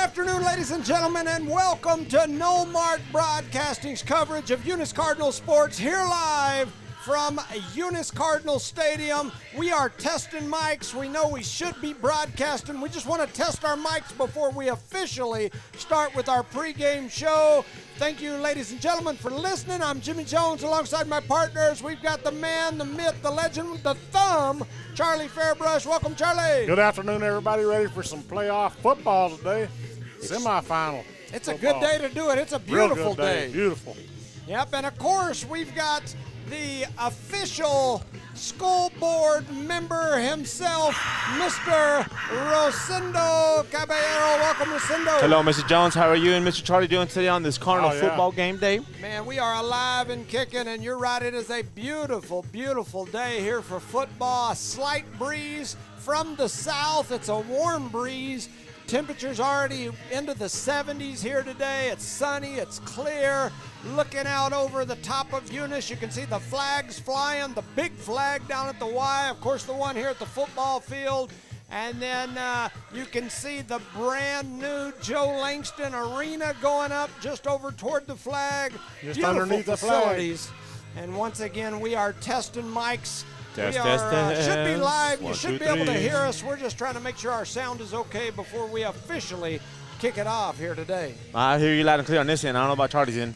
afternoon, ladies and gentlemen, and welcome to No Mark Broadcasting's coverage of Eunice Cardinal Sports here live from Eunice Cardinal Stadium. We are testing mics. We know we should be broadcasting. We just want to test our mics before we officially start with our pregame show. Thank you, ladies and gentlemen, for listening. I'm Jimmy Jones alongside my partners. We've got the man, the myth, the legend, the thumb, Charlie Fairbrush. Welcome, Charlie. Good afternoon, everybody. Ready for some playoff football today. Semifinal. It's football. a good day to do it. It's a beautiful day. Beautiful. Yep, and of course, we've got the official school board member himself, Mr. Rosendo Caballero. Welcome, Rosendo. Hello, Mr. Jones. How are you and Mr. Charlie doing today on this Cardinal football game day? Man, we are alive and kicking, and you're right. It is a beautiful, beautiful day here for football. A slight breeze from the south. It's a warm breeze. Temperatures already into the 70s here today. It's sunny, it's clear. Looking out over the top of Eunice, you can see the flags flying, the big flag down at the Y, of course the one here at the football field. And then you can see the brand new Joe Langston Arena going up just over toward the flag. Just Beautiful underneath the facilities. flag. And once again, we are testing mics. Test, Should be live. One, You should two, be able to three. hear us. We're just trying to make sure our sound is okay before we officially kick it off here today. I hear you loud and clear on this end. I don't know about Charlie's end.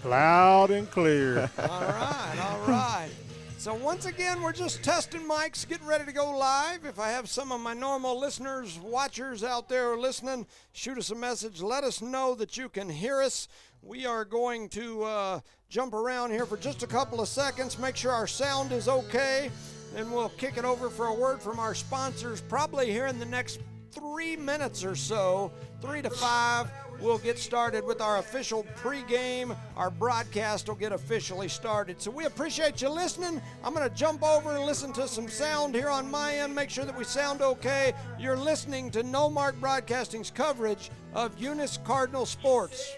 Loud and clear. All right. So once again, we're just testing mics, getting ready to go live. If I have some of my normal listeners, watchers out there listening, shoot us a message. Let us know that you can hear us. We are going to jump around here for just a couple of seconds, make sure our sound is okay. Then we'll kick it over for a word from our sponsors probably here in the next 3 minutes or so, 3 to 5. We'll get started with our official pregame. Our broadcast will get officially started. So we appreciate you listening. I'm going to jump over and listen to some sound here on my end, make sure that we sound okay. You're listening to No Mark Broadcasting's coverage of Eunice Cardinal Sports.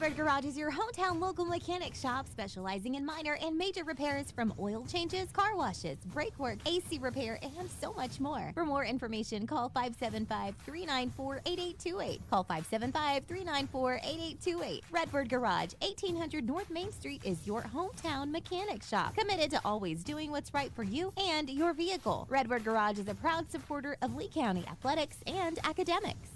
Redbird Garage is your hometown local mechanic shop specializing in minor and major repairs from oil changes, car washes, brake work, AC repair, and so much more. For more information, call 575-394-8828. Call 575-394-8828. Redbird Garage, 1800 North Main Street is your hometown mechanic shop, committed to always doing what's right for you and your vehicle. Redbird Garage is a proud supporter of Lee County athletics and academics.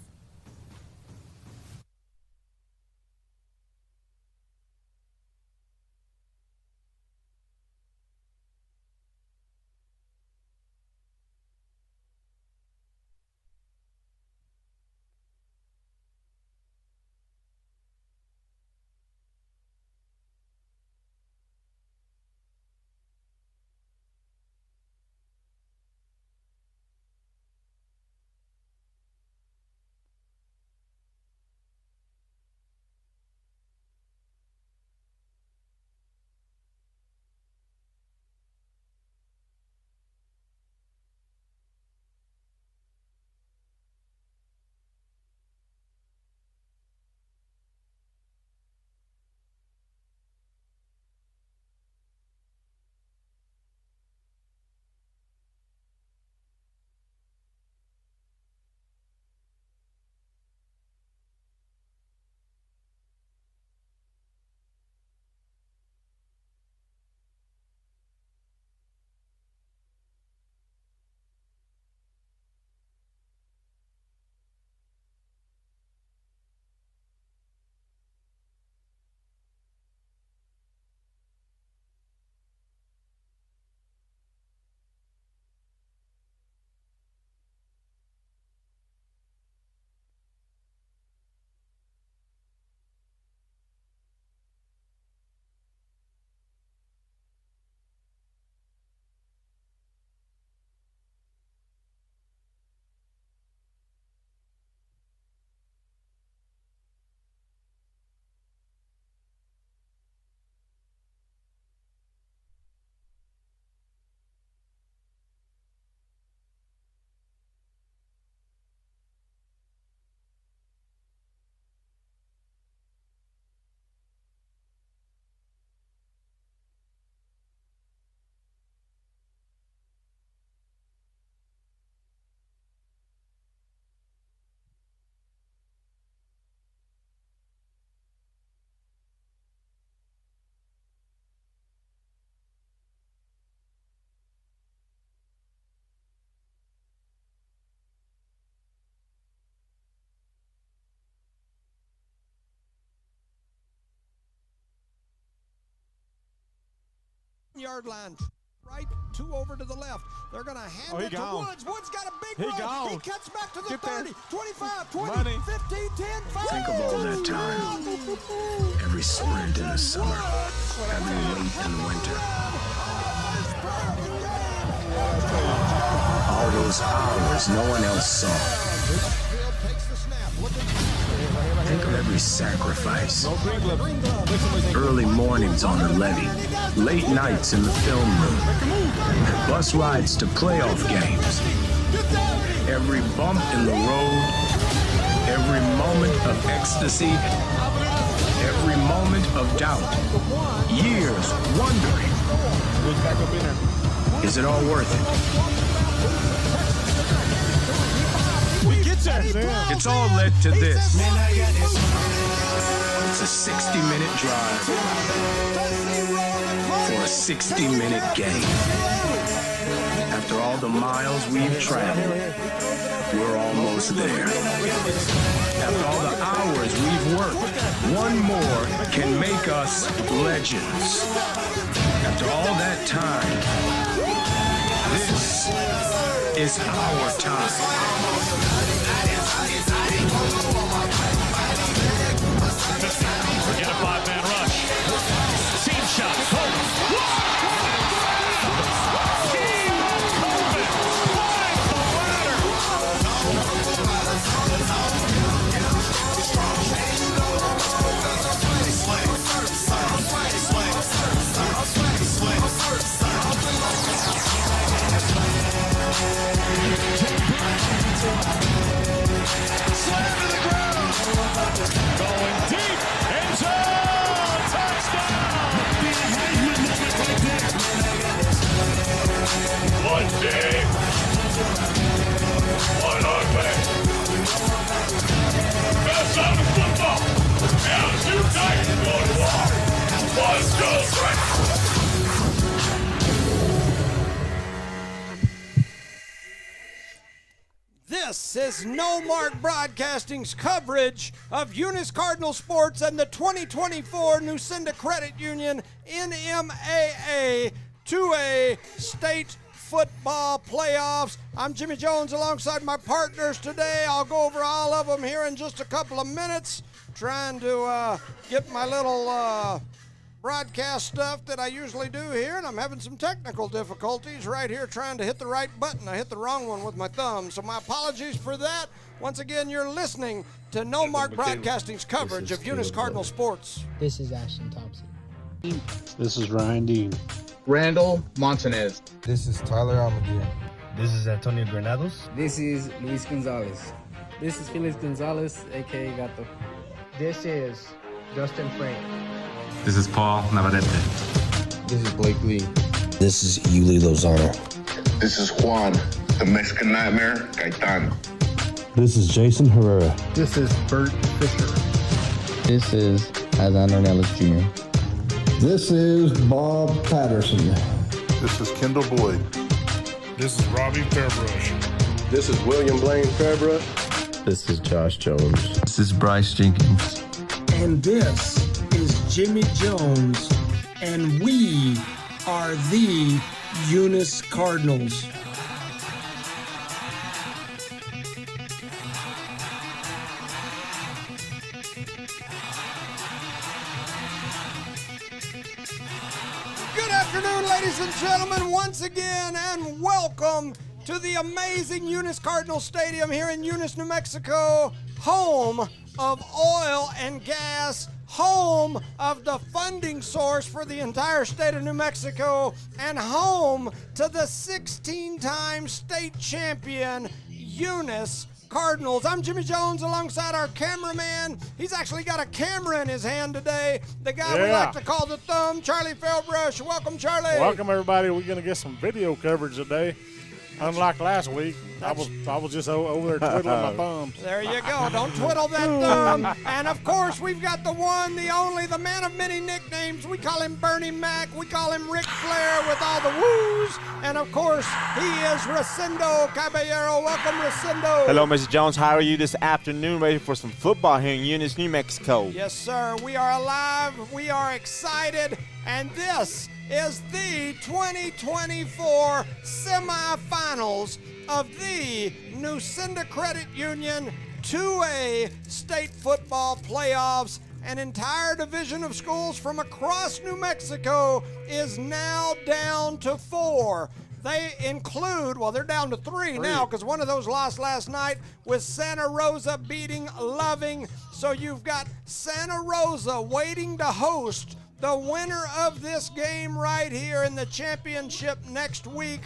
Yard line. Right, 2 over to the left. They're going to hand it to gone. Woods. Woods got a big He run. gone. He cuts back to the Get there. 30, 25, 20, Money. 15, 10, 5. Think of all that time. Every sprint in the summer, every wait in the winter. All those hours no one else saw. Think of every sacrifice. Early mornings on the levee, late nights in the film room, bus rides to playoff games. Every bump in the road, every moment of ecstasy, every moment of doubt. Years wondering, is it all worth it? It's all led to this. It's a 60-minute drive for a 60-minute game. After all the miles we've traveled, we're almost there. After all the hours we've worked, one more can make us legends. After all that time, this is our time. Forget a 5-man rush. Team shot. Team Colvin climbs the ladder. Slam to the ground. Going deep. End zone. Touchdown. One team. One heartbeat. Best sound of football. LSU Titans go to war. One goal straight. This is No Mark Broadcasting's coverage of Eunice Cardinal Sports and the 2024 Nucinda Credit Union NMAA 2A State Football Playoffs. I'm Jimmy Jones alongside my partners today. I'll go over all of them here in just a couple of minutes, trying to get my little broadcast stuff that I usually do here, and I'm having some technical difficulties right here trying to hit the right button. I hit the wrong one with my thumb, so my apologies for that. Once again, you're listening to No Mark Broadcasting's coverage of Eunice Cardinal Sports. This is Ashton Thompson. This is Ryan Dean. Randall Montanez. This is Tyler Almaguer. This is Antonio Granados. This is Luis Gonzalez. This is Felix Gonzalez, a.k.a. Gato. This is Justin Frank. This is Paul Navarrete. This is Blake Lee. This is Yuli Lozano. This is Juan, the Mexican Nightmare, Gaetan. This is Jason Herrera. This is Bert Fisher. This is Adán Ornelas Jr. This is Bob Patterson. This is Kendall Boyd. This is Robbie Fairbrush. This is William Blaine Fairbrush. This is Josh Jones. This is Bryce Jenkins. And this is Jimmy Jones, and we are the Eunice Cardinals. Good afternoon, ladies and gentlemen, once again, and welcome to the amazing Eunice Cardinal Stadium here in Eunice, New Mexico, home of oil and gas, home of the funding source for the entire state of New Mexico, and home to the 16-time state champion Eunice Cardinals. I'm Jimmy Jones alongside our cameraman. He's actually got a camera in his hand today. The guy we like to call the thumb, Charlie Fellbrush. Welcome, Charlie. Welcome, everybody. We're going to get some video coverage today. Unlike last week, I was just over there twiddling my thumbs. There you go. Don't twiddle that thumb. And, of course, we've got the one, the only, the man of many nicknames. We call him Bernie Mac. We call him Ric Flair with all the woos. And, of course, he is Rosendo Caballero. Welcome, Rosendo. Hello, Mr. Jones. How are you this afternoon? Ready for some football here in Eunice, New Mexico? Yes, sir. We are alive. We are excited. And this is the 2024 semifinals of the Nucinda Credit Union 2A state football playoffs. An entire division of schools from across New Mexico is now down to 4. They include, well, they're down to 3 now because one of those lost last night with Santa Rosa beating Loving. So you've got Santa Rosa waiting to host the winner of this game right here in the championship next week.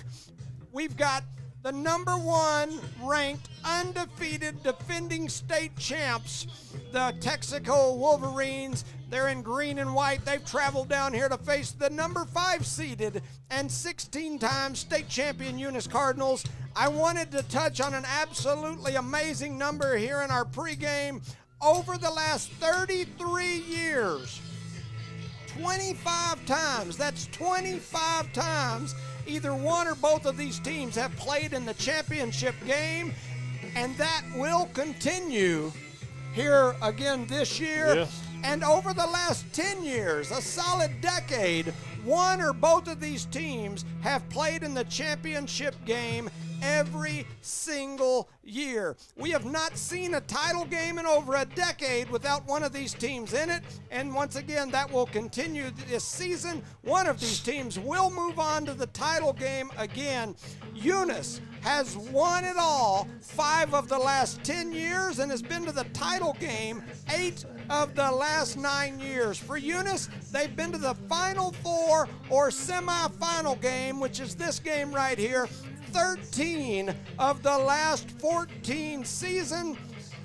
We've got the number 1 ranked undefeated defending state champs, the Texico Wolverines. They're in green and white. They've traveled down here to face the number 5 seeded and 16-time state champion Eunice Cardinals. I wanted to touch on an absolutely amazing number here in our pregame. Over the last 33 years, 25 times, that's 25 times, either one or both of these teams have played in the championship game, and that will continue here again this year. Yes. And over the last 10 years, a solid decade, one or both of these teams have played in the championship game every single year. We have not seen a title game in over a decade without one of these teams in it, and once again, that will continue this season. One of these teams will move on to the title game again. Eunice has won it all 5 of the last 10 years and has been to the title game 8 of the last 9 years. For Eunice, they've been to the Final Four or semifinal game, which is this game right here, 13 of the last 14 seasons.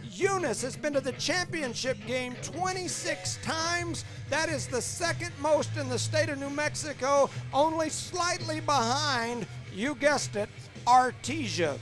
Eunice has been to the championship game 26 times. That is the second most in the state of New Mexico, only slightly behind, you guessed it, Artesia.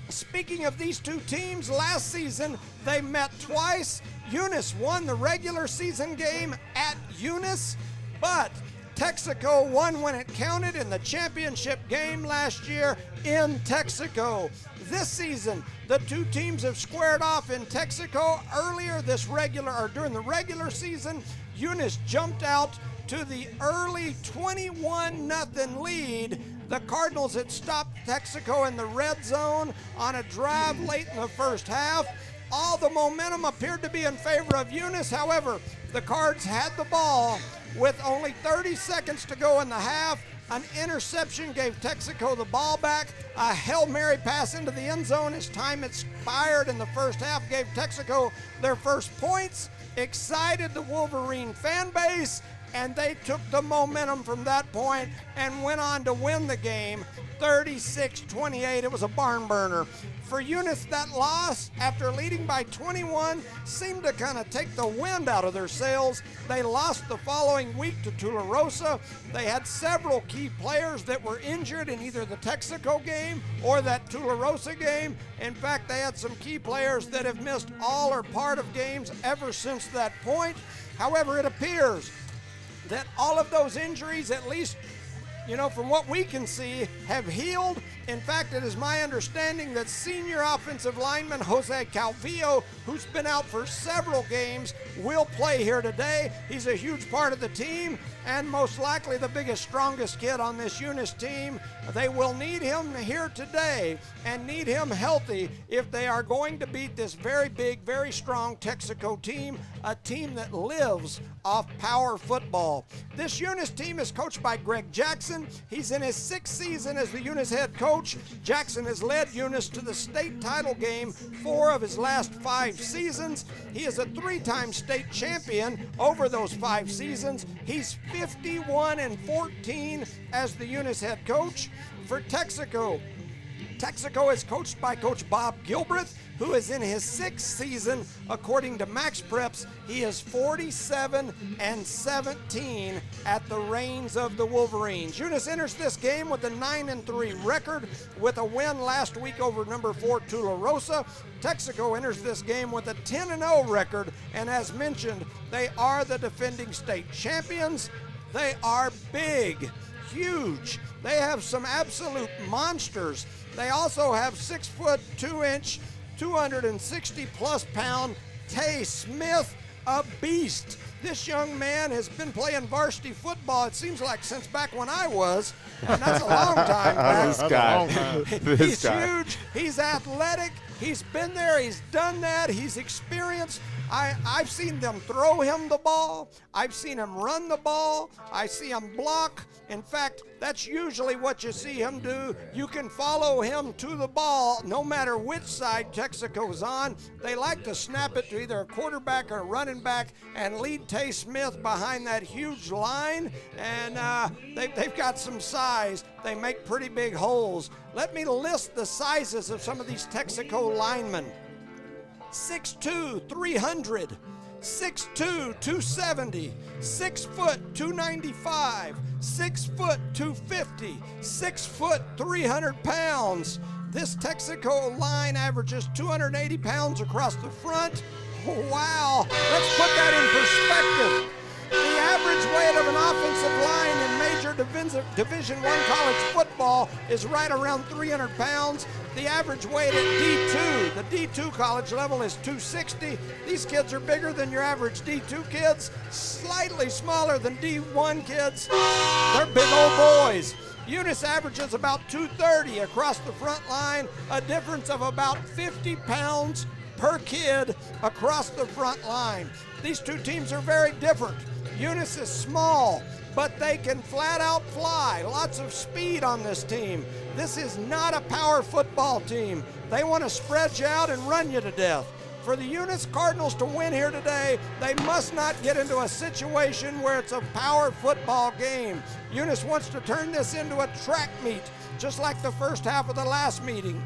Speaking of these two teams, last season they met twice. Eunice won the regular season game at Eunice, but Texico won when it counted in the championship game last year in Texico. This season, the two teams have squared off in Texico. Earlier during the regular season, Eunice jumped out to the early 21-0 lead. The Cardinals had stopped Texico in the red zone on a drive late in the first half. All the momentum appeared to be in favor of Eunice. However, the Cards had the ball with only 30 seconds to go in the half. An interception gave Texico the ball back. A Hail Mary pass into the end zone as time expired in the first half gave Texico their first points, excited the Wolverine fan base, and they took the momentum from that point and went on to win the game 36-28. It was a barn burner. For Eunice, that loss, after leading by 21, seemed to kind of take the wind out of their sails. They lost the following week to Tularosa. They had several key players that were injured in either the Texico game or that Tularosa game. In fact, they had some key players that have missed all or part of games ever since that point. However, it appears that all of those injuries, at least, from what we can see, have healed. In fact, it is my understanding that senior offensive lineman Jose Calvillo, who's been out for several games, will play here today. He's a huge part of the team and most likely the biggest, strongest kid on this Eunice team. They will need him here today and need him healthy if they are going to beat this very big, very strong Texico team, a team that lives off power football. This Eunice team is coached by Greg Jackson. He's in his 6th season as the Eunice head coach. Jackson has led Eunice to the state title game 4 of his last 5 seasons. He is a 3-time state champion over those 5 seasons. He's 51-14 as the Eunice head coach. For Texico, Texico is coached by Coach Bob Gilbreth, who is in his 6th season. According to Max Preps, he is 47-17 at the reins of the Wolverines. Eunice enters this game with a 9-3 record with a win last week over number 4 Tularosa. Texico enters this game with a 10-0 record, and as mentioned, they are the defending state champions. They are big, huge. They have some absolute monsters. They also have 6'2", 260-plus pound Tay Smith, a beast. This young man has been playing varsity football, it seems like, since back when I was, and that's a long time back. He's huge, he's athletic, he's been there, he's done that, he's experienced. I've seen them throw him the ball. I've seen him run the ball. I see him block. In fact, that's usually what you see him do. You can follow him to the ball no matter which side Texico's on. They like to snap it to either a quarterback or a running back and lead Tay Smith behind that huge line. And they've got some size. They make pretty big holes. Let me list the sizes of some of these Texico linemen. 6'2", 300, 6'2", 270, 6 foot, 295, 6 foot, 250, 6 foot, 300 pounds. This Texico line averages 280 pounds across the front. Wow, let's put that in perspective. The average weight of an offensive line in major Division I college football is right around 300 pounds. The average weight at D2, the D2 college level, is 260. These kids are bigger than your average D2 kids, slightly smaller than D1 kids. They're big old boys. Eunice averages about 230 across the front line, a difference of about 50 pounds per kid across the front line. These two teams are very different. Eunice is small, but they can flat out fly. Lots of speed on this team. This is not a power football team. They want to spread you out and run you to death. For the Eunice Cardinals to win here today, they must not get into a situation where it's a power football game. Eunice wants to turn this into a track meet, just like the first half of the last meeting.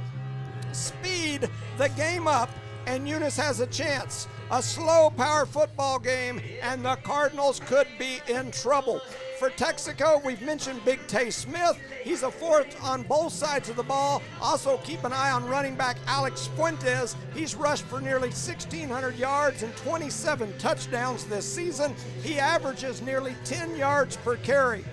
Speed the game up, and Eunice has a chance. A slow power football game, and the Cardinals could be in trouble. For Texico, we've mentioned Big Tay Smith. He's a fourth on both sides of the ball. Also keep an eye on running back Alex Fuentes. He's rushed for nearly 1,600 yards and 27 touchdowns this season. He averages nearly 10 yards per carry.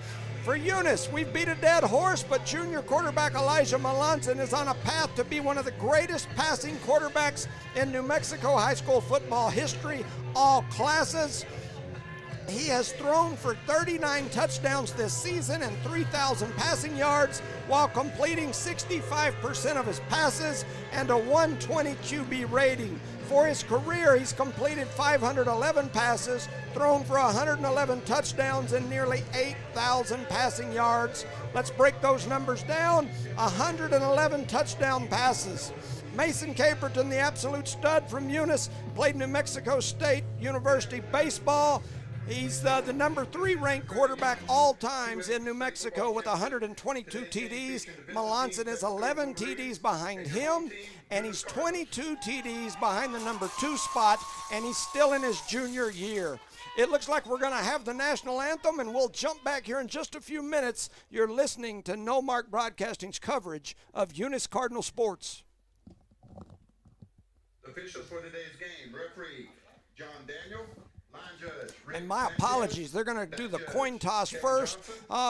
For Eunice, we've beat a dead horse, but junior quarterback Elijah Melanson is on a path to be one of the greatest passing quarterbacks in New Mexico high school football history, all classes. He has thrown for 39 touchdowns this season and 3,000 passing yards while completing 65% of his passes and a 120 QB rating. For his career, he's completed 511 passes, thrown for 111 touchdowns and nearly 8,000 passing yards. Let's break those numbers down. 111 touchdown passes. Mason Caperton, the absolute stud from Eunice, played New Mexico State University baseball. He's the number 3 ranked quarterback all times in New Mexico with 122 TDs. Melanson is 11 TDs behind him, and he's 22 TDs behind the number 2 spot, and he's still in his junior year. It looks like we're going to have the national anthem, and we'll jump back here in just a few minutes. You're listening to No Mark Broadcasting's coverage of Eunice Cardinal sports. Officials for today's game, referee John Daniel. And my apologies, they're going to do the coin toss first.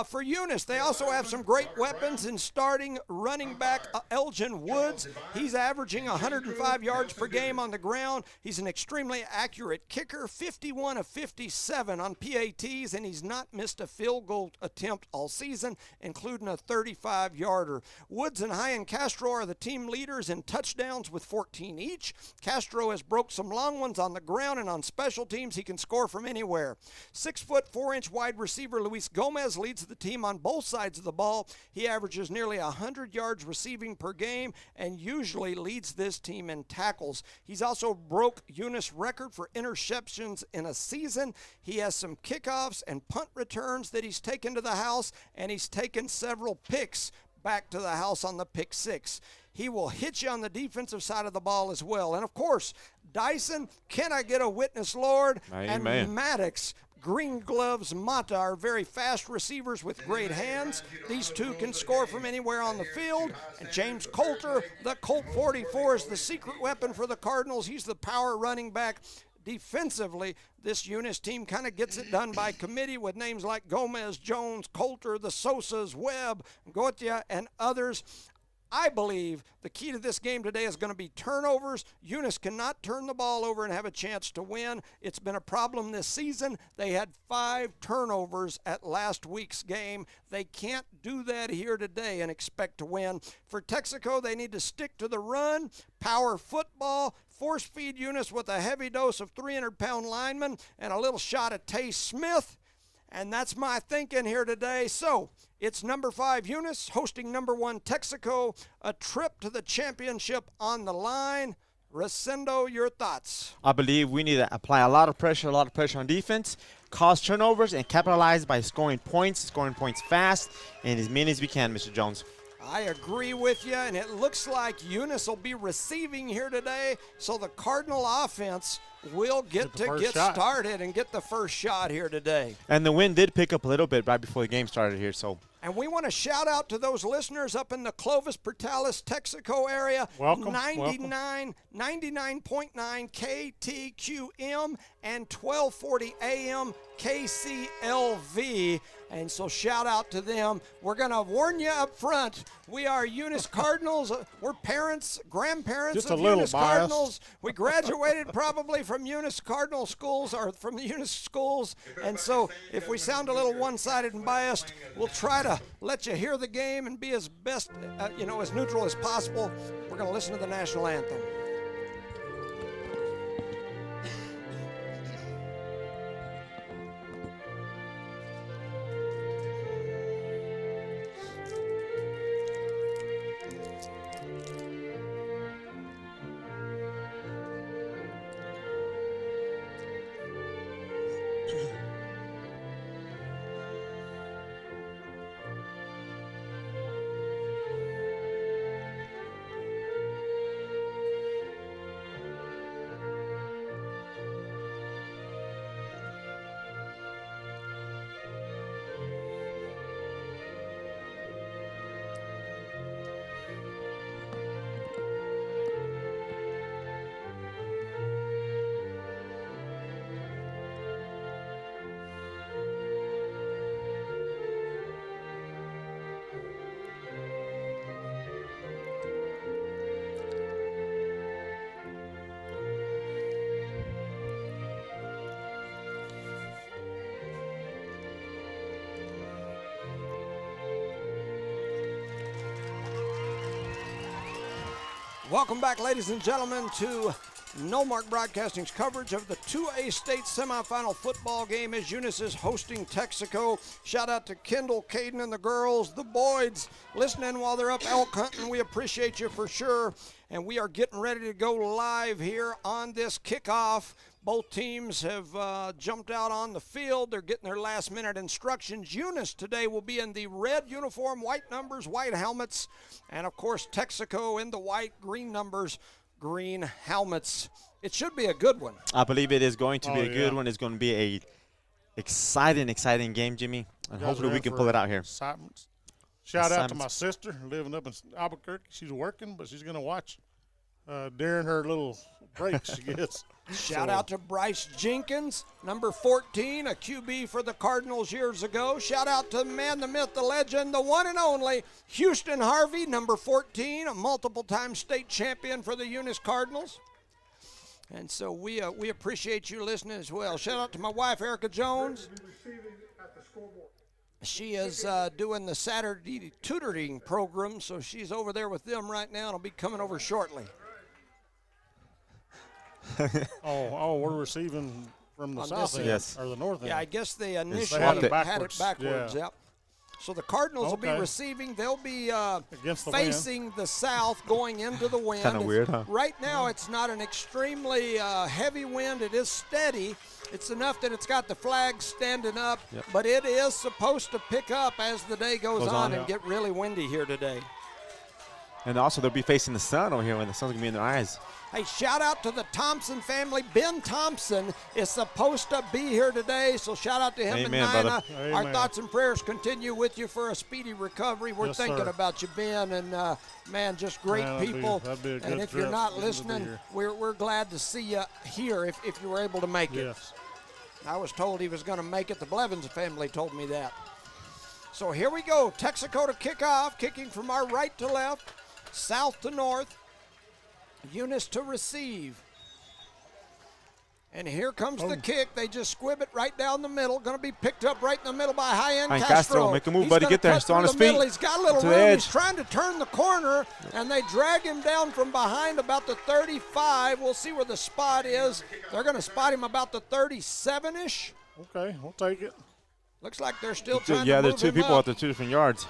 For Eunice, they also have some great weapons in starting running back Elgin Woods. He's averaging 105 yards per game on the ground. He's an extremely accurate kicker, 51 of 57 on PATs, and he's not missed a field goal attempt all season, including a 35-yarder. Woods and Hyan Castro are the team leaders in touchdowns with 14 each. Castro has broke some long ones on the ground, and on special teams, he can score from anywhere. 6 foot 4 inch wide receiver Luis Gomez leads the team on both sides of the ball. He averages nearly 100 yards receiving per game and usually leads this team in tackles. He's also broke Eunice record for interceptions in a season. He has some kickoffs and punt returns that he's taken to the house, and he's taken several picks back to the house on the pick 6. He will hit you on the defensive side of the ball as well. And of course, Dyson, Can I Get a Witness, Lord? Amen. And Maddox, Green Gloves, Mata are very fast receivers with great hands. These two can score from anywhere on the field. And James Coulter, the Colt 44, is the secret weapon for the Cardinals. He's the power running back. Defensively, this Eunice team kind of gets it done by committee with names like Gomez, Jones, Coulter, the Sosas, Webb, Gotia, and others. I believe the key to this game today is going to be turnovers. Eunice cannot turn the ball over and have a chance to win. It's been a problem this season. They had 5 turnovers at last week's game. They can't do that here today and expect to win. For Texico, they need to stick to the run, power football, force feed Eunice with a heavy dose of 300-pound linemen and a little shot of Tay Smith. And that's my thinking here today. So it's number 5 Eunice hosting number 1 Texico, a trip to the championship on the line. Resendo, your thoughts? I believe we need to apply a lot of pressure on defense, cause turnovers, and capitalize by scoring points fast, and as many as we can, Mr. Jones. I agree with you, and it looks like Eunice will be receiving here today, so the Cardinal offense will get started and get the first shot here today. And the wind did pick up a little bit right before the game started here, so. And we want to shout out to those listeners up in the Clovis, Portales, Texico area. Welcome. 99.9 KTQM and 1240 AM KCLV. And so shout out to them. We're going to warn you up front. We are Eunice Cardinals. We're parents, grandparents Just of a little Eunice biased. Cardinals. We graduated probably from Eunice Cardinal schools or from the Eunice schools. And so if we sound a little one-sided and biased, we'll try to let you hear the game and be as best, as neutral as possible. We're going to listen to the national anthem. Welcome back, ladies and gentlemen, to No Mark Broadcasting's coverage of the 2A state semifinal football game as Eunice is hosting Texico. Shout out to Kendall, Caden, and the girls, the Boyds, listening while they're up elk hunting. We appreciate you for sure. And we are getting ready to go live here on this kickoff. Both teams have jumped out on the field. They're getting their last-minute instructions. Eunice today will be in the red uniform, white numbers, white helmets. And, of course, Texico in the white, green numbers, green helmets. It should be a good one. I believe it is going to be a good one. It's going to be a exciting game, Jimmy. And hopefully we can pull it out here. Shout out to my sister living up in Albuquerque. She's working, but she's going to watch during her little breaks she gets. Shout out to Bryce Jenkins, number 14, a QB for the Cardinals years ago. Shout out to the man, the myth, the legend, the one and only Houston Harvey, number 14, a multiple-time state champion for the Eunice Cardinals. And so we appreciate you listening as well. Shout out to my wife, Erica Jones. She is doing the Saturday tutoring program, so she's over there with them right now and will be coming over shortly. We're receiving from the south end, or the north end. Yeah, I guess they initially had it backwards. Yep. So the Cardinals will be receiving. They'll be facing the south going into the wind. Kind of weird, huh? Right now, it's not an extremely heavy wind. It is steady. It's enough that it's got the flags standing up, but it is supposed to pick up as the day goes on and get really windy here today. And also, they'll be facing the sun over here when the sun's going to be in their eyes. Hey, shout out to the Thompson family. Ben Thompson is supposed to be here today, so shout out to him. Amen, and Nina. brother. Our thoughts and prayers continue with you for a speedy recovery. We're thinking about you, Ben, and man, just great people. That'd be a good and if trip you're not listening, we're glad to see you here if you were able to make it. Yes. I was told he was going to make it. The Blevins family told me that. So here we go. Texico to kick off, kicking from our right to left. south to north. Eunice to receive. And here comes the kick. They just squib it right down the middle. Going to be picked up right in the middle by high-end Castro. Make a move, buddy. Get there. Still on his feet. He's got a little room. He's trying to turn the corner, and they drag him down from behind about the 35. We'll see where the spot is. They're going to spot him about the 37-ish. Okay, we'll take it. Looks like they're still trying to move him. Yeah, there are two people up. at the 2 different yards.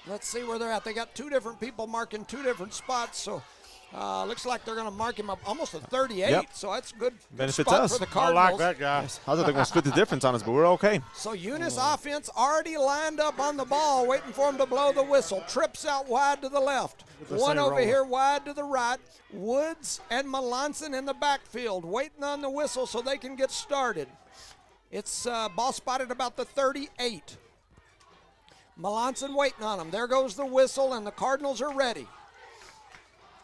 Let's see where they're at. They got 2 different people marking 2 different spots, so looks like they're going to mark him up almost a 38, yep. So that's good Benefits spot us. for the Cardinals. I like that guy. I thought they were going to split the difference on us, but we're okay. So Eunice offense already lined up on the ball, waiting for him to blow the whistle. Trips out wide to the left. One over here wide to the right. Woods and Melanson in the backfield, waiting on the whistle so they can get started. It's ball spotted about the 38. Melanson waiting on him. There goes the whistle, and the Cardinals are ready.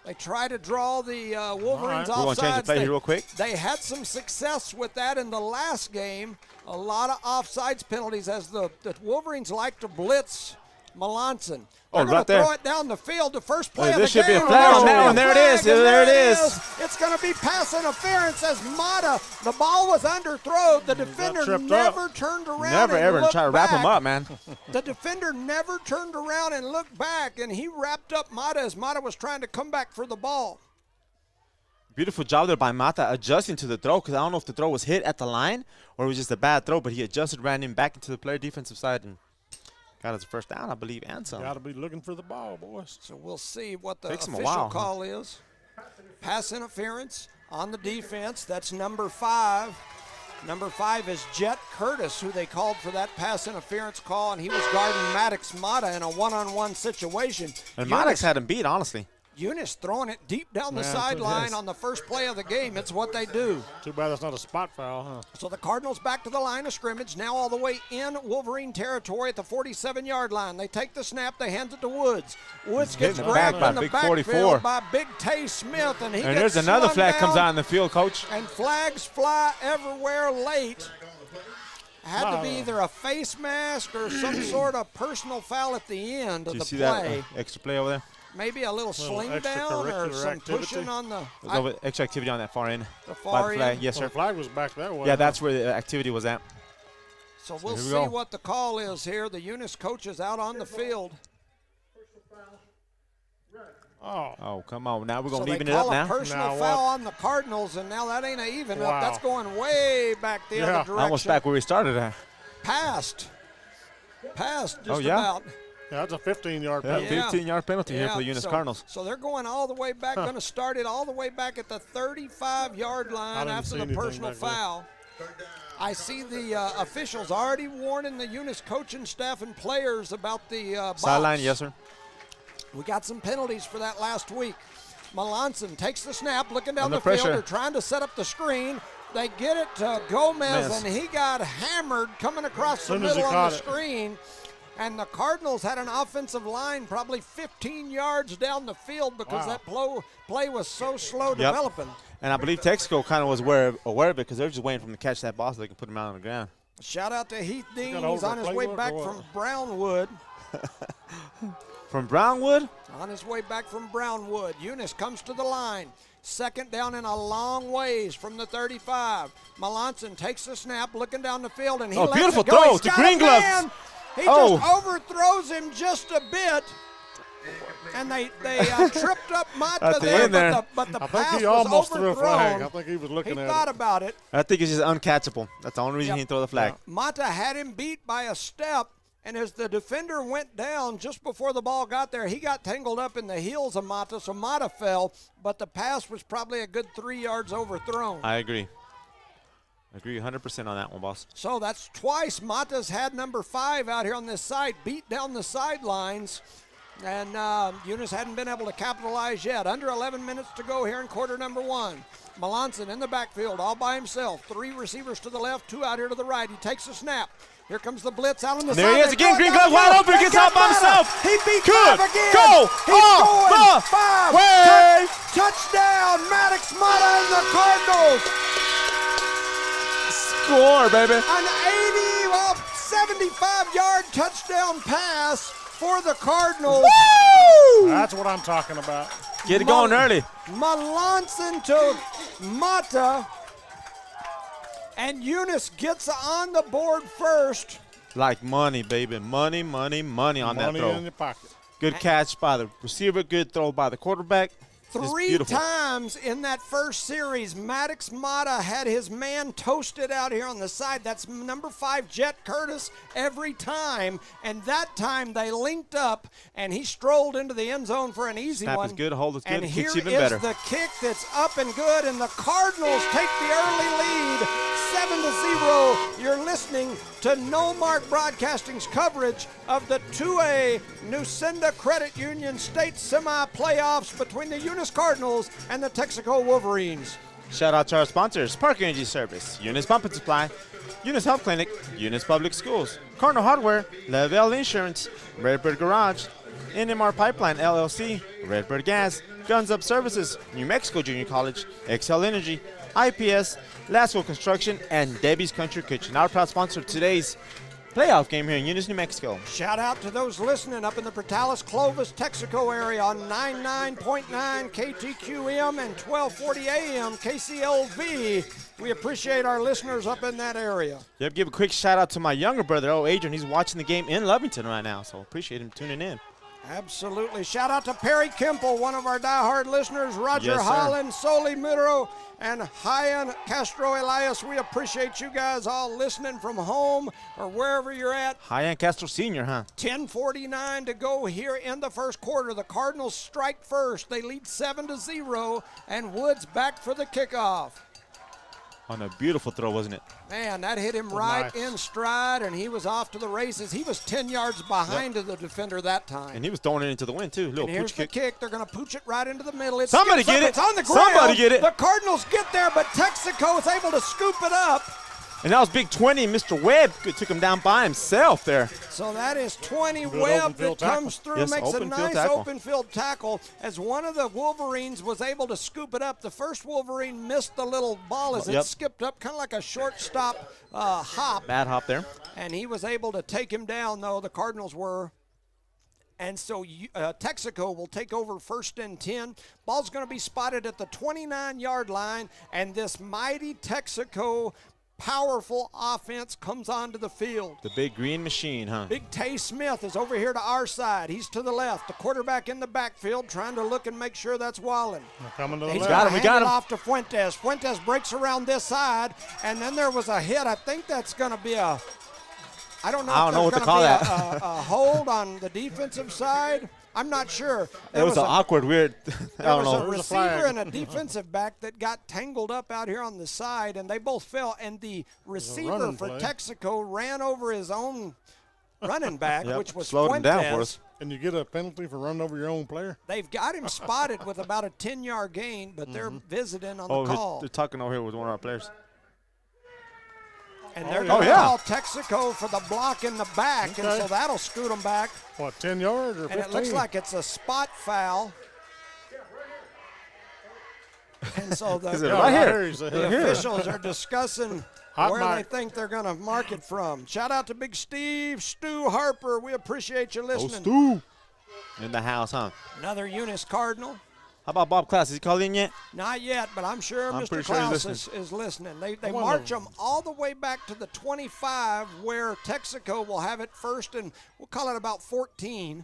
They try to draw the Wolverines offsides. We're going to change the play here real quick. They had some success with that in the last game. A lot of offsides penalties as the Wolverines like to blitz Melanson. They're going to throw it down the field. The first play of the game. There should be a flag on that one. There it is. There it is. It's going to be pass interference as Mata. The ball was underthrown. The defender never turned around. Never ever try to wrap him up, man. The defender never turned around and looked back, and he wrapped up Mata as Mata was trying to come back for the ball. Beautiful job there by Mata adjusting to the throw, because I don't know if the throw was hit at the line or it was just a bad throw, but he adjusted, ran him back into the player defensive side, and got his first down, I believe, and some. Got to be looking for the ball, boys. So we'll see what the official call is. Pass interference on the defense. That's number 5. Number 5 is Jet Curtis, who they called for that pass interference call, and he was guarding Maddox Mata in a one-on-one situation. And Maddox had him beat, honestly. Eunice throwing it deep down the sideline on the first play of the game. It's what they do. Too bad that's not a spot foul, huh? So the Cardinals back to the line of scrimmage, now all the way in Wolverine territory at the 47-yard line. They take the snap, they hand it to Woods. Woods gets grabbed in the backfield by Big Tay Smith, and there's another flag comes out in the field, Coach. And flags fly everywhere late. Had to be either a face mask or some sort of personal foul at the end of the play. That extra play over there? Maybe a little sling down or some pushing on the extra activity on that far end. The far end? Yes, sir. The flag was back that way. Yeah, that's where the activity was at. So we'll see what the call is here. The Eunice coach is out on the field. Oh, come on. Now we're going to even it up now. Personal foul on the Cardinals, and now that ain't an even up. That's going way back the other direction. Almost back where we started at. Passed just about. Yeah, that's a 15-yard penalty. 15-yard penalty here for the Eunice Cardinals. So they're going all the way back, going to start it all the way back at the 35-yard line after the personal foul. I see the officials already warning the Eunice coaching staff and players about the box. Sideline, yes, sir. We got some penalties for that last week. Melanson takes the snap, looking down the field. They're trying to set up the screen. They get it to Gomez, and he got hammered coming across the middle on the screen. And the Cardinals had an offensive line probably 15 yards down the field because that play was so slow developing. And I believe Texico kind of was aware of it because they're just waiting for him to catch that ball so they can put him out on the ground. Shout out to Heath Dean. He's on his way back from Brownwood. From Brownwood? On his way back from Brownwood. Eunice comes to the line. Second down in a long ways from the 35. Melanson takes the snap, looking down the field, and he lets beautiful it go. throw to Green Gloves. He just overthrows him just a bit, and they tripped up Mata there, but the pass was overthrown. I think he was looking at it. He thought about it. I think it's just uncatchable. That's the only reason he didn't throw the flag. Mata had him beat by a step, and as the defender went down just before the ball got there, he got tangled up in the heels of Mata, so Mata fell, but the pass was probably a good 3 yards overthrown. I agree. I agree 100% on that one, boss. So that's twice Mata's had number 5 out here on this side, beat down the sidelines, and Eunice hadn't been able to capitalize yet. Under 11 minutes to go here in quarter number 1. Melanson in the backfield all by himself. 3 receivers to the left, 2 out here to the right. He takes the snap. Here comes the blitz out on the side. There he is again. Green Glove wide open. Gets out by himself. He beat 5 again. Go. He's going 5. Way. Touchdown, Maddox Mata and the Cardinals. Score, baby. An 75-yard touchdown pass for the Cardinals. Woo! That's what I'm talking about. Get it going early. Melanson to Mata. And Eunice gets on the board first. Like money, baby. Money on that throw. Money in your pocket. Good catch by the receiver. Good throw by the quarterback. Three times in that first series, Maddox Mata had his man toasted out here on the side. That's number 5, Jet Curtis, every time. And that time they linked up, and he strolled into the end zone for an easy Snap one. is good, hold is good, and kicks here even is better. the kick that's up and good, and the Cardinals take the early lead, 7-0. You're listening to No Mark Broadcasting's coverage of the 2A Nucinda Credit Union State Semi-Playoffs between the Eunice Cardinals and the Texico Wolverines. Shout out to our sponsors, Park Energy Service, Eunice Pump and Supply, Eunice Health Clinic, Eunice Public Schools, Cardinal Hardware, Lavelle Insurance, Redbird Garage, NMR Pipeline LLC, Redbird Gas, Guns Up Services, New Mexico Junior College, Excel Energy, IPS, Lasco Construction, and Debbie's Country Kitchen. Our proud sponsor of today's playoff game here in Eunice, New Mexico. Shout out to those listening up in the Portales, Clovis, Texico area on 99.9 KTQM and 1240 AM KCLV. We appreciate our listeners up in that area. Yep, give a quick shout out to my younger brother, Adrian. He's watching the game in Lovington right now, so appreciate him tuning in. Absolutely. Shout out to Perry Kimple, one of our diehard listeners, Roger Yes, sir. Holland, Soli Mudro, and Hyan Castro Elias. We appreciate you guys all listening from home or wherever you're at. Hyan Castro Sr., huh? 10:49 to go here in the first quarter. The Cardinals strike first. They lead 7-0, and Woods back for the kickoff. On a beautiful throw, wasn't it? Man, that hit him right in stride, and he was off to the races. He was 10 yards behind the defender that time. And he was throwing it into the wind, too. Little And here's pooch the kick. kick. They're going to pooch it right into the middle. It Somebody skips get up. it. It's on the ground. Somebody get it. The Cardinals get there, but Texico is able to scoop it up. And that was Big 20. Mr. Webb took him down by himself there. So that is 20. Good Webb open field that comes tackle. through, Yes, makes a open field nice tackle. open field tackle as one of the Wolverines was able to scoop it up. The first Wolverine missed the little ball as it skipped up, kind of like a shortstop hop. Bad hop there. And he was able to take him down, though, the Cardinals were. And so Texico will take over 1st and 10. Ball's going to be spotted at the 29-yard line, and this mighty Texico powerful offense comes onto the field. The big green machine, huh? Big Tay Smith is over here to our side. He's to the left. The quarterback in the backfield trying to look and make sure that's Wallen. Coming to the He's left. got him, we got him. off to Fuentes. Fuentes breaks around this side, and then there was a hit. I think that's going to be a I don't know what to if call there's that. going to be a hold on the defensive side. I'm not sure. It was an awkward, weird. I don't know. There was a receiver and a defensive back that got tangled up out here on the side, and they both fell. And the receiver for Texico ran over his own running back, which was slowed him down for us. And you get a penalty for running over your own player? They've got him spotted with about a 10-yard gain, but they're visiting on the call. They're talking over here with one of our players. And they're going to call Texico for the block in the back, and so that'll scoot them back. What, 10 yards or 15? And it looks like it's a spot foul. And so the officials are discussing where they think they're going to mark it from. Shout out to Big Steve, Stu Harper. We appreciate you listening. Stu. In the house, huh? Another Eunice Cardinal. How about Bob Klaus? Is he called in yet? Not yet, but I'm sure Mr. Klaus is listening. They march them all the way back to the 25 where Texico will have it first, and we'll call it about 14.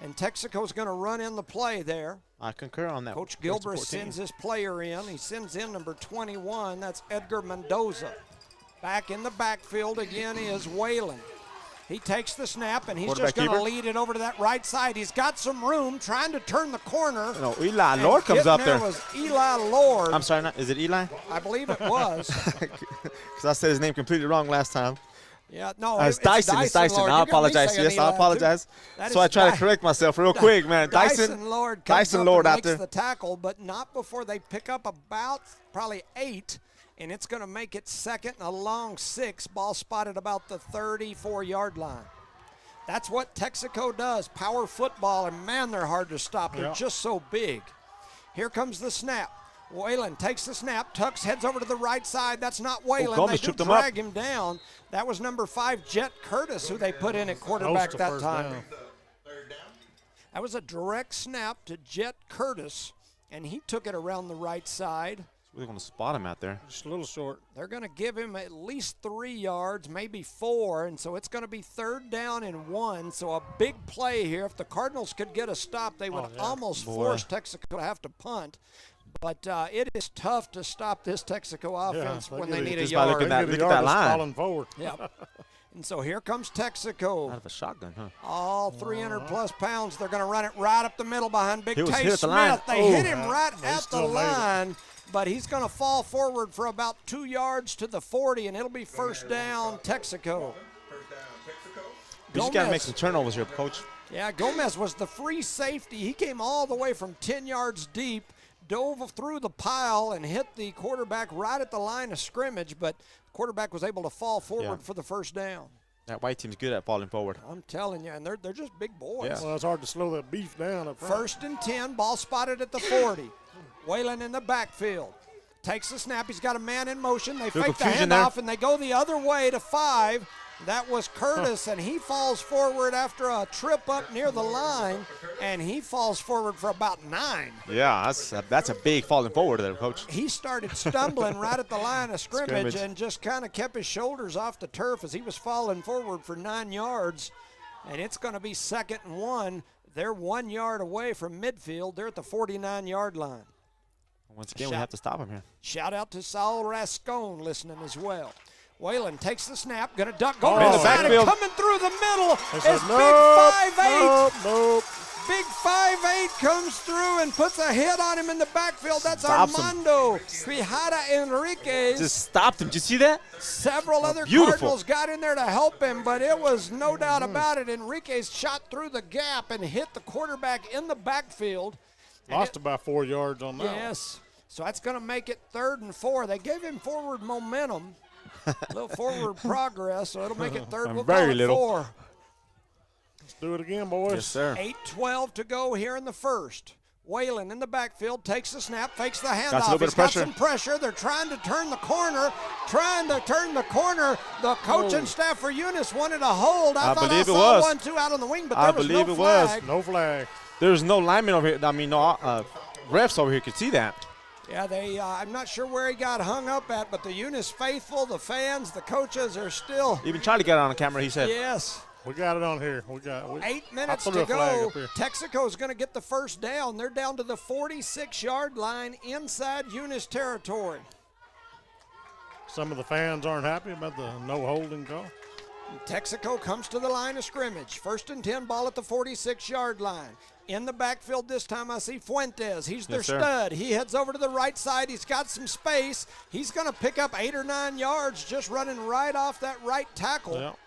And Texico's going to run in the play there. I concur on that. Coach Gilbreth sends his player in. He sends in number 21. That's Edgar Mendoza. Back in the backfield again is Whalen. He takes the snap, and he's just going to lead it over to that right side. He's got some room trying to turn the corner. No, Eli Lord comes up there. Was Eli Lord. I'm sorry, is it Eli? I believe it was. Because I said his name completely wrong last time. Yeah, no, it's Dyson. It's Dyson. I apologize. Yes, I apologize. So I try to correct myself real quick, man. Dyson Lord comes up and out makes there. the tackle, but not before they pick up about probably 8. And it's going to make it second and a long 6. Ball spotted about the 34-yard line. That's what Texico does, power football, and, man, they're hard to stop. They're just so big. Here comes the snap. Whalen takes the snap, tucks, heads over to the right side. That's not Whalen. They do drag him down. That was number 5, Jet Curtis, who they put in at quarterback that time. That was a direct snap to Jet Curtis, and he took it around the right side. We're going to spot him out there. Just a little short. They're going to give him at least 3 yards, maybe 4, and so it's going to be 3rd down and 1. So a big play here. If the Cardinals could get a stop, they would almost force Texico to have to punt. But it is tough to stop this Texaco offense when they need a yard. Look at that line. Falling forward. Yep. And so here comes Texico. Out of a shotgun, huh? All 300-plus pounds. They're going to run it right up the middle behind Big Tay Smith. The they hit him right at the line, but he's going to fall forward for about 2 yards to the 40, and it'll be 1st down, Texico. You just got to make some turnovers here, Coach. Yeah, Gomez was the free safety. He came all the way from 10 yards deep, dove through the pile, and hit the quarterback right at the line of scrimmage, but the quarterback was able to fall forward for the 1st down. That white team's good at falling forward. I'm telling you, and they're just big boys. Yeah. Well, it's hard to slow that beef down up front. 1st and 10, ball spotted at the 40. Whalen in the backfield. Takes the snap. He's got a man in motion. They fake the handoff, and they go the other way to 5. That was Curtis, and he falls forward after a trip up near the line, and he falls forward for about 9. Yeah, that's a big falling forward there, Coach. He started stumbling right at the line of scrimmage and just kind of kept his shoulders off the turf as he was falling forward for 9 yards, and it's going to be 2nd and 1. They're 1 yard away from midfield. They're at the 49-yard line. Once again, we have to stop him here. Shout out to Saul Rascone listening as well. Whalen takes the snap, going to duck, go to the side, and coming through the middle is Big 5'8". Big 5'8" comes through and puts a hit on him in the backfield. That's Armando Quijada Enriquez. Just stopped him. Did you see that? Several other Cardinals got in there to help him, but it was no doubt about it. Enriquez shot through the gap and hit the quarterback in the backfield. Lost about 4 yards on that. Yes. So that's going to make it 3rd and 4. They gave him forward momentum. A little forward progress, so it'll make it 3rd. We'll call it 4. Let's do it again, boys. Yes, sir. 8:12 to go here in the 1st. Whalen in the backfield takes the snap, fakes the handoff. He's got some pressure. They're trying to turn the corner. The coaching staff for Eunice wanted a hold. I thought I saw 1-2 out on the wing, but there was no flag. No flag. There's no lineman over here. I mean, no refs over here could see that. Yeah, I'm not sure where he got hung up at, but the Eunice faithful, the fans, the coaches are still. Even Charlie got it on camera, he said. Yes. We got it on here. 8 minutes to go. Texico's going to get the 1st down. They're down to the 46-yard line inside Eunice territory. Some of the fans aren't happy about the no holding call. Texico comes to the line of scrimmage. 1st and 10, ball at the 46-yard line. In the backfield this time, I see Fuentes. He's their stud. He heads over to the right side. He's got some space. He's going to pick up 8 or 9 yards just running right off that right tackle. Yep.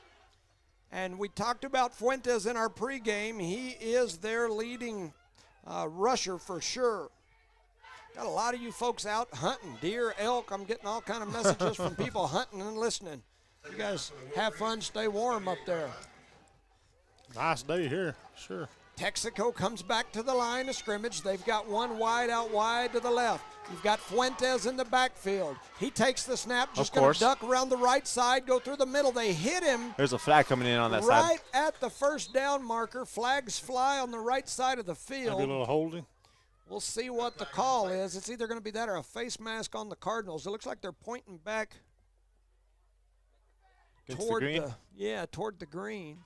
And we talked about Fuentes in our pregame. He is their leading rusher for sure. Got a lot of you folks out hunting, deer, elk. I'm getting all kind of messages from people hunting and listening. You guys have fun, stay warm up there. Nice day here, sure. Texico comes back to the line of scrimmage. They've got one wide out wide to the left. You've got Fuentes in the backfield. He takes the snap, just going to duck around the right side, go through the middle. They hit him. There's a flag coming in on that side. Right at the 1st down marker. Flags fly on the right side of the field. Maybe a little holding. We'll see what the call is. It's either going to be that or a face mask on the Cardinals. It looks like they're pointing back toward the green.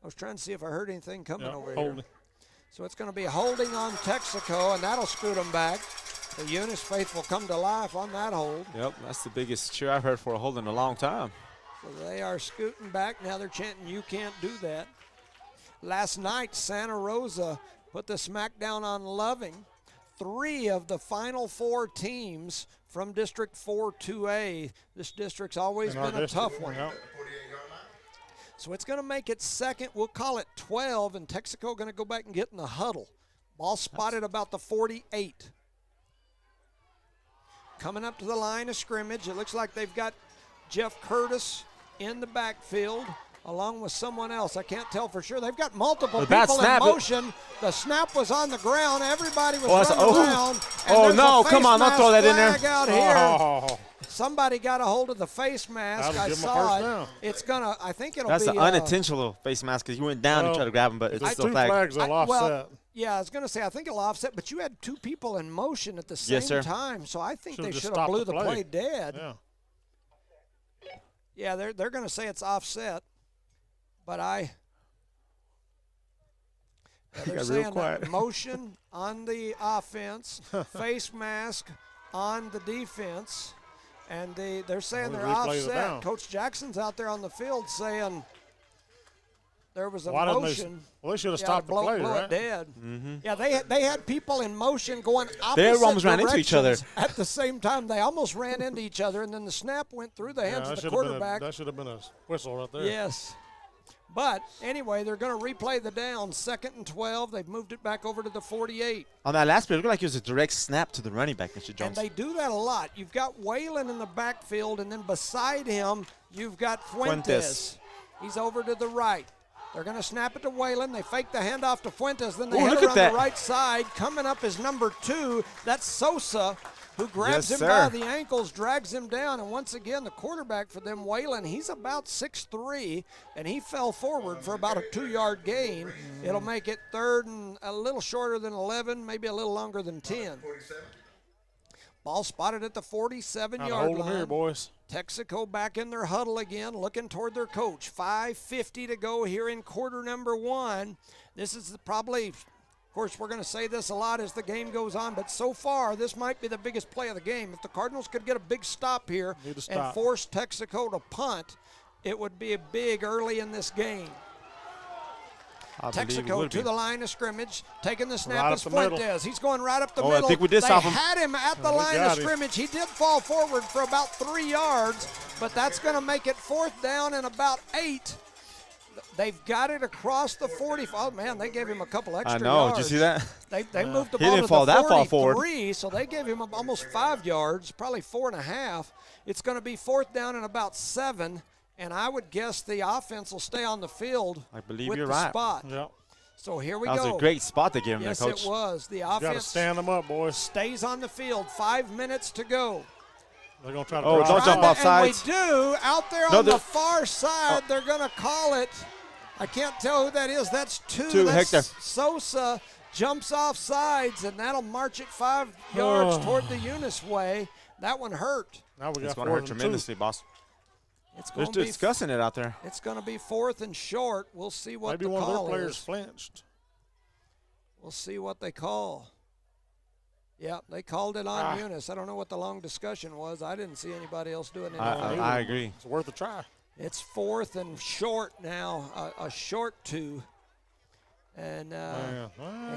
I was trying to see if I heard anything coming over here. So it's going to be holding on Texico, and that'll scoot them back. The Eunice faithful come to life on that hold. Yep, that's the biggest cheer I've heard for a hold in a long time. So they are scooting back. Now they're chanting, "You can't do that." Last night, Santa Rosa put the smackdown on Loving. 3 of the final 4 teams from District 4-2A. This district's always been a tough one. Yep. So it's going to make it 2nd. We'll call it 12, and Texico going to go back and get in the huddle. Ball spotted about the 48. Coming up to the line of scrimmage, it looks like they've got Jeff Curtis in the backfield along with someone else. I can't tell for sure. They've got multiple people in motion. The snap was on the ground. Everybody was running around. Oh, no, come on, don't throw that in there. Out here. Somebody got a hold of the face mask. I saw it. Down. It's gonna. I think it'll That's be. That's an unintentional face mask because he went down and tried to grab him, but it's still flagged. Flags will offset. Well, yeah, I was gonna say I think it'll offset, but you had two people in motion at the same time, so I think they should have blew the play dead. Yeah. Yeah, they're gonna say it's offset, but they're saying that motion on the offense, face mask on the defense, and they're saying they're offset. Coach Jackson's out there on the field saying there was a motion. They should have stopped the play, blow right? It dead. Mm-hmm. Yeah, they had people in motion going opposite they almost ran into each other at the same time. They almost ran into each other, and then the snap went through the hands of the quarterback. That should have been a whistle right there. Yes. But anyway, they're going to replay the down. 2nd and 12. They've moved it back over to the 48. On that last play, it looked like it was a direct snap to the running back, Mr. Jones. And they do that a lot. You've got Waylon in the backfield, and then beside him, you've got Fuentes. He's over to the right. They're going to snap it to Waylon. They fake the handoff to Fuentes. Then they head around the right side. Coming up is number 2. That's Sosa, who grabs him by the ankles, drags him down. And once again, the quarterback for them, Waylon, he's about 6'3", and he fell forward for about a 2-yard gain. It'll make it 3rd and a little shorter than 11, maybe a little longer than 10. Ball spotted at the 47-yard line. Here, boys. Texico back in their huddle again, looking toward their coach. 5:50 to go here in quarter number 1. This is probably, of course, we're going to say this a lot as the game goes on, but so far, this might be the biggest play of the game. If the Cardinals could get a big stop here and force Texico to punt, it would be a big early in this game. Texico to the line of scrimmage, taking the snap is Fuentes. He's going right up the middle. I think we did stop him. They had him at the line of scrimmage. He did fall forward for about 3 yards, but that's going to make it 4th down and about 8. They've got it across the 40. Oh, man, they gave him a couple extra yards. I know. Did you see that? They moved the ball to the 43, so they gave him almost 5 yards, probably 4.5. It's going to be 4th down and about 7. And I would guess the offense will stay on the field. I believe with you're the right. spot. Yep. So here we go. That was a great spot they gave him, yes, there, Coach. Yes, it was. The offense got to stand them up, boys. Stays on the field. 5 minutes to go. They're going to try to don't jump off sides. And we do. Out there on the far side, they're going to call it. I can't tell who that is. That's 2. That's Hector. Sosa jumps off sides, and that'll march it 5 yards toward the Eunice way. That one hurt. Now we got it's going to hurt tremendously, boss. They're discussing it out there. It's going to be 4th and short. We'll see what Maybe the call is. Maybe one of their players flinched. We'll see what they call. Yeah, they called it on Eunice. I don't know what the long discussion was. I didn't see anybody else doing it. I agree. It's worth a try. It's 4th and short now, a short 2. And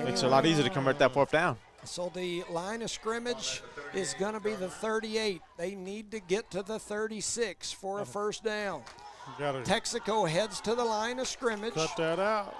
makes it a lot easier to convert that 4th down. So the line of scrimmage is going to be the 38. They need to get to the 36 for a 1st down. Texico heads to the line of scrimmage. Cut that out.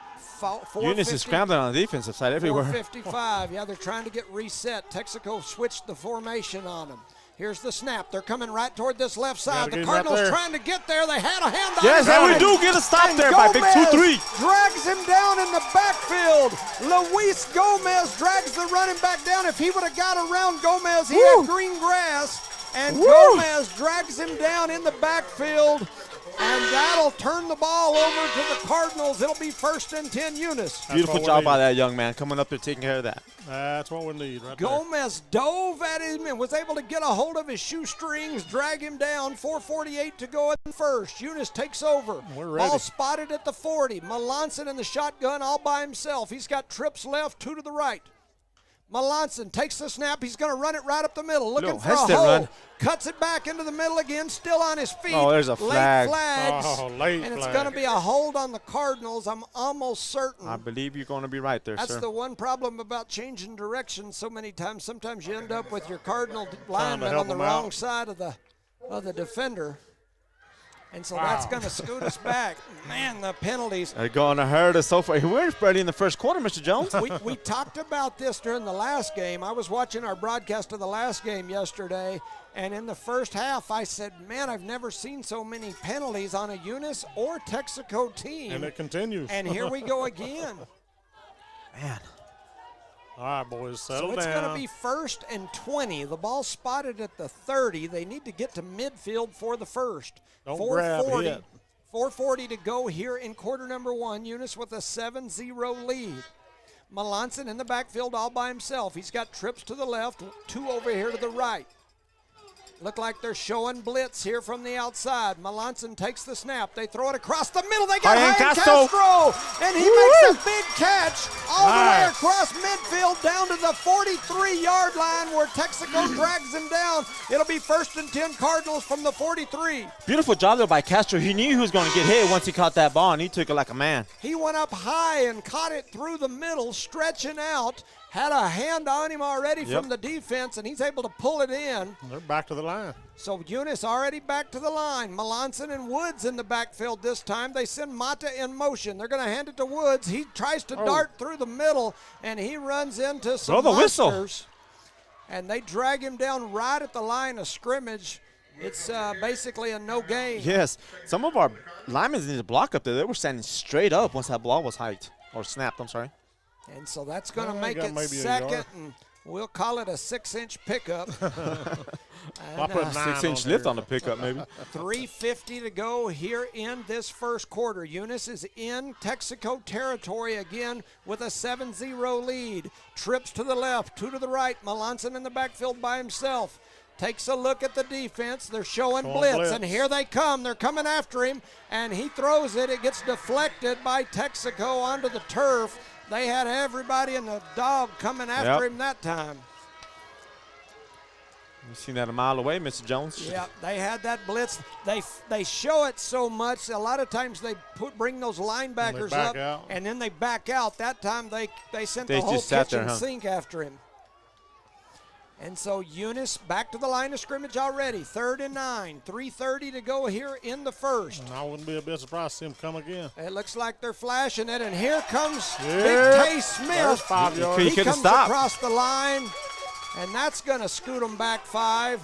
Eunice is scrambling on the defensive side everywhere. 4:55. Yeah, they're trying to get reset. Texico switched the formation on them. Here's the snap. They're coming right toward this left side. The Cardinals trying to get there. They had a handoff. Yes, and we do get a stop there by Big 2-3. Drags him down in the backfield. Luis Gomez drags the running back down. If he would have got around Gomez, he had green grass. And Gomez drags him down in the backfield. And that'll turn the ball over to the Cardinals. It'll be 1st and 10 Eunice. Beautiful job by that young man coming up there taking care of that. That's what we need right Gomez dove at him and was able to get a hold of his shoestrings, drag him down. 4:48 to go in the 1st. Eunice takes over. We're ready. Ball spotted at the 40. Melanson in the shotgun all by himself. He's got trips left, 2 to the right. Melanson takes the snap. He's going to run it right up the middle, looking for a hole. Run. Cuts it back into the middle again, still on his feet. Oh, there's a flag. Late flags. Late and it's flag. going to be a hold on the Cardinals, I'm almost certain. I believe you're going to be right there, That's sir. the one problem about changing direction so many times. Sometimes you end up with your Cardinal lineman on the wrong side of the defender. And so that's going to scoot us back. Man, the penalties. They're going to hurt us so far. We're spreading in the first quarter, Mr. Jones. We talked about this during the last game. I was watching our broadcast of the last game yesterday, and in the first half I said, man, I've never seen so many penalties on a Eunice or Texico team. And it continues. And here we go again. Man. All right, boys, settle So it's down. going to be 1st and 20. The ball spotted at the 30. They need to get to midfield for the first. Don't grab it. 4:40 to go here in quarter number 1. Eunice with a 7-0 lead. Melanson in the backfield all by himself. He's got trips to the left, 2 over here to the right. Look like they're showing blitz here from the outside. Melanson takes the snap. They throw it across the middle. They got Ryan Castro. And he makes a big catch all the way across midfield down to the 43-yard line where Texico drags him down. It'll be 1st and 10 Cardinals from the 43. Beautiful job there by Castro. He knew he was going to get hit once he caught that ball, and he took it like a man. He went up high and caught it through the middle, stretching out. Had a hand on him already from the defense, and he's able to pull it in. They're back to the line. So Eunice already back to the line. Melanson and Woods in the backfield this time. They send Mata in motion. They're going to hand it to Woods. He tries to dart through the middle, and he runs into some monsters. And they drag him down right at the line of scrimmage. It's basically a no gain. Yes. Some of our linemen need to block up there. They were standing straight up once that ball was hiked, or snapped, I'm sorry. And so that's going to make it 2nd, and we'll call it a 6-inch pickup. I'll put a 6-inch lift on the pickup, maybe. 3:50 to go here in this first quarter. Eunice is in Texico territory again with a 7-0 lead. Trips to the left, 2 to the right. Melanson in the backfield by himself. Takes a look at the defense. They're showing blitz, and here they come. They're coming after him, and he throws it. It gets deflected by Texico onto the turf. They had everybody in the dog coming after him that time. You've seen that a mile away, Mr. Jones. Yeah, they had that blitz. They show it so much. A lot of times they bring those linebackers up, and then they back out. That time they sent the whole kitchen sink after him. And so Eunice back to the line of scrimmage already. 3rd and 9. 3:30 to go here in the first. And I wouldn't be a bit surprised to see him come again. It looks like they're flashing it, and here comes Big Tay Smith. 5 yards. He comes across the line, and that's going to scoot him back 5.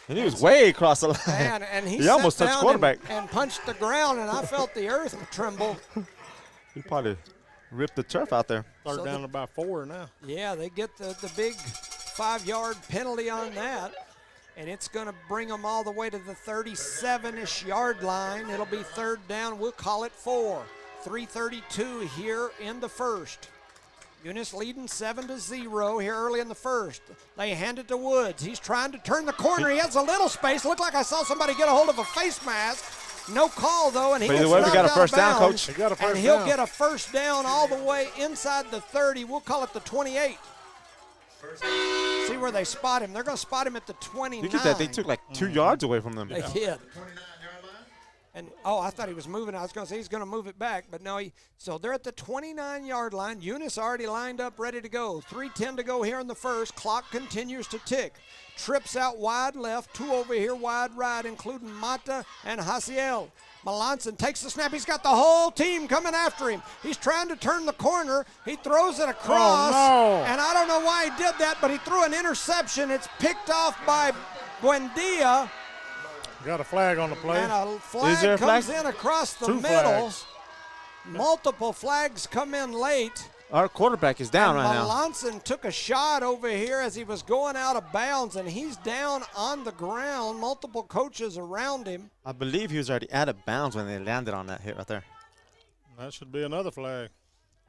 And he was way across the line. Man, and he almost touched quarterback. And punched the ground, and I felt the earth tremble. He probably ripped the turf out there. They're down to about 4 now. Yeah, they get the big 5-yard penalty on that, and it's going to bring them all the way to the 37-ish yard line. It'll be 3rd down. We'll call it 4. 3:32 here in the first. Eunice leading 7-0 here early in the first. They hand it to Woods. He's trying to turn the corner. He has a little space. Looked like I saw somebody get a hold of a face mask. No call, though, and he gets knocked got a first out of down, bounds, Coach. And he'll get a first down all the way inside the 30. We'll call it the 28. See where they spot him. They're going to spot him at the 29. Look at that. They took like 2 yards away from them. They did. And, I thought he was moving. I was going to say he's going to move it back, but no. So they're at the 29-yard line. Eunice already lined up, ready to go. 3:10 to go here in the first. Clock continues to tick. Trips out wide left, 2 over here wide right, including Mata and Hasiel. Melanson takes the snap. He's got the whole team coming after him. He's trying to turn the corner. He throws it across. And I don't know why he did that, but he threw an interception. It's picked off by Buendia. Got a flag on the play. And a flag comes in across the middle. Flags. Multiple flags come in late. Our quarterback is down right now. Melanson took a shot over here as he was going out of bounds, and he's down on the ground. Multiple coaches around him. I believe he was already out of bounds when they landed on that hit right there. That should be another flag.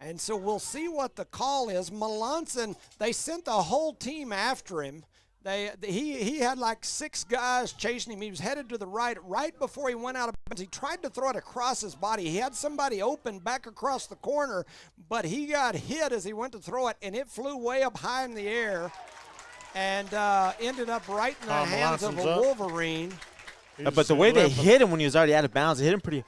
And so we'll see what the call is. Melanson, they sent the whole team after him. He had like 6 guys chasing him. He was headed to the right before he went out of bounds. He tried to throw it across his body. He had somebody open back across the corner, but he got hit as he went to throw it, and it flew way up high in the air and ended up right in the hands of a Wolverine. But the way they hit him when he was already out of bounds, they hit him pretty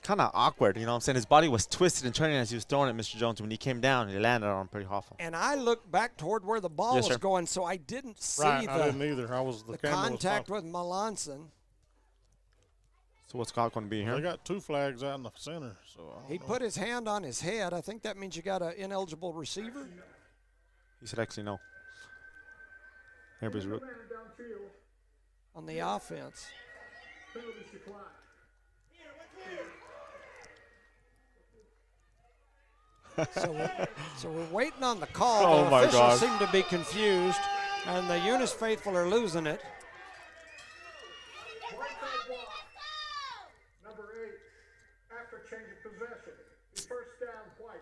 kind of awkward, you know what I'm saying? His body was twisted and turning as he was throwing it, Mr. Jones. When he came down, he landed on him pretty awful. And I looked back toward where the ball was going, so I didn't see I didn't either. the contact with Melanson. So what's Scott going to be here? They got 2 flags out in the center. So he put his hand on his head. I think that means you got an ineligible receiver. He said actually no. Everybody's rook. On the offense. So we're waiting on the call. Oh, the my officials God. seem to be confused, and the Eunice faithful are losing it. Number 8, after change of possession. First down, White.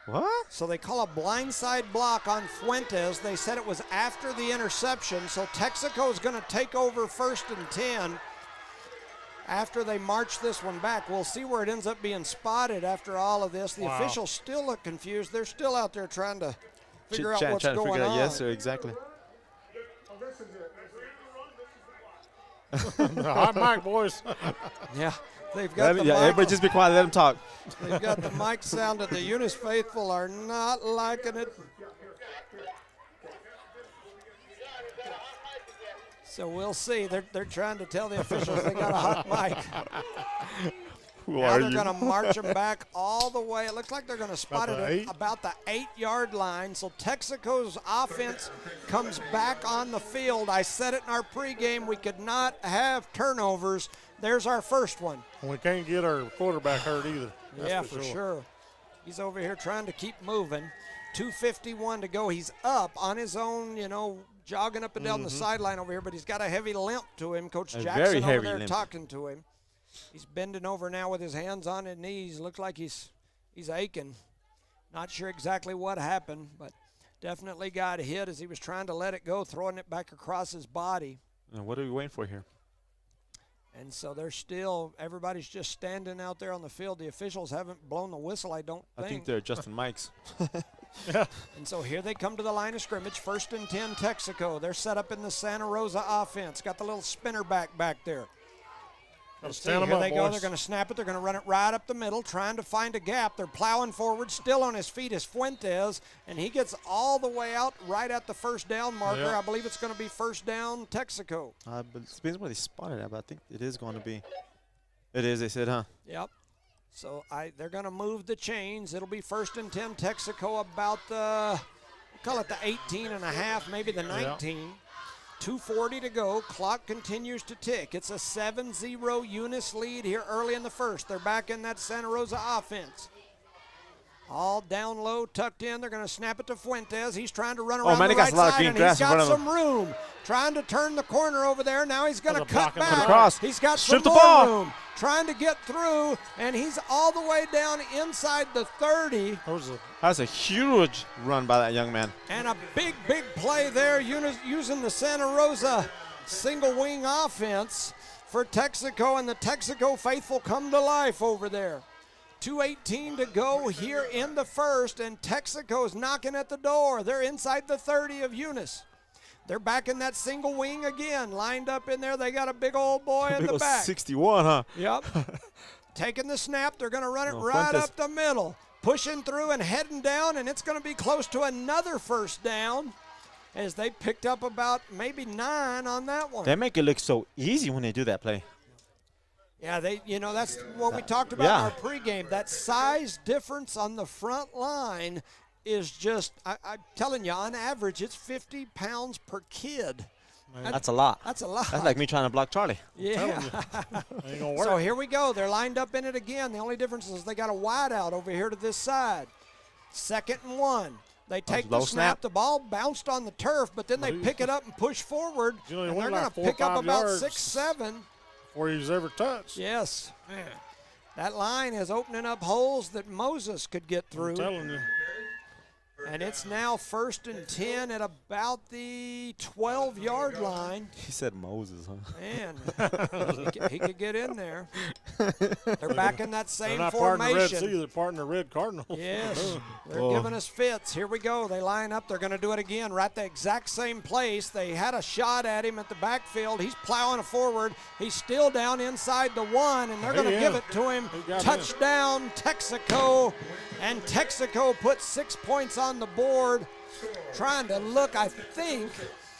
What? So they call a blindside block on Fuentes. They said it was after the interception, so Texico is going to take over 1st and 10 after they march this one back. We'll see where it ends up being spotted after all of this. The officials still look confused. They're still out there trying to figure out what's going on. Yes, sir, exactly. Hot mic, boys. Yeah, they've got the mic. Everybody just be quiet. Let them talk. They've got the mic sounded. The Eunice faithful are not liking it. So we'll see. They're trying to tell the officials they got a hot mic. Now they're going to march them back all the way. It looks like they're going to spot it at about the 8-yard line. So Texico's offense comes back on the field. I said it in our pregame. We could not have turnovers. There's our first one. We can't get our quarterback hurt either. That's for sure. He's over here trying to keep moving. 2:51 to go. He's up on his own, jogging up and down the sideline over here, but he's got a heavy limp to him. Coach Jackson over there talking to him. He's bending over now with his hands on his knees. Looks like he's aching. Not sure exactly what happened, but definitely got hit as he was trying to let it go, throwing it back across his body. And what are we waiting for here? And so everybody's just standing out there on the field. The officials haven't blown the whistle, I don't think. I think they're adjusting mics. And so here they come to the line of scrimmage. 1st and 10, Texico. They're set up in the Santa Rosa offense. Got the little spinner back there. Here they go. They're going to snap it. They're going to run it right up the middle, trying to find a gap. They're plowing forward. Still on his feet is Fuentes, and he gets all the way out right at the 1st down marker. I believe it's going to be 1st down, Texico. But it depends where they spotted it, but I think it is going to be. It is, they said, huh? Yep. So they're going to move the chains. It'll be 1st and 10, Texico, about the, we'll call it the 18 and a half, maybe the 19. Yep. 2:40 to go. Clock continues to tick. It's a 7-0 Eunice lead here early in the first. They're back in that Santa Rosa offense. All down low, tucked in. They're going to snap it to Fuentes. He's trying to run around the right side, and he's got some room. Trying to turn the corner over there. Now he's going to cut back. He's got some more room. Trying to get through, and he's all the way down inside the 30. That's a huge run by that young man. And a big, big play there, using the Santa Rosa single wing offense for Texico, and the Texico faithful come to life over there. 2:18 to go here in the first, and Texico's knocking at the door. They're inside the 30 of Eunice. They're back in that single wing again, lined up in there. They got a big old boy in the back. 61, huh? Yep. Taking the snap. They're going to run it right up the middle. Pushing through and heading down, and it's going to be close to another 1st down as they picked up about maybe 9 on that one. They make it look so easy when they do that play. Yeah, that's what we talked about in our pregame. That size difference on the front line is just, I'm telling you, on average, it's 50 pounds per kid. That's a lot. That's a lot. That's like me trying to block Charlie. Yeah. Ain't gonna work. So here we go. They're lined up in it again. The only difference is they got a wide out over here to this side. 2nd and 1. They take the snap. The ball bounced on the turf, but then they pick it up and push forward. And they're going to pick up about 6-7. Before he was ever touched. Yes. Man. That line is opening up holes that Moses could get through. I'm telling you. And it's now 1st and 10 at about the 12-yard line. He said Moses, huh? Man, he could get in there. They're back in that same they're not formation. Red Sea, they're part in the Red Cardinals. Yes, they're giving us fits. Here we go. They line up. They're going to do it again right the exact same place. They had a shot at him at the backfield. He's plowing forward. He's still down inside the 1, and they're going to give it to him. Touchdown, Texico. And Texico put 6 points on the board. Trying to look, I think.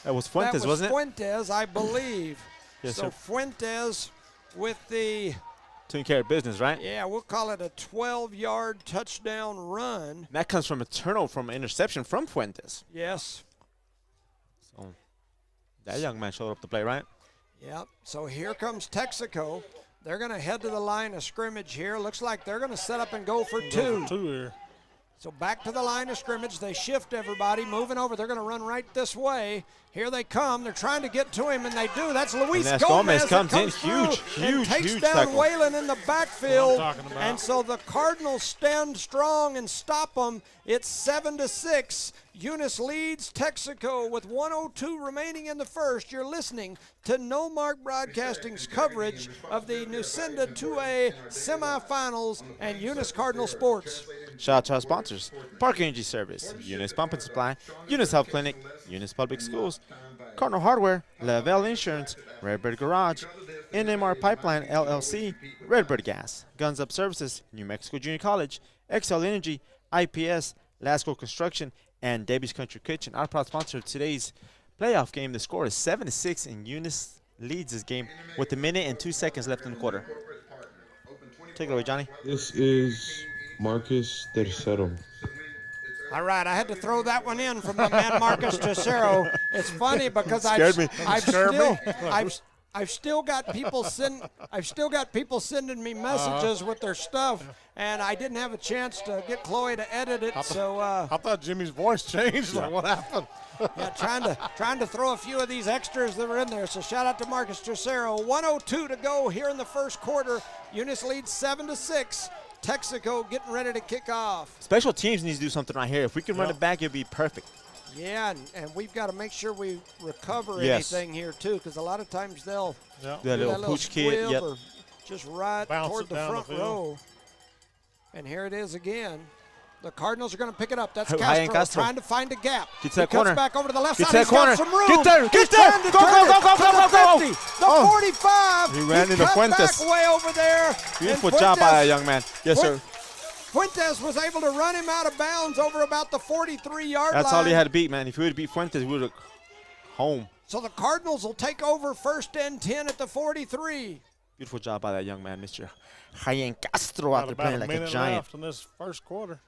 That was Fuentes, wasn't it? Fuentes, I believe. Yes, so sir. Fuentes with the taking care of business, right? Yeah, we'll call it a 12-yard touchdown run. That comes from a turnover from an interception from Fuentes. Yes. So that young man showed up to play, right? Yep. So here comes Texico. They're going to head to the line of scrimmage here. Looks like they're going to set up and go for 2. Go for 2 here. So back to the line of scrimmage. They shift everybody, moving over. They're going to run right this way. Here they come. They're trying to get to him, and they do. That's Luis Gomez comes in. Huge takes down tackle. Whalen in the backfield. What I'm talking about. And so the Cardinals stand strong and stop them. It's 7-6. Eunice leads Texico with 1:02 remaining in the first. You're listening to No Mark Broadcasting's coverage of the Nucinda 2A semifinals and Eunice Cardinal Sports. Shout out to our sponsors: Park Energy Service, Eunice Pump and Supply, Eunice Health Clinic, Eunice Public Schools, Cardinal Hardware, Lavelle Insurance, Redbird Garage, NMAA Pipeline LLC, Redbird Gas, Guns Up Services, New Mexico Junior College, XL Energy, IPS, Lasco Construction, and Debbie's Country Kitchen. Our proud sponsor of today's playoff game. The score is 7-6, and Eunice leads this game with 1 minute and 2 seconds left in the quarter. Take it away, Johnny. This is Marcus Tercero. All right, I had to throw that one in from the man Marcus Tercero. It's funny because I've still got people sending me messages with their stuff, and I didn't have a chance to get Chloe to edit it. I thought Jimmy's voice changed. Like, what happened? Yeah, trying to throw a few of these extras that were in there. So shout out to Marcus Tercero. 1:02 to go here in the first quarter. Eunice leads 7-6. Texaco getting ready to kick off. Special teams needs to do something right here. If we can run it back, it'd be perfect. Yeah, and we've got to make sure we recover anything here too, because a lot of times they'll do a little pooch kid, or just right toward the front row. And here it is again. The Cardinals are going to pick it up. That's Castro trying to find a gap. Gets that corner. Cuts back over to the left Gets side. That corner. Got some room. Get there. Go. The 45. He ran into Fuentes. Back way over there. Beautiful job by that young man. Yes, sir. Fuentes was able to run him out of bounds over about the 43-yard line. That's all he had to beat, man. If he would have beat Fuentes, we would have home. So the Cardinals will take over 1st and 10 at the 43. Beautiful job by that young man, Mr. Jayen Castro, out there playing like a giant. Left in this first quarter.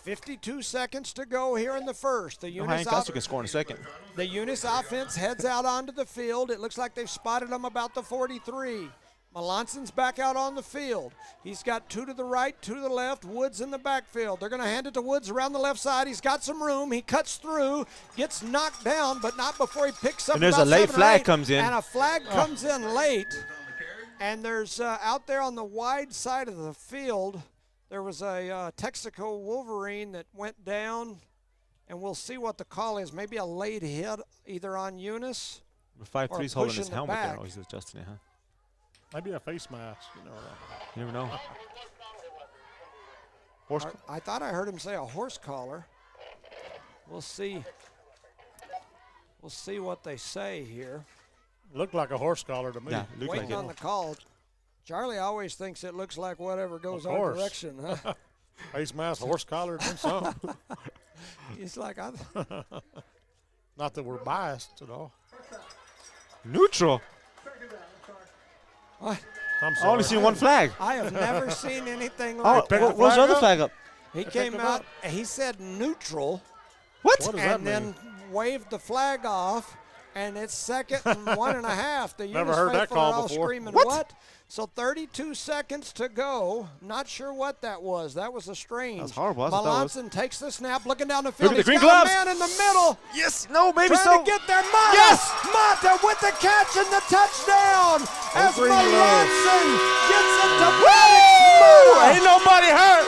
52 seconds to go here in the first. The Eunice Jayen Castro can score in a second. The Eunice offense heads out onto the field. It looks like they've spotted them about the 43. Melanson's back out on the field. He's got 2 to the right, 2 to the left. Woods in the backfield. They're going to hand it to Woods around the left side. He's got some room. He cuts through, gets knocked down, but not before he picks up. And there's about a late 7 or flag 8, comes in. And a flag comes in late. And there's out there on the wide side of the field, there was a Texaco Wolverine that went down, and we'll see what the call is. Maybe a late hit either on Eunice. 5'3's holding his helmet back. there. Oh, he's adjusting it, huh? Maybe a face mask. You never know. I thought I heard him say a horse collar. We'll see. We'll see what they say here. Looked like a horse collar to me. Yeah, looked Waiting like on the call. Charlie always thinks it looks like whatever goes our direction. Huh? Face mask, horse collar, and something. He's like, not that we're biased at all. Neutral. What? I'm sorry. I only seen one flag. I have never seen anything like that. Oh, what's the other flag up? He came out, he said neutral. What? What does that and mean? then waved the flag off, and it's 2nd and 1.5. The Never Eunice heard that faithful call are all before. Screaming, What? So 32 seconds to go. Not sure what that was. That was a strange. That's horrible. That's what that was. Melanson takes the snap, looking down the field. Look at the He's green got gloves. a man in the middle. Yes. No, maybe Trying so. to get there. Mata. Yes. Mata with the catch and the touchdown. As green Melanson gets it to Woo! Mata. Ain't nobody hurt.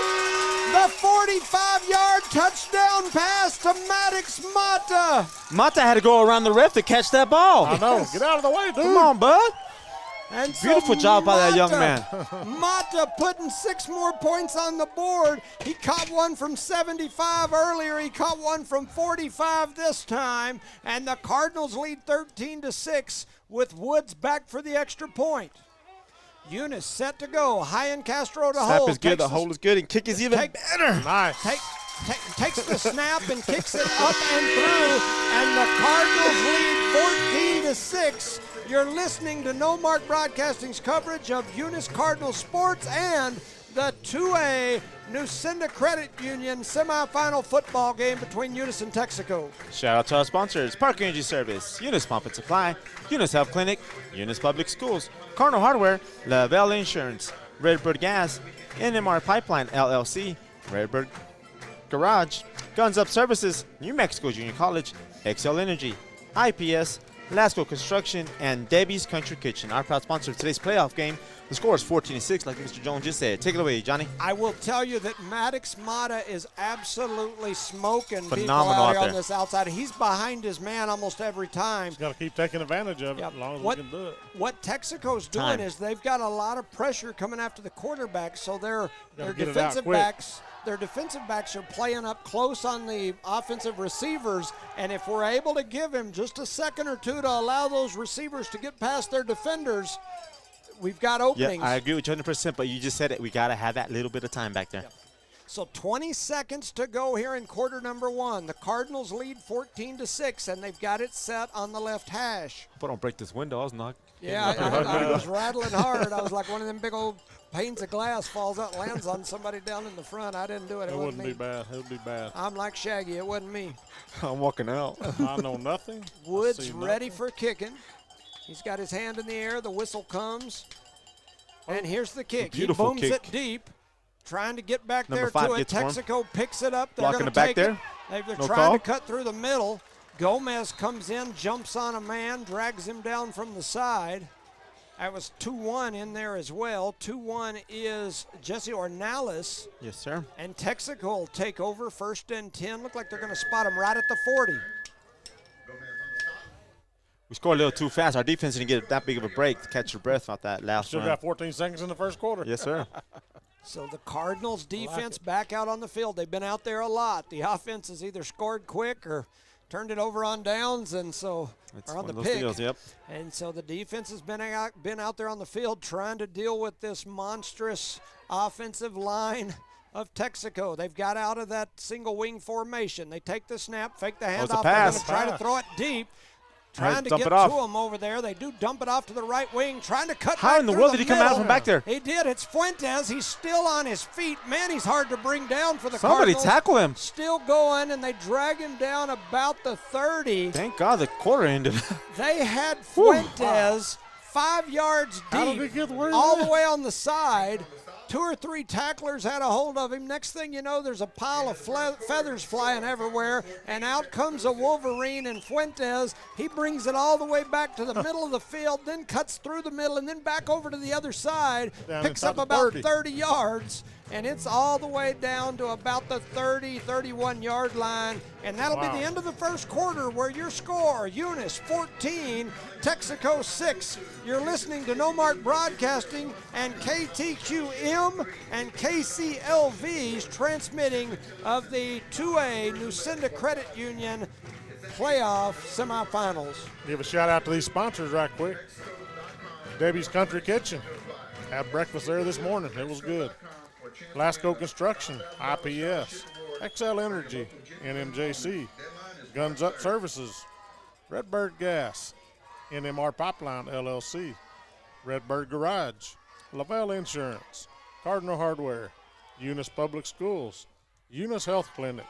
The 45-yard touchdown pass to Maddox Mata. Mata had to go around the ref to catch that ball. I know. Get out of the way, dude. Come on, bud. And Beautiful job by that young man. Mata putting 6 more points on the board. He caught one from 75 earlier. He caught one from 45 this time. And the Cardinals lead 13-6 with Woods back for the extra point. Eunice set to go. Jayen Castro to Snap hold. is good. The hold is good. And kick is even better. Nice. Takes the snap and kicks it up and through. And the Cardinals lead 14-6. You're listening to No Mark Broadcasting's coverage of Eunice Cardinal Sports and the 2A Nucinda Credit Union semifinal football game between Eunice and Texico. Shout out to our sponsors: Park Energy Service, Eunice Pump and Supply, Eunice Health Clinic, Eunice Public Schools, Cardinal Hardware, Lavelle Insurance, Redbird Gas, NMAA Pipeline LLC, Redbird Garage, Guns Up Services, New Mexico Junior College, XL Energy, IPS, Lasco Construction, and Debbie's Country Kitchen. Our proud sponsor of today's playoff game. The score is 14-6, like Mr. Jones just said. Take it away, Johnny. I will tell you that Maddox Mata is absolutely smoking Phenomenal people out out here on there. this outside. He's behind his man almost every time. He's got to keep taking advantage of it as long as we can do it. What Texaco's doing is they've got a lot of pressure coming after the quarterback, so their defensive backs are playing up close on the offensive receivers, and if we're able to give him just a second or two to allow those receivers to get past their defenders, we've got openings. Yeah, I agree with you 100%, but you just said it. We got to have that little bit of time back there. Yep. So 20 seconds to go here in quarter number 1. The Cardinals lead 14-6, and they've got it set on the left hash. But don't break this window. I was not. Yeah, I was rattling hard. I was like one of them big old panes of glass falls out and lands on somebody down in the front. I didn't do it. It wouldn't be bad. It would be bad. I'm like Shaggy. It wasn't me. I'm walking out. I know nothing. Woods ready for kicking. He's got his hand in the air. The whistle comes. And here's the kick. He booms it deep, trying to get back there to it. Texaco picks it up. They're going to take it. They're trying to cut through the middle. Gomez comes in, jumps on a man, drags him down from the side. That was 2-1 in there as well. 2-1 is Jesse Ornalis. Yes, sir. And Texico will take over 1st and 10. Look like they're going to spot him right at the 40. We scored a little too fast. Our defense didn't get that big of a break to catch your breath off that last Still run. got 14 seconds in the first quarter. Yes, sir. So the Cardinals defense back out on the field. They've been out there a lot. The offense has either scored quick or turned it over on downs, and so or on the pick. Deals, yep. And so the defense has been out there on the field trying to deal with this monstrous offensive line of Texaco. They've got out of that single wing formation. They take the snap, fake the handoff. They're going to try to throw it deep. Trying to get to him over there. They do dump it off to the right wing, trying to cut How in the world did he come out from back there? He did. It's Fuentes. He's still on his feet. Man, he's hard to bring down for the Cardinals. Somebody tackle him. Still going, and they drag him down about the 30. Thank God the quarter ended. They had Fuentes 5 yards deep, all the way on the side. 2 or 3 tacklers had a hold of him. Next thing you know, there's a pile of feathers flying everywhere, and out comes a Wolverine and Fuentes. He brings it all the way back to the middle of the field, then cuts through the middle, and then back over to the other side, picks up about 30 yards, and it's all the way down to about the 30, 31-yard line, and that'll be the end of the first quarter, where your score, Eunice 14, Texico 6. You're listening to No Mark Broadcasting and KTQM and KCLV's transmitting of the 2A Nucinda Credit Union playoff semifinals. Give a shout out to these sponsors right quick. Debbie's Country Kitchen. Had breakfast there this morning. It was good. Lasco Construction, IPS, XL Energy, NMJC, Guns Up Services, Redbird Gas, NMR Pipeline LLC, Redbird Garage, Lavelle Insurance, Cardinal Hardware, Eunice Public Schools, Eunice Health Clinic,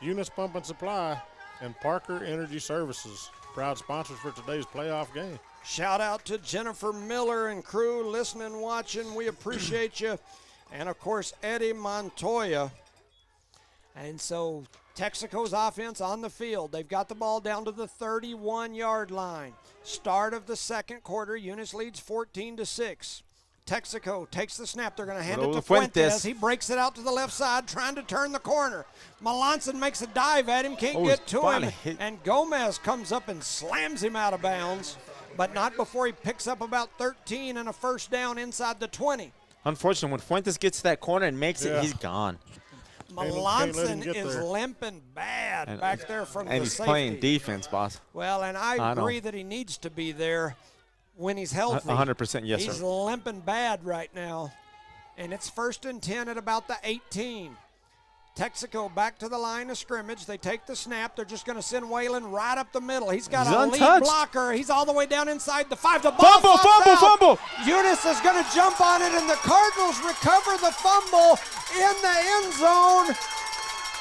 Eunice Pump and Supply, and Parker Energy Services. Proud sponsors for today's playoff game. Shout out to Jennifer Miller and crew listening, watching. We appreciate you. And, of course, Eddie Montoya. And so Texaco's offense on the field. They've got the ball down to the 31-yard line. Start of the second quarter. Eunice leads 14-6. Texaco takes the snap. They're going to hand it to Fuentes. He breaks it out to the left side, trying to turn the corner. Melanson makes a dive at him, can't get to him. And Gomez comes up and slams him out of bounds, but not before he picks up about 13 and a first down inside the 20. Unfortunately, when Fuentes gets to that corner and makes it, he's gone. Melanson is limping bad back there from the safety. And he's playing defense, boss. Well, and I agree that he needs to be there when he's healthy. 100%, yes, sir. He's limping bad right now. And it's 1st and 10 at about the 18. Texaco back to the line of scrimmage. They take the snap. They're just going to send Waylon right up the middle. He's got a lead blocker. He's all the way down inside the 5. The ball fumble. Eunice is going to jump on it, and the Cardinals recover the fumble in the end zone.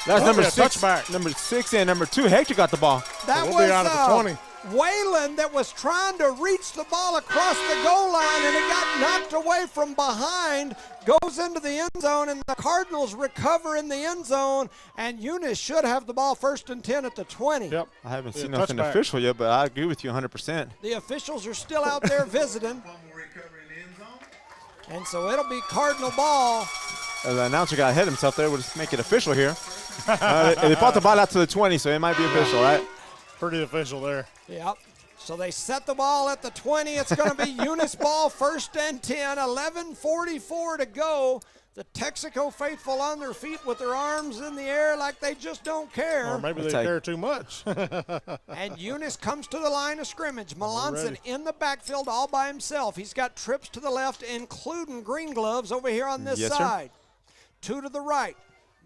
That's number 6. Number 6 and number 2. Hector got the ball. That was out of the 20. Whalen that was trying to reach the ball across the goal line, and it got knocked away from behind, goes into the end zone, and the Cardinals recover in the end zone, and Eunice should have the ball 1st and 10 at the 20. Yep. I haven't seen nothing official yet, but I agree with you 100%. The officials are still out there visiting, and so it'll be Cardinal ball. The announcer got ahead of himself there. We'll just make it official here. They brought the ball out to the 20, so it might be official, right? Pretty official there. Yep. So they set the ball at the 20. It's going to be Eunice ball, 1st and 10, 11:44 to go. The Texico faithful on their feet with their arms in the air like they just don't care. Or maybe they care too much. And Eunice comes to the line of scrimmage. Melanson in the backfield all by himself. He's got trips to the left, including green gloves over here on this side. Sir. 2 to the right.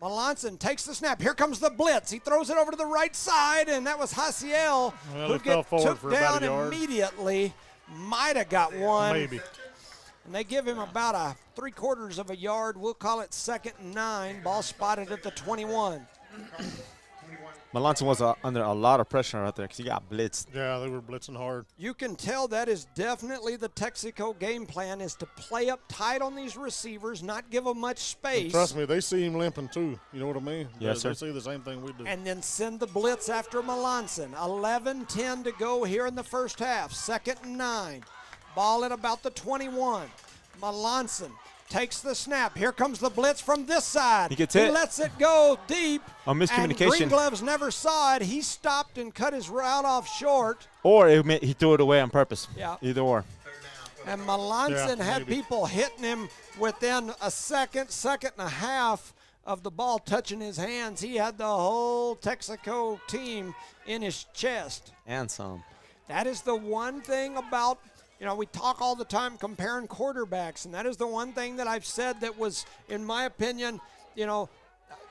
Melanson takes the snap. Here comes the blitz. He throws it over to the right side, and that was Hasiel who took down immediately. Might have got one. Maybe. And they give him about a 3/4 of a yard. We'll call it 2nd and 9. Ball spotted at the 21. Melanson was under a lot of pressure out there because he got blitzed. Yeah, they were blitzing hard. You can tell that is definitely the Texico game plan, is to play up tight on these receivers, not give them much space. And trust me, they see him limping too. You know what I mean? Yes, they see the same thing we do. And then send the blitz after Melanson. 11:10 to go here in the first half. 2nd and 9. Ball at about the 21. Melanson takes the snap. Here comes the blitz from this side. He gets hit. He lets it go deep. A miscommunication. And Green Gloves never saw it. He stopped and cut his route off short. Or he threw it away on purpose. Yeah. Either or. And Melanson had people hitting him within a second and a half of the ball touching his hands. He had the whole Texico team in his chest. And some. That is the one thing about, we talk all the time comparing quarterbacks, and that is the one thing that I've said that was, in my opinion,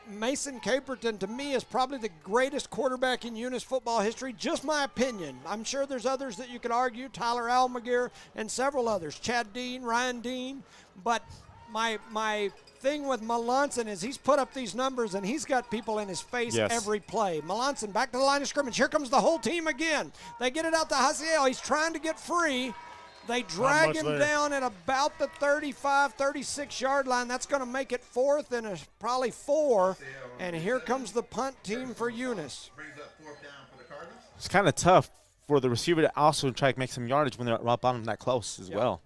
Mason Caperton, to me, is probably the greatest quarterback in Eunice football history. Just my opinion. I'm sure there's others that you could argue, Tyler Almaguer and several others, Chad Dean, Ryan Dean. But my thing with Melanson is he's put up these numbers, and he's got people in his face every play. Melanson back to the line of scrimmage. Here comes the whole team again. They get it out to Hasiel. He's trying to get free. They drag him down at about the 35, 36-yard line. That's going to make it 4th and probably 4. And here comes the punt team for Eunice. It's kind of tough for the receiver to also try to make some yardage when they're up on him that close as well.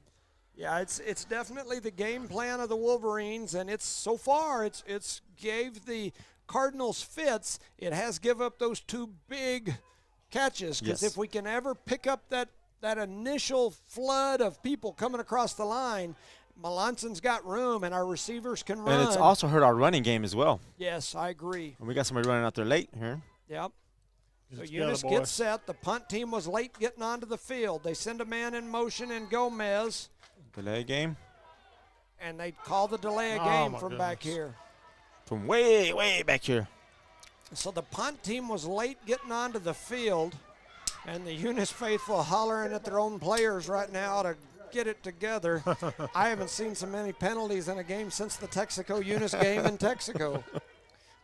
Yeah, it's definitely the game plan of the Wolverines, and it's so far it's gave the Cardinals fits. It has give up those 2 big catches, because if we can ever pick up that initial flood of people coming across the line, Melanson's got room, and our receivers can run. And it's also hurt our running game as well. Yes, I agree. And we got somebody running out there late here. Yep. So Eunice gets set. The punt team was late getting onto the field. They send a man in motion in Gomez. Delay game. And they call the delay a game from back here. From way, way back here. So the punt team was late getting onto the field. And the Eunice faithful hollering at their own players right now to get it together. I haven't seen so many penalties in a game since the Texico Eunice game in Texico.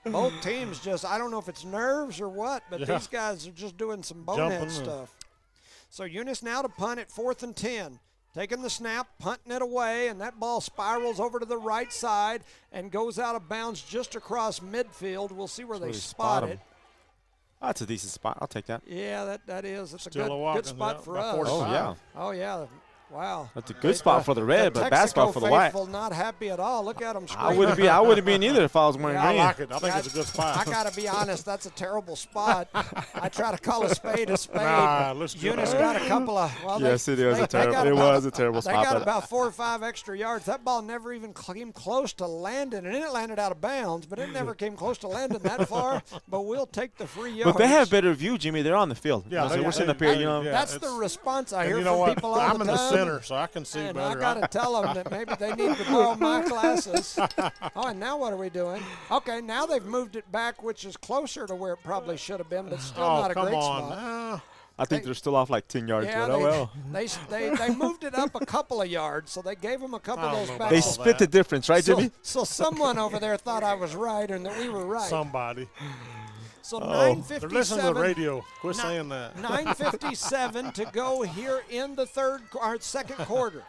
Both teams just, I don't know if it's nerves or what, but these guys are just doing some bonehead stuff. So Eunice now to punt at 4th and 10. Taking the snap, punting it away, and that ball spirals over to the right side and goes out of bounds just across midfield. We'll see where they spot it. Oh, that's a decent spot. I'll take that. Yeah, that is. It's Still a good spot for us. Oh, yeah. Oh, yeah. Wow. That's a good spot for the red, but bad spot for the white. Texico faithful not happy at all. Look at them screaming. I wouldn't be either if I was wearing green. I like it. I think it's a good spot. I got to be honest, that's a terrible spot. I try to call a spade a spade. Eunice got a couple of, yes, it was a terrible spot. They got about 4 or 5 extra yards. That ball never even came close to landing, and it landed out of bounds, but it never came close to landing that far. But we'll take the free yards. But they have better view, Jimmy. They're on the field. Yeah, so we're sitting up here, That's the response I hear from people all the time. I'm in the center, so I can see and better. I got to tell them that maybe they need to borrow my glasses. Oh, and now what are we doing? Okay, now they've moved it back, which is closer to where it probably should have been, but still not a great spot. I think they're still off like 10 yards. Yeah, they moved it up a couple of yards, so they gave them a couple of those back. They split the difference, right, Jimmy? So someone over there thought I was right and that we were right. Somebody. So 9:57. They're listening to the radio. Quit saying that. 9:57 to go here in the second quarter.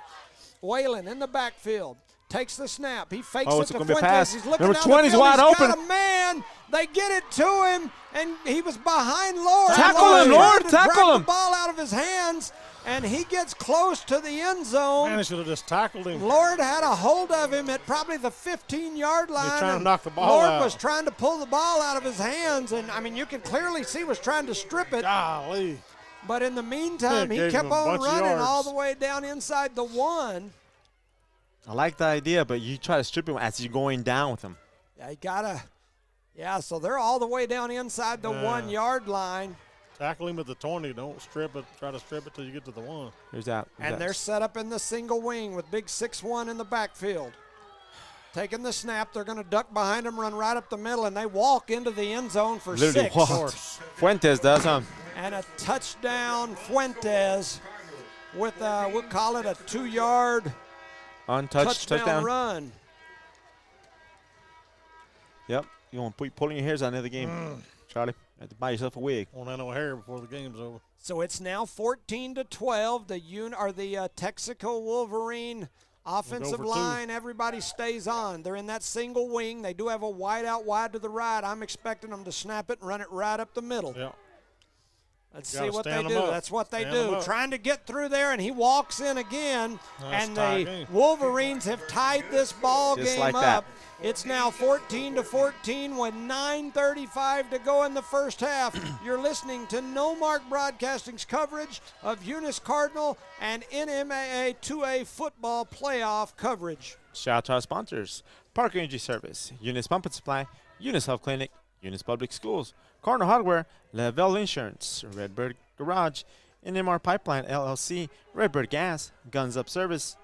Whalen in the backfield. Takes the snap. He fakes it to Fuentes. He's looking Number down 20's the field. wide He's open. got a man. They get it to him, and he was behind Lord. Tackle him, Lord. Tackle him. The ball out of his hands, and he gets close to the end zone. Man, he should have just tackled him. Lord had a hold of him at probably the 15-yard line. He's trying to knock the ball Lord out. was trying to pull the ball out of his hands, and, I mean, you can clearly see was trying to strip it. Golly. But in the meantime, he Gave kept him a on bunch of running yards. all the way down inside the 1. I like the idea, but you try to strip him as you're going down with him. Yeah, you gotta. Yeah, so they're all the way down inside the 1-yard line. Tackle him at the 20. Don't strip it. Try to strip it till you get to the 1. Here's that. And they're set up in the single wing with big 6'1" in the backfield. Taking the snap, they're going to duck behind him, run right up the middle, and they walk into the end zone for Literally 6. walked. Fuentes does, huh? And a touchdown, Fuentes, with we'll call it a 2-yard untouched touchdown run. Yep. You want to pulling your hairs out of the game, Charlie. You have to buy yourself a wig. Won't have no hair before the game's over. So it's now 14-12. The Texico Wolverine offensive line, everybody stays on. They're in that single wing. They do have a wide out wide to the right. I'm expecting them to snap it and run it right up the middle. Yeah. Let's see what they do. That's what they do. Trying to get through there, and he walks in again. And the Wolverines have tied this ball game up. It's now 14-14 with 9:35 to go in the first half. You're listening to No Mark Broadcasting's coverage of Eunice Cardinal and NMAA 2A football playoff coverage. Shout out to our sponsors: Park Energy Service, Eunice Pump and Supply, Eunice Health Clinic, Eunice Public Schools, Cardinal Hardware, Lavelle Insurance, Redbird Garage, NMR Pipeline LLC, Redbird Gas, Guns Up Service,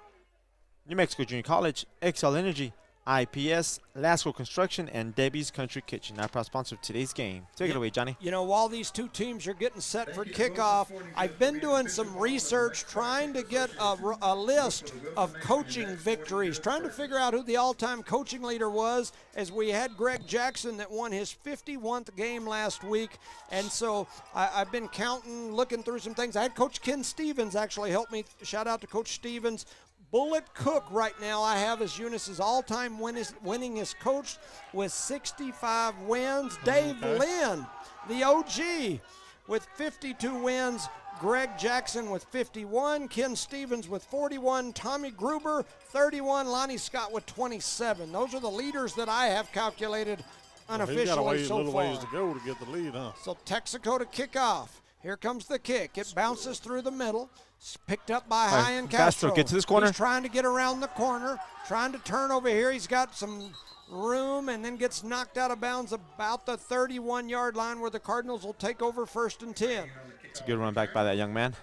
New Mexico Junior College, XL Energy, IPS, Lasco Construction, and Debbie's Country Kitchen. Our proud sponsor of today's game. Take it away, Johnny. You know, while these two teams are getting set for kickoff, I've been doing some research trying to get a list of coaching victories, trying to figure out who the all-time coaching leader was, as we had Greg Jackson that won his 51st game last week. And so I've been counting, looking through some things. I had Coach Ken Stevens actually help me. Shout out to Coach Stevens. Bullet Cook right now I have as Eunice's all-time winningest coach with 65 wins. Dave Lynn, the OG, with 52 wins. Greg Jackson with 51. Ken Stevens with 41. Tommy Gruber, 31. Lonnie Scott with 27. Those are the leaders that I have calculated unofficially so far. He's got a little ways to go to get the lead, huh? So Texico to kick off. Here comes the kick. It bounces through the middle. It's picked up by Hyan Castro. Get to this corner. He's trying to get around the corner, trying to turn over here. He's got some room and then gets knocked out of bounds about the 31-yard line where the Cardinals will take over 1st and 10. It's a good run back by that young man.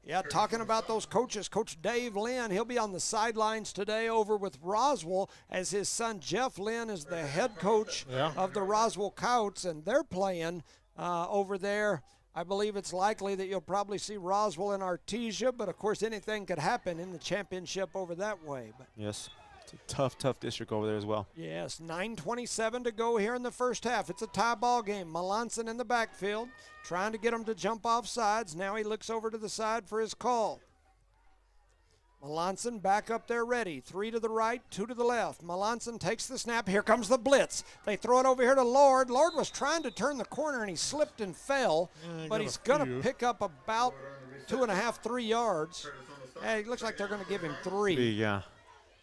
Yeah, talking about those coaches, Coach Dave Lynn, he'll be on the sidelines today over with Roswell as his son Jeff Lynn is the head coach of the Roswell Couts, and they're playing over there. I believe it's likely that you'll probably see Roswell and Artesia, but of course anything could happen in the championship over that way. But yes, it's a tough district over there as well. Yes, 9:27 to go here in the first half. It's a tie ball game. Melanson in the backfield, trying to get him to jump off sides. Now he looks over to the side for his call. Melanson back up there ready. 3 to the right, 2 to the left. Melanson takes the snap. Here comes the blitz. They throw it over here to Lord. Lord was trying to turn the corner, and he slipped and fell. But he's going to pick up about 2.5, 3 yards. It looks like they're going to give him 3. Yeah.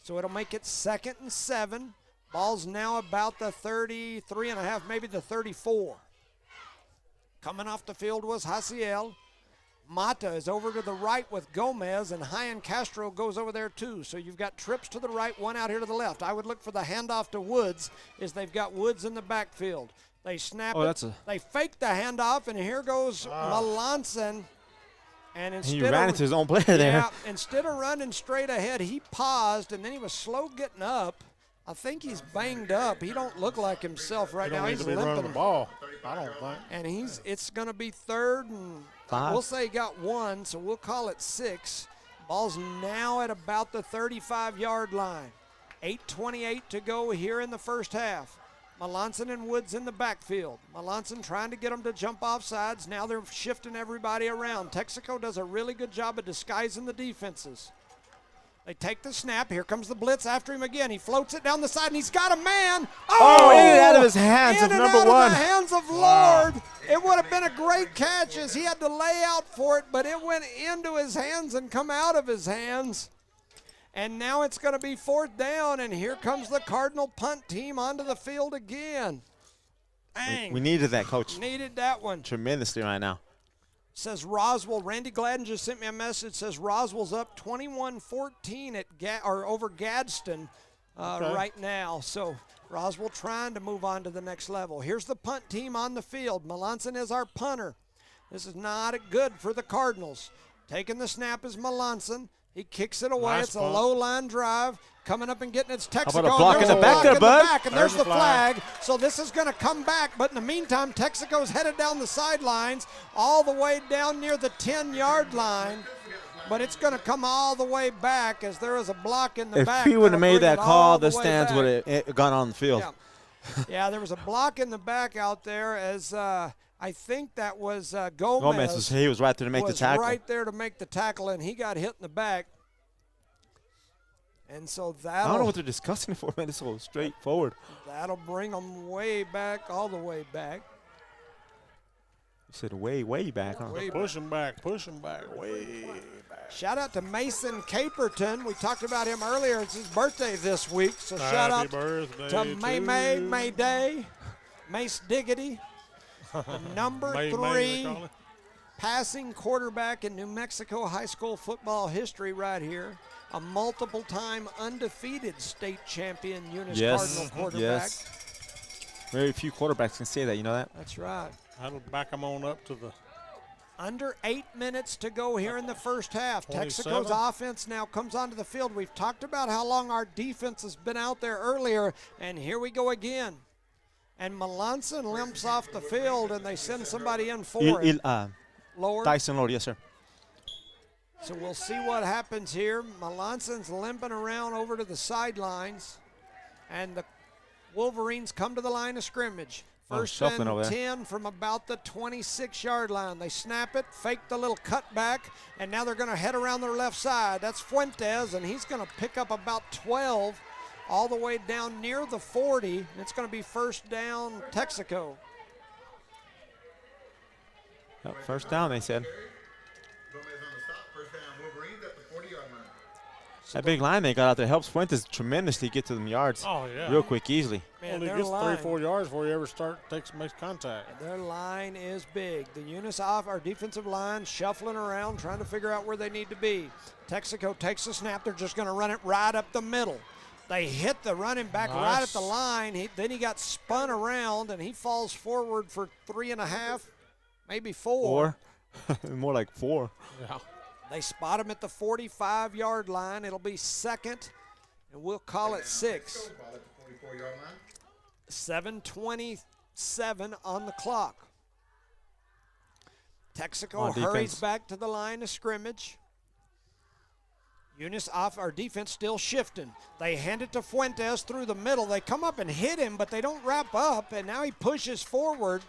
So it'll make it 2nd and 7. Ball's now about the 33.5, maybe the 34. Coming off the field was Haciel. Mata is over to the right with Gomez, and Hyan Castro goes over there too. So you've got trips to the right, one out here to the left. I would look for the handoff to Woods, as they've got Woods in the backfield. They snap it. They fake the handoff, and here goes Melanson. And instead he ran into his own player there. Yeah, instead of running straight ahead, he paused, and then he was slow getting up. I think he's banged up. He don't look like himself right now. He's limping. Running the ball. I don't think. And it's going to be 3rd and 5. We'll say he got 1, so we'll call it 6. Ball's now at about the 35-yard line. 8:28 to go here in the first half. Melanson and Woods in the backfield. Melanson trying to get them to jump off sides. Now they're shifting everybody around. Texaco does a really good job of disguising the defenses. They take the snap. Here comes the blitz after him again. He floats it down the side, and he's got a man. Oh, in and out of his hands of number one. In and out of the hands of Lord. It would have been a great catch as he had to lay out for it, but it went into his hands and come out of his hands. And now it's going to be 4th down, and here comes the Cardinal punt team onto the field again. Dang. We needed that, Coach. Needed that one. Tremendously right now. Says Roswell. Randy Gladden just sent me a message. Says Roswell's up 21-14 at over Gadsden right now. So Roswell trying to move on to the next level. Here's the punt team on the field. Melanson is our punter. This is not good for the Cardinals. Taking the snap is Melanson. He kicks it away. Nice it's a punt. low line drive. Coming up and getting its Texico. How about a block in the back there, bud? And there's the flag. So this is going to come back. But in the meantime, Texaco's headed down the sidelines all the way down near the 10-yard line. But it's going to come all the way back as there is a block in the back. If he would have made that call, the way stands back. would have gone on the field. Yeah, there was a block in the back out there as I think that was Gomez. He was right there to make the tackle. Right there to make the tackle, and he got hit in the back. And so I don't know what they're discussing it for, man. It's so straightforward. That'll bring them way back, all the way back. You said way back, huh? Push him back, way back. Shout out to Mason Caperton. We talked about him earlier. It's his birthday this week. So shout out to May Day, Mace Diggity, the number 3 passing quarterback in New Mexico high school football history right here. A multiple-time undefeated state champion Eunice Cardinal quarterback. Yes. Very few quarterbacks can say that, you know that? That's right. That'll back them on up to the... Under 8 minutes to go here in the first half. 27. Texaco's offense now comes onto the field. We've talked about how long our defense has been out there earlier, and here we go again. And Melanson limps off the field, and they send somebody in for it. Lord. Tyson Lord, yes, sir. So we'll see what happens here. Melanson's limping around over to the sidelines, and the Wolverines come to the line of scrimmage. First and 10 from about the 26-yard line. They snap it, fake the little cutback, and now they're going to head around their left side. That's Fuentes, and he's going to pick up about 12 all the way down near the 40. It's going to be first down, Texico. Oh, first down, they said. That big line they got out there helps Fuentes tremendously get to them yards. Oh, yeah. Real quick, easily. Man, well, he gets 3 or 4 yards before he ever makes contact. Their line is big. The Eunice our defensive line shuffling around, trying to figure out where they need to be. Texaco takes the snap. They're just going to run it right up the middle. They hit the running back right at the line. Then he got spun around, and he falls forward for 3.5, maybe 4. 4. More like 4. Yeah. They spot him at the 45-yard line. It'll be second, and we'll call it 6. 7:27 on the clock. Texaco hurries back to the line of scrimmage. Eunice our defense still shifting. They hand it to Fuentes through the middle. They come up and hit him, but they don't wrap up, and now he pushes forward.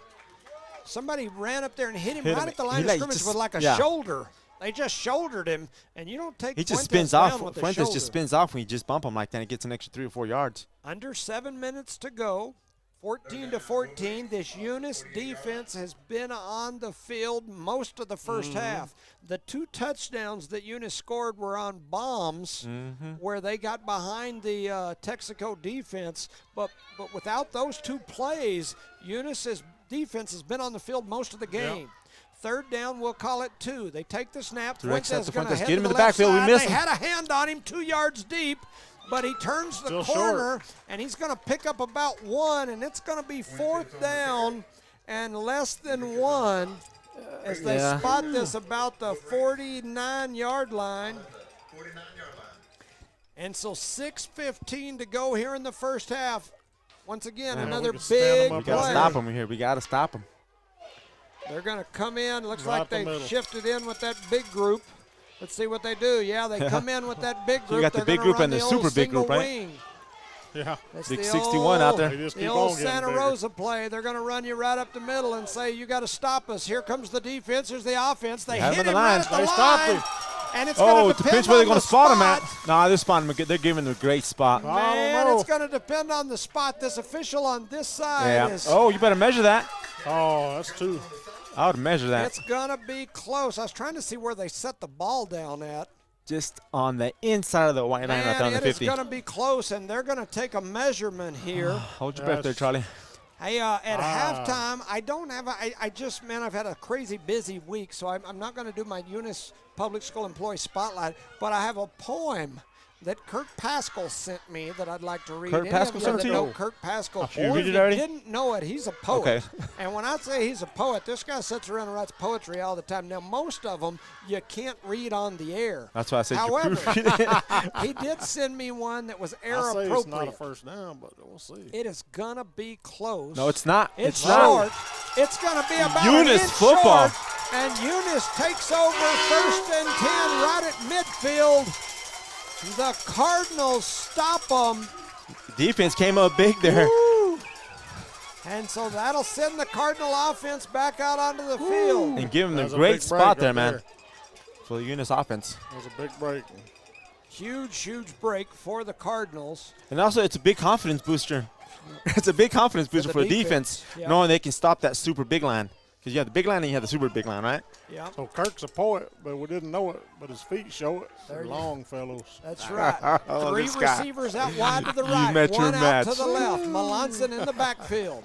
Somebody ran up there and hit him right at the line of scrimmage with like a shoulder. They just shouldered him, and you don't take He just Fuentes spins off. down with Fuentes just spins off when you just bump him like that and gets an extra 3 or 4 yards. Under 7 minutes to go, 14-14. This Eunice defense has been on the field most of the first half. The 2 touchdowns that Eunice scored were on bombs where they got behind the Texico defense. But without those 2 plays, Eunice's defense has been on the field most of the game. Yep. Third down, we'll call it 2. They take the snap. Fuentes is going to head to the left side. They had a hand on him 2 yards deep, but he turns the corner, and he's going to pick up about 1, and it's going to be 4th down and less than 1 as they spot this about the 49-yard line. And so 6:15 to go here in the first half. Once again, another big play. We got to stop him here. We got to stop him. They're going to come in. Looks like they shifted in with that big group. Let's see what they do. Yeah, they come in with that big group. You got the big group and the super big group, right? Wing. Yeah. It's Big the 61 out there. They just The keep old on getting Santa bigger. Rosa play. They're going to run you right up the middle and say, you got to stop us. Here comes the defense. Here's the offense. They have hit him him on the line. right at the They line. stopped him. And it's going to it depends where they're going to spot him at. spot. Nah, they're spotting him. They're giving him a great spot. Man, know. it's going to depend on the spot. This official on this side Yeah. is. Oh, you better measure that. Oh, that's 2. I would measure that. It's going to be close. I was trying to see where they set the ball down at. Just on the inside of the white line out there on the Man, it is 50. going to be close, and they're going to take a measurement here. Hold your breath there, Charlie. Hey, at halftime, I don't have I've had a crazy busy week, so I'm not going to do my Eunice Public School Employee Spotlight, but I have a poem that Kurt Pascal sent me that I'd like to read. Kurt Any Pascal of you sent that it to know you? Kurt Pascal. You Or read if it you already? didn't know it, he's a poet. Okay. And when I say he's a poet, this guy sits around and writes poetry all the time. Now, most of them you can't read on the air. That's why I said However, you proofread it. he did send me one that was era I say appropriate. it's not a first down, but we'll see. It is gonna be close. No, it's not. It's not. short. It's gonna be about Eunice an inch football. short, and Eunice takes over 1st and 10 right at midfield. The Cardinals stop them. Defense came up big there. Woo. And so that'll send the Cardinal offense back out onto the field. And give him a That was a great big break spot up there, man. there. For the Eunice offense. That was a big break. Huge break for the Cardinals. And also, it's a big confidence booster. It's a big confidence booster for the defense, Yeah. knowing they can stop that super big line. Because you have the big line and you have the super big line, right? Yeah. So Kirk's a poet, but we didn't know it. But his feet show it. They're long fellows. That's right. Oh, 3 this guy. receivers out wide to the right, met your one out match. to the left. Melanson in the backfield.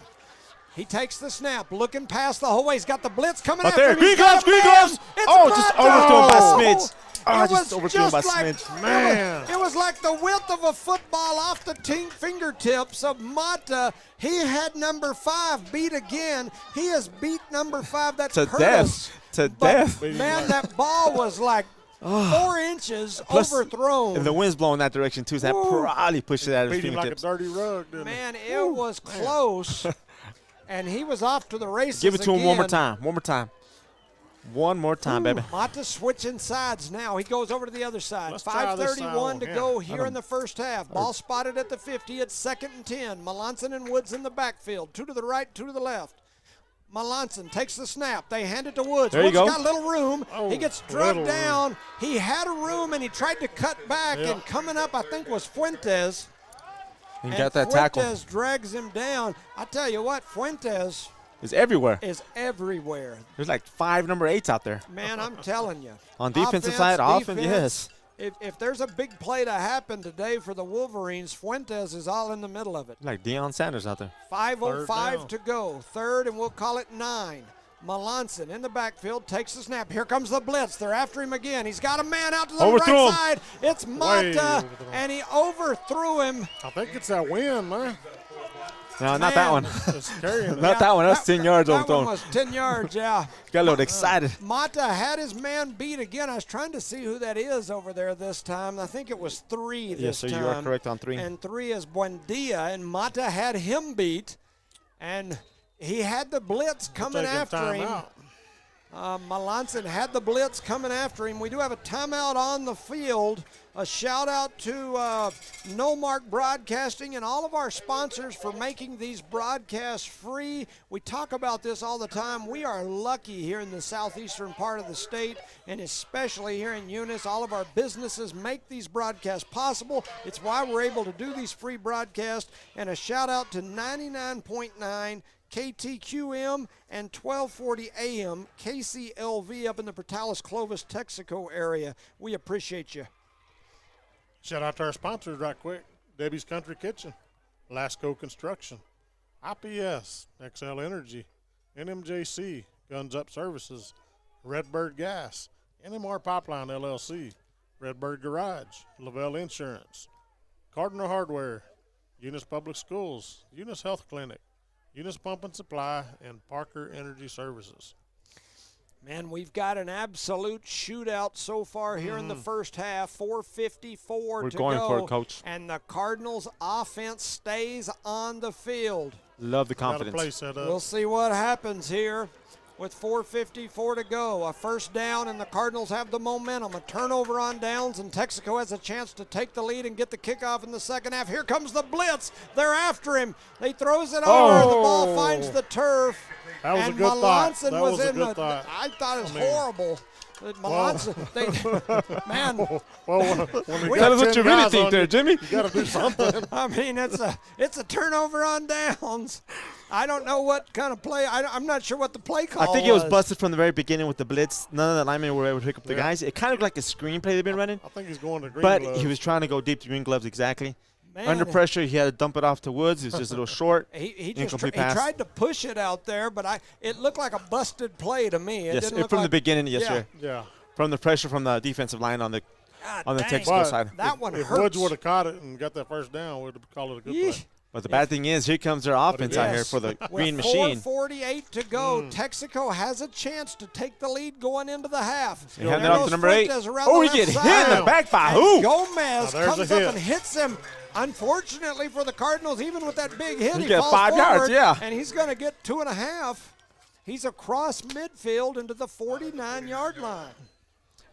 He takes the snap, looking past the whole way. He's got the blitz coming Up after there, him. green He's got gloves, a green man. gloves. It's Oh, just Mata. overthrown by Smidge. Oh, It just was overthrown by like, Smidge. Man. It was like the width of a football off the fingertips of Mata. He had number 5 beat again. He has beat number 5. That's To Curtis. death. To But, death. man, that ball was like 4 inches Plus, overthrown. And the wind's blowing that direction, too, so that probably pushed it out of his Beat him like a fingertips. dirty rug, didn't Man, it was close. And he was off to the races Give it to him one more again. time. One more time. One more time, baby. Mata switching sides now. He goes over to the other side. Let's try this 5:31 to side. go Yeah. here in the first half. Ball spotted at the 50. It's 2nd and 10. Melanson and Woods in the backfield. 2 to the right, 2 to the left. Melanson takes the snap. They hand it to Woods. There you Woods go. got a little room. Oh, he gets little drugged down. He had a room, and he tried to cut back. Yeah. And coming up, I think, was Fuentes. He And got that tackle. Fuentes drags him down. I tell you what, Fuentes It's everywhere. is everywhere. There's like 5 number 8s out there. Man, I'm telling you. On defensive side, offense, yes. If there's a big play to happen today for the Wolverines, Fuentes is all in the middle of it. Like Deion Sanders out there. 5:05 to go. 3rd, and we'll call it 9. Melanson in the backfield takes the snap. Here comes the blitz. They're after him again. He's got a man out to the Overthrew right him. side. It's Way Mata, overthrew him. and he overthrew him. I think it's that wind, man. No, not that one. It's carrying it. Not that one. That's 10 yards That overthrown. one was 10 yards, yeah. Got a little excited. Mata had his man beat again. I was trying to see who that is over there this time. I think it was 3 this Yes, sir, time. you are correct on 3. And 3 is Buendia, and Mata had him beat, and he had the blitz coming Taking after time him. out. Melanson had the blitz coming after him. We do have a timeout on the field. A shout out to No Mark Broadcasting and all of our sponsors for making these broadcasts free. We talk about this all the time. We are lucky here in the southeastern part of the state, and especially here in Eunice. All of our businesses make these broadcasts possible. It's why we're able to do these free broadcasts. And a shout out to 99.9 KTQM and 1240 AM KCLV up in the Portales, Clovis, Texico area. We appreciate you. Shout out to our sponsors right quick. Debbie's Country Kitchen, Lasco Construction, IPS, XL Energy, NMJC, Guns Up Services, Redbird Gas, NMR Pipeline LLC, Redbird Garage, Lavelle Insurance, Cardinal Hardware, Eunice Public Schools, Eunice Health Clinic, Eunice Pump and Supply, and Parker Energy Services. Man, we've got an absolute shootout so far here in the first half. 4:54 We're to going go. for it, Coach. And the Cardinals offense stays on the field. Love the Got a confidence. play set up. We'll see what happens here. with 4:54 to go. A first down, and the Cardinals have the momentum. A turnover on downs, and Texico has a chance to take the lead and get the kickoff in the second half. Here comes the blitz. They're after him. He throws it over. The ball finds the turf. That was and a good thought. That was in a good thought. I thought it was horrible. Melanson, man. Tell us what you really think there, Jimmy. You got to do something. I mean, it's a turnover on downs. I don't know what kind of play. I'm not sure what the play call was. I think it was busted from the very beginning with the blitz. None of the linemen were able to pick up the guys. It kind of looked like a screen play they've been running. I think he's going to green gloves. But he was trying to go deep to green gloves, exactly. Man. Under pressure, he had to dump it off to Woods. It was just a little short. He tried to push it out there, but it looked like a busted play to me. Yes, from the beginning, yes, sir. Yeah. From the pressure from the defensive line on the Texico side. That one if hurts. Woods would have caught it and got that first down, we'd have called it a good play. But the bad thing is, here comes their offense out here for the green machine. 4:48 to go. Texaco has a chance to take the lead going into the half. He handed it off to number 8. Oh, he get hit in the back by who? Gomez comes up and hits him. Unfortunately for the Cardinals, even with that big hit, he falls 5 forward, yards, and he's going to get 2.5. He's across midfield into the 49-yard line.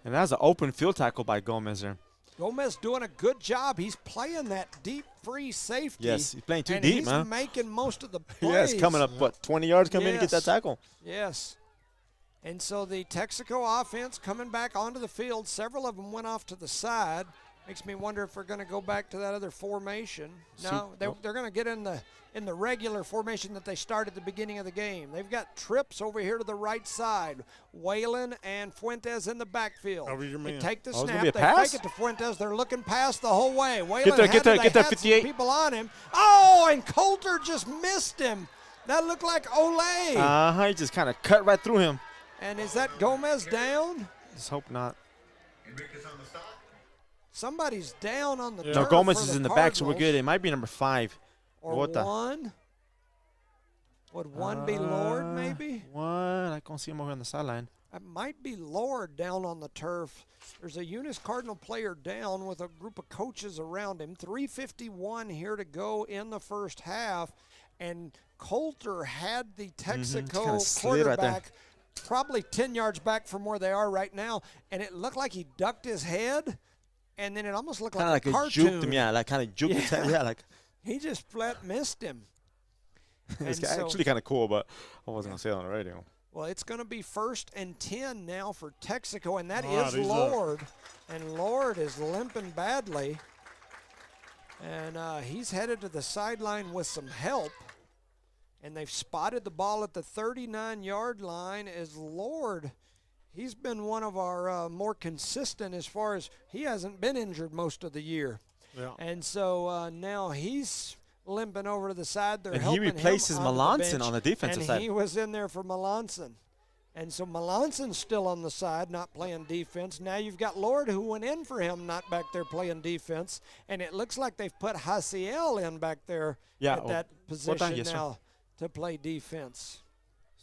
And that was an open field tackle by Gomez there. Gomez doing a good job. He's playing that deep free safety. Yes, he's playing too deep, man. He's making most of the plays. Yes, coming up, 20 yards, come in and get that tackle. Yes. And so the Texico offense coming back onto the field. Several of them went off to the side. Makes me wonder if we're going to go back to that other formation. No, they're going to get in the regular formation that they started at the beginning of the game. They've got trips over here to the right side. Whalen and Fuentes in the backfield. They take the snap. They fake it to Fuentes. They're looking past the whole way. Whalen get there, 58. People on him. Oh, and Coulter just missed him. That looked like Olay. He just kind of cut right through him. And is that Gomez down? Just hope not. Somebody's down on the turf. No, Gomez is in the Cardinals. back, so we're good. It might be number 5. Or one. Would one be Lord, maybe? One. I can't see him over on the sideline. It might be Lord down on the turf. There's a Eunice Cardinal player down with a group of coaches around him. 3:51 here to go in the first half. And Coulter had the Texico quarterback probably 10 yards back from where they are right now. And it looked like he ducked his head. And then it almost looked like a cartoon. Juked him, like kind of juked his head. Yeah, like. He just flat missed him. It's actually kind of cool, but I wasn't going to say it on the radio. Well, it's going to be 1st and 10 now for Texico, and that is Lord. And Lord is limping badly. And he's headed to the sideline with some help. And they've spotted the ball at the 39-yard line as Lord. He's been one of our more consistent as far as he hasn't been injured most of the year. Yeah. And so now he's limping over to the side. They're helping him. And he replaces Melanson on the defensive side. And he was in there for Melanson. And so Melanson's still on the side, not playing defense. Now you've got Lord, who went in for him, not back there playing defense. And it looks like they've put Hasiel in back there at that position now to play defense.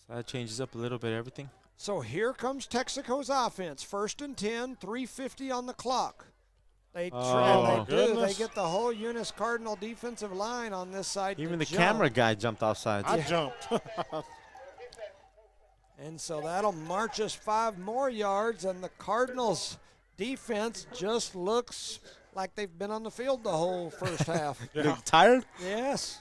So that changes up a little bit everything. So here comes Texico's offense. 1st and 10, 3:50 on the clock. They get the whole Eunice Cardinal defensive line on this side. Even the camera guy jumped offside. I jumped. And so that'll march us 5 more yards, and the Cardinals defense just looks like they've been on the field the whole first half. They're tired? Yes.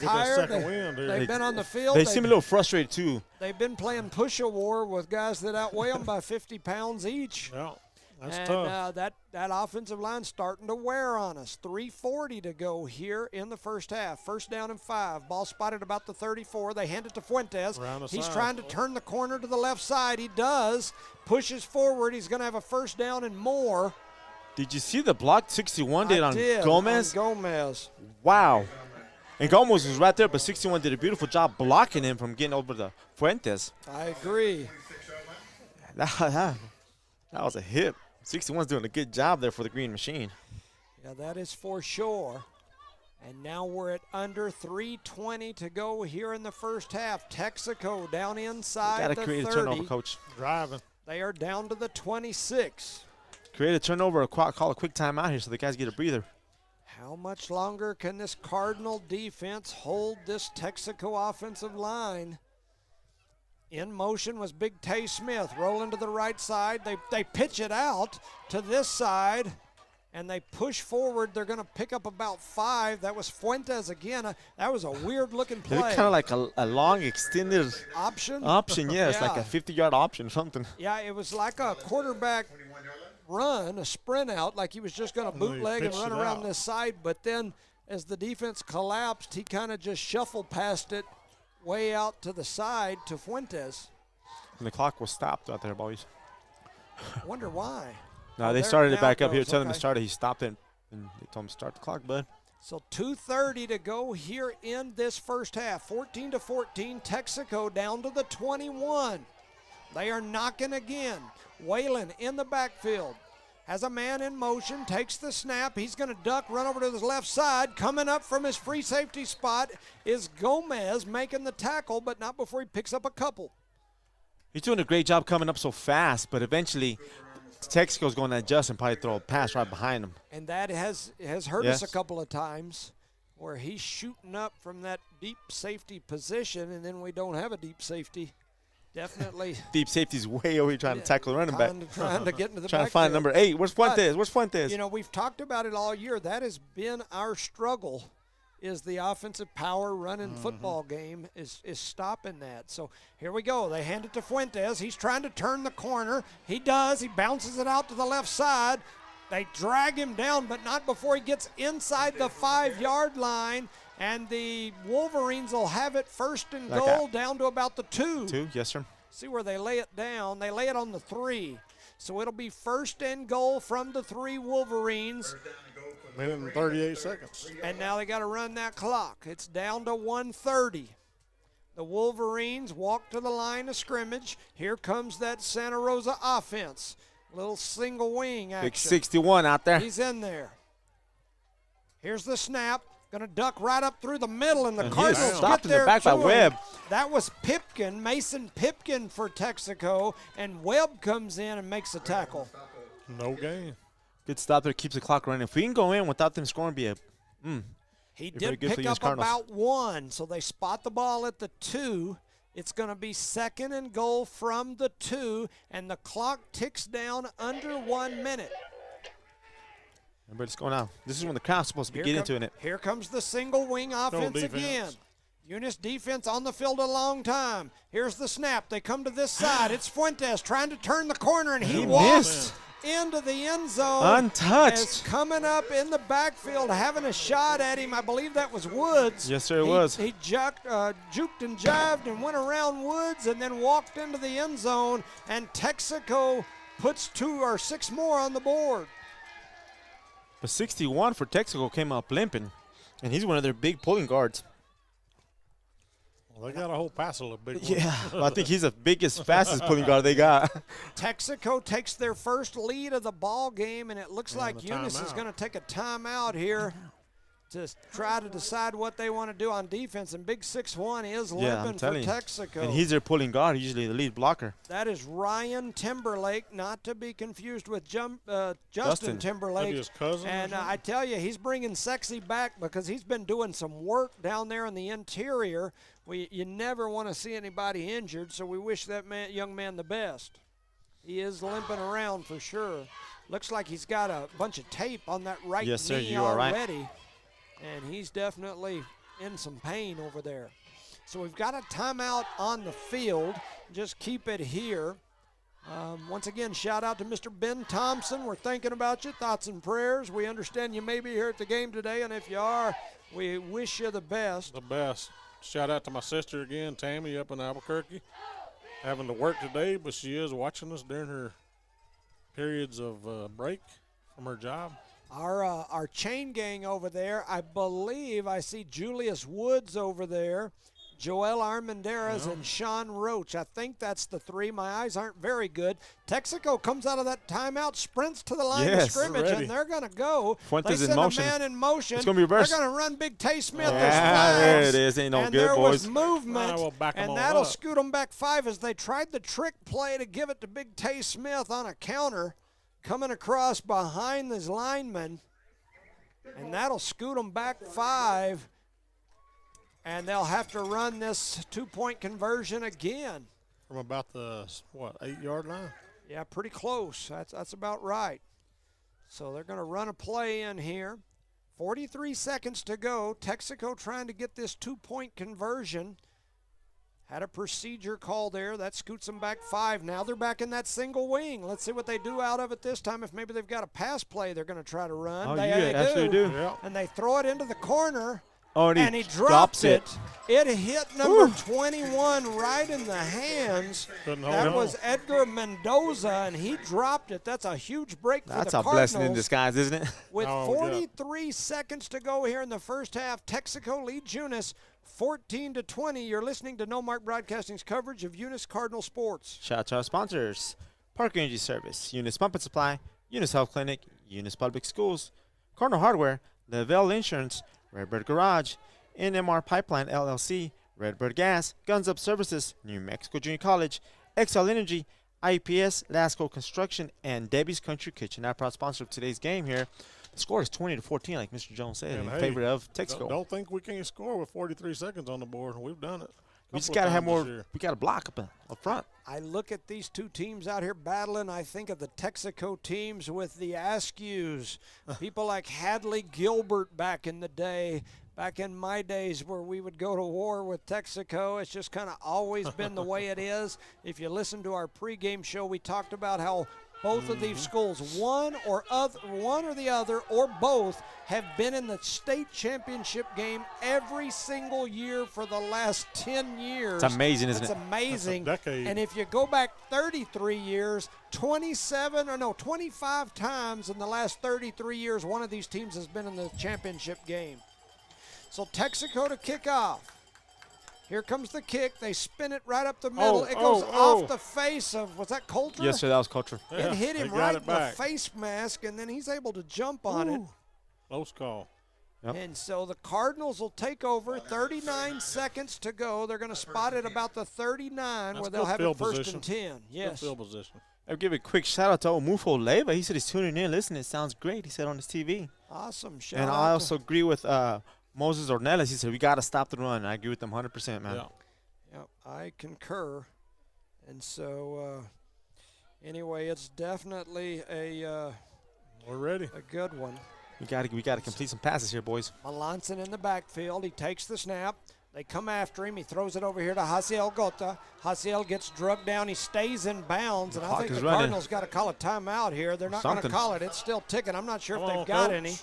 Tired. They've been on the field. They seem a little frustrated, too. They've been playing push-a-war with guys that outweigh them by 50 pounds each. Yeah, that's tough. That offensive line's starting to wear on us. 3:40 to go here in the first half. 1st down and 5. Ball spotted about the 34. They hand it to Fuentes. He's trying to turn the corner to the left side. He does. Pushes forward. He's going to have a 1st down and more. Did you see the block 61 did on Gomez? On Gomez. Wow. And Gomez was right there, but 61 did a beautiful job blocking him from getting over the Fuentes. I agree. That was a hit. 61's doing a good job there for the green machine. Yeah, that is for sure. And now we're at under 3:20 to go here in the first half. Texico down inside the 30. Got to create a turnover, Coach. Driving. They are down to the 26. Create a turnover, call a quick timeout here so the guys get a breather. How much longer can this Cardinal defense hold this Texico offensive line? In motion was Big Tay Smith. Rolling to the right side. They pitch it out to this side, and they push forward. They're going to pick up about 5. That was Fuentes again. That was a weird-looking play. Kind of like a long, extended option. Yes, like a 50-yard option or something. Yeah, it was like a quarterback run, a sprint out, like he was just going to bootleg and run around this side. But then as the defense collapsed, he kind of just shuffled past it way out to the side to Fuentes. And the clock was stopped out there, boys. Wonder why. No, they started it back up here. Tell him to start it. He stopped it, and they told him to start the clock, bud. So 2:30 to go here in this first half. 14-14, Texico down to the 21. They are knocking again. Whalen in the backfield. Has a man in motion, takes the snap. He's going to duck, run over to his left side. Coming up from his free safety spot is Gomez making the tackle, but not before he picks up a couple. He's doing a great job coming up so fast, but eventually Texico's going to adjust and probably throw a pass right behind him. And that has hurt us a couple of times where he's shooting up from that deep safety position, and then we don't have a deep safety. Definitely. Deep safety's way over here trying to tackle the running back. Trying to get into the trying backfield. to find number 8. Where's Fuentes? Where's Fuentes? You know, we've talked about it all year. That has been our struggle, is the offensive power running football game is stopping that. So here we go. They hand it to Fuentes. He's trying to turn the corner. He does. He bounces it out to the left side. They drag him down, but not before he gets inside the 5-yard line. And the Wolverines will have it first and goal down to about the 2. 2, yes, sir. See where they lay it down. They lay it on the 3. So it'll be first and goal from the 3 Wolverines. Minute and 38 seconds. And now they got to run that clock. It's down to 1:30. The Wolverines walk to the line of scrimmage. Here comes that Santa Rosa offense. Little single wing action. Big 61 out there. He's in there. Here's the snap. Going to duck right up through the middle, and the Cardinals stopped get there in the back by Webb. That was Pipkin, Mason Pipkin for Texico, and Webb comes in and makes a tackle. No gain. Good stop there, keeps the clock running. If we can go in without them scoring, He did pick up about 1, so they spot the ball at the 2. It's going to be second and goal from the 2, and the clock ticks down under 1 minute. Everybody's going out. This is when the crowd's supposed to be getting into it. Here comes the single wing offense again. Eunice defense on the field a long time. Here's the snap. They come to this side. It's Fuentes trying to turn the corner, and he walks into the end zone. Untouched. As coming up in the backfield, having a shot at him. I believe that was Woods. Yes, sir, it was. He juked and jived and went around Woods and then walked into the end zone, and Texico puts 2 or 6 more on the board. But 61 for Texico came up limping, and he's one of their big pulling guards. Well, they got a whole passel of big ones. Yeah, I think he's the biggest, fastest pulling guard they got. Texico takes their first lead of the ball game, and it looks like Eunice is going to take a timeout here to try to decide what they want to do on defense. And Big 6'1" is limping for Texico. And he's their pulling guard, usually the lead blocker. That is Ryan Timberlake, not to be confused with Justin Timberlake. Maybe his cousin. And I tell you, he's bringing Sexy back because he's been doing some work down there in the interior. You never want to see anybody injured, so we wish that young man the best. He is limping around for sure. Looks like he's got a bunch of tape on that right knee already. Right. And he's definitely in some pain over there. So we've got a timeout on the field. Just keep it here. Once again, shout out to Mr. Ben Thompson. We're thinking about you. Thoughts and prayers. We understand you may be here at the game today, and if you are, we wish you the best. The best. Shout out to my sister again, Tammy, up in Albuquerque. Having to work today, but she is watching us during her periods of break from her job. Our chain gang over there, I believe I see Julius Woods over there, Joel Armendariz, and Sean Roach. I think that's the 3. My eyes aren't very good. Texico comes out of that timeout, sprints to the line of scrimmage, and they're going to go. Fuentes they send in motion. A man in motion. It's going to be reversed. They're going to run Big Tay Smith. Yeah, there it is. Ain't no and good, there boys. was movement, and that'll scoot them back 5 as they tried the trick play to give it to Big Tay Smith on a counter, coming across behind his lineman. And that'll scoot them back 5. And they'll have to run this 2-point conversion again. from about the, 8-yard line? Yeah, pretty close. That's about right. So they're going to run a play in here. 43 seconds to go. Texico trying to get this 2-point conversion. Had a procedure call there. That scoots them back 5. Now they're back in that single wing. Let's see what they do out of it this time. If maybe they've got a pass play they're going to try to run. Oh, they absolutely do. Yeah. And they throw it into the corner. Oh, and he drops it. It hit number 21 right in the hands. That was Edgar Mendoza, and he dropped it. That's a huge break for the Cardinals. That's a blessing in disguise, isn't it? With 43 seconds to go here in the first half, Texico leads Eunice 14-20. You're listening to No Mark Broadcasting's coverage of Eunice Cardinal sports. Shout out to our sponsors: Park Energy Service, Eunice Pump and Supply, Eunice Health Clinic, Eunice Public Schools, Cardinal Hardware, Lavelle Insurance, Redbird Garage, NMAA Pipeline LLC, Redbird Gas, Guns Up Services, New Mexico Junior College, XL Energy, IPS, Lasco Construction, and Debbie's Country Kitchen. Our proud sponsor of today's game here. The score is 20-14, like Mr. Jones said, in favor of Texico. Don't think we can't score with 43 seconds on the board. We've done it. We just got to have more. We got to block up front. I look at these two teams out here battling. I think of the Texico teams with the Askews, people like Hadley Gilbert back in the day. Back in my days where we would go to war with Texico, it's just kind of always been the way it is. If you listen to our pregame show, we talked about how both of these schools, one or the other or both, have been in the state championship game every single year for the last 10 years. It's amazing, isn't it? It's amazing. That's a decade. And if you go back 33 years, 25 times in the last 33 years, one of these teams has been in the championship game. So Texico to kick off. Here comes the kick. They spin it right up the middle. It goes off the face of, was that Coulter? Yes, sir, that was Coulter. It hit him right in the face mask, and then he's able to jump on it. Close call. Yep. And so the Cardinals will take over. 39 seconds to go. They're going to spot it about the 39 where they'll have it first and 10. Yes. Good field position. I'll give a quick shout out to Omufo Leva. He said he's tuning in, listening. It sounds great, he said on his TV. Awesome. Shout and out I also agree with Moses Ornelas. He said we got to stop the run. I agree with them 100%, man. Yeah. Yep, I concur. And so, anyway, it's definitely we're ready. A good one. We got to complete some passes here, boys. Melanson in the backfield. He takes the snap. They come after him. He throws it over here to Hasiel Gota. Hasiel gets drugged down. He stays in bounds, and I think the Cardinals got to call a timeout here. They're not going to call it. It's still ticking. I'm not sure if they've got any.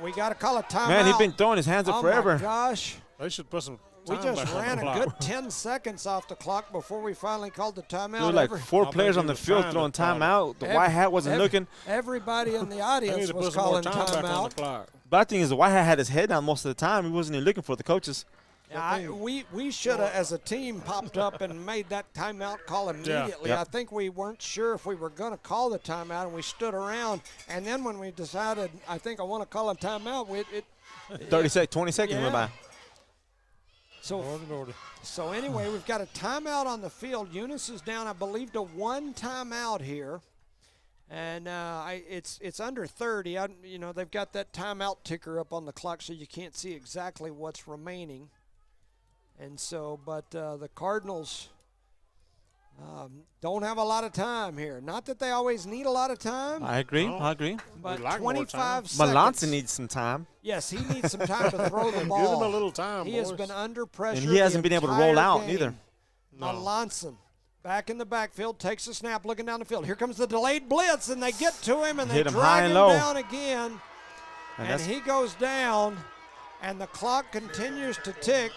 We got to call a timeout. Man, he's been throwing his hands up forever. Oh, my gosh. They should put some We just ran a good 10 seconds off the clock before we finally called the timeout. There were like 4 players on the field throwing timeout. The white hat wasn't looking. Everybody in the audience was calling timeout. But I think is the white hat had his head down most of the time. He wasn't even looking for the coaches. Yeah, we should have, as a team, popped up and made that timeout call immediately. Yeah. I think we weren't sure if we were going to call the timeout, and we stood around. And then when we decided, I think I want to call a timeout, 20 seconds went by. So anyway, we've got a timeout on the field. Eunice is down, I believe, to 1 timeout here. And it's under 30. They've got that timeout ticker up on the clock so you can't see exactly what's remaining. And so, but the Cardinals don't have a lot of time here. Not that they always need a lot of time. I agree. But 25 seconds. Melanson needs some time. Yes, he needs some time to throw the ball. Give him a little time, He has been under pressure. And he hasn't been able to roll out either. No. Melanson back in the backfield, takes a snap, looking down the field. Here comes the delayed blitz, and they get to him, and they drag him down again. And he goes down, and the clock continues to tick.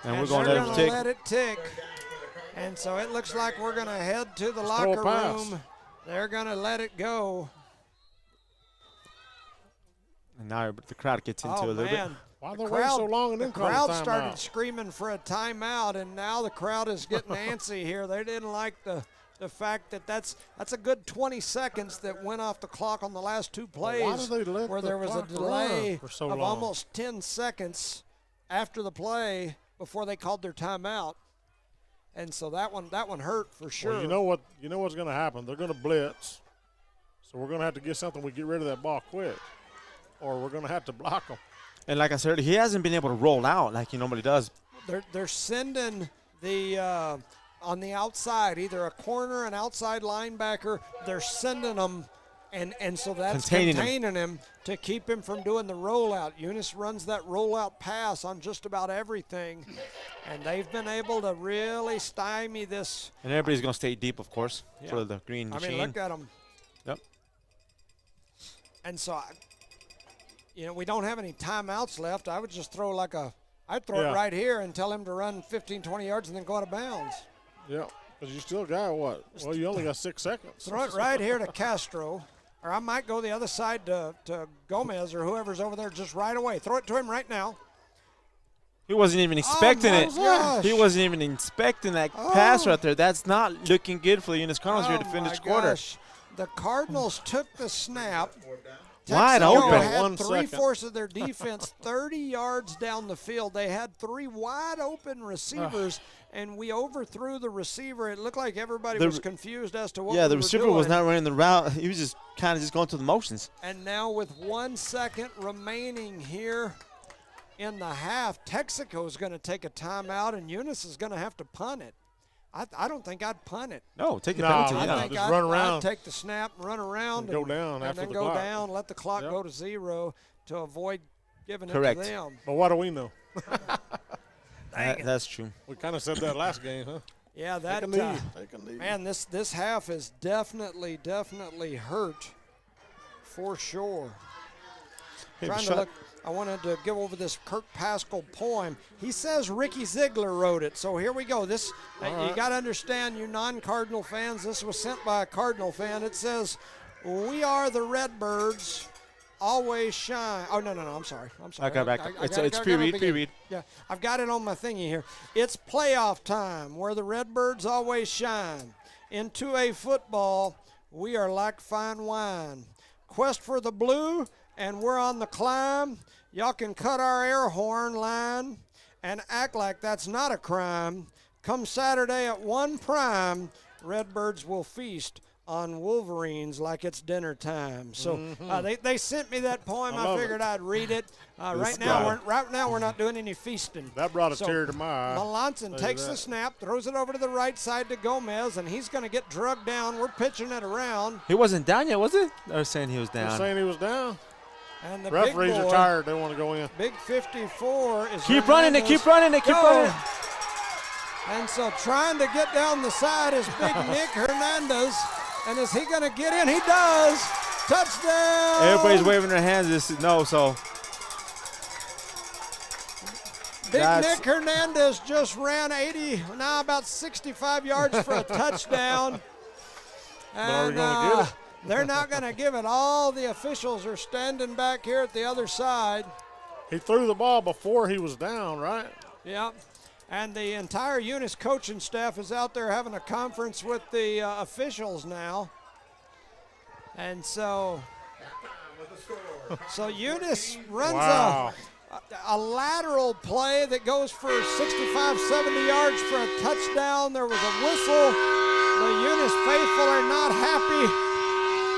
And we're going to let it tick. And so it looks like we're going to head to the locker room. They're going to let it go. And now the crowd gets into a little bit. Why they wait so long and then call a timeout? The crowd started screaming for a timeout, and now the crowd is getting antsy here. They didn't like the fact that that's a good 20 seconds that went off the clock on the last 2 plays, where there was a delay of almost 10 seconds after the play before they called their timeout. And so that one hurt for sure. Well, you know what's going to happen. They're going to blitz, so we're going to have to get something. We get rid of that ball quick, or we're going to have to block them. And like I said, he hasn't been able to roll out like he normally does. They're sending on the outside, either a corner, an outside linebacker. They're sending them, and so that's containing him to keep him from doing the rollout. Eunice runs that rollout pass on just about everything, and they've been able to really stymie this. And everybody's going to stay deep, of course, for the green machine. I mean, look at them. Yep. And so, we don't have any timeouts left. I would just throw I'd throw it right here and tell him to run 15, 20 yards and then go out of bounds. Yeah, because you still got what? Well, you only got 6 seconds. Throw it right here to Castro, or I might go the other side to Gomez or whoever's over there just right away. Throw it to him right now. He wasn't even expecting it. Gosh. He wasn't even expecting that pass right there. That's not looking good for the Eunice Cardinals here to finish the quarter. Gosh. The Cardinals took the snap. Wide Texaco open. had three-fourths of their defense 30 yards down the field. They had 3 wide open receivers, and we overthrew the receiver. It looked like everybody was confused as to what we were doing. Yeah, the receiver was not running the route. He was just kind of just going through the motions. And now with 1 second remaining here in the half, Texico is going to take a timeout, and Eunice is going to have to punt it. I don't think I'd punt it. No, take the penalty. I think just run around. I'd take the snap, run around, and go down and after then the go clock. down, let the clock go to 0 to avoid giving Correct. it to them. But what do we know? That's true. We kind of said that last game, huh? Yeah, that Take a knee. Man, this half is definitely hurt for sure. Trying to look. I wanted to give over this Kirk Pascal poem. He says Ricky Ziegler wrote it. So here we go. This you got to understand, you non-Cardinal fans. This was sent by a Cardinal fan. It says, "We are the Redbirds, always shine." Oh no! I'm sorry. I got back. It's pre-read. Yeah, I've got it on my thingy here. It's playoff time, where the Redbirds always shine. In 2A football, we are like fine wine. Quest for the blue, and we're on the climb. Y'all can cut our air horn line and act like that's not a crime. Come Saturday at 1 prime, Redbirds will feast on Wolverines like it's dinner time. So they sent me that poem. I figured I'd read it. Right now we're not doing any feasting. That brought a tear to my eye. Melanson takes the snap, throws it over to the right side to Gomez, and he's going to get drugged down. We're pitching it around. He wasn't down yet, was it? They're saying he was down. They're saying he was down. And the referees big boy, are tired. They want to go in. Big 54 is keep running it. And so trying to get down the side is Big Nick Hernandez. And is he going to get in? He does. Touchdown. Everybody's waving their hands. Big Nick Hernandez just ran about 65 yards for a touchdown. And they're not going to give it. All the officials are standing back here at the other side. He threw the ball before he was down, right? Yeah. And the entire Eunice coaching staff is out there having a conference with the officials now. And so Eunice runs a lateral play that goes for 65, 70 yards for a touchdown. There was a whistle. The Eunice faithful are not happy.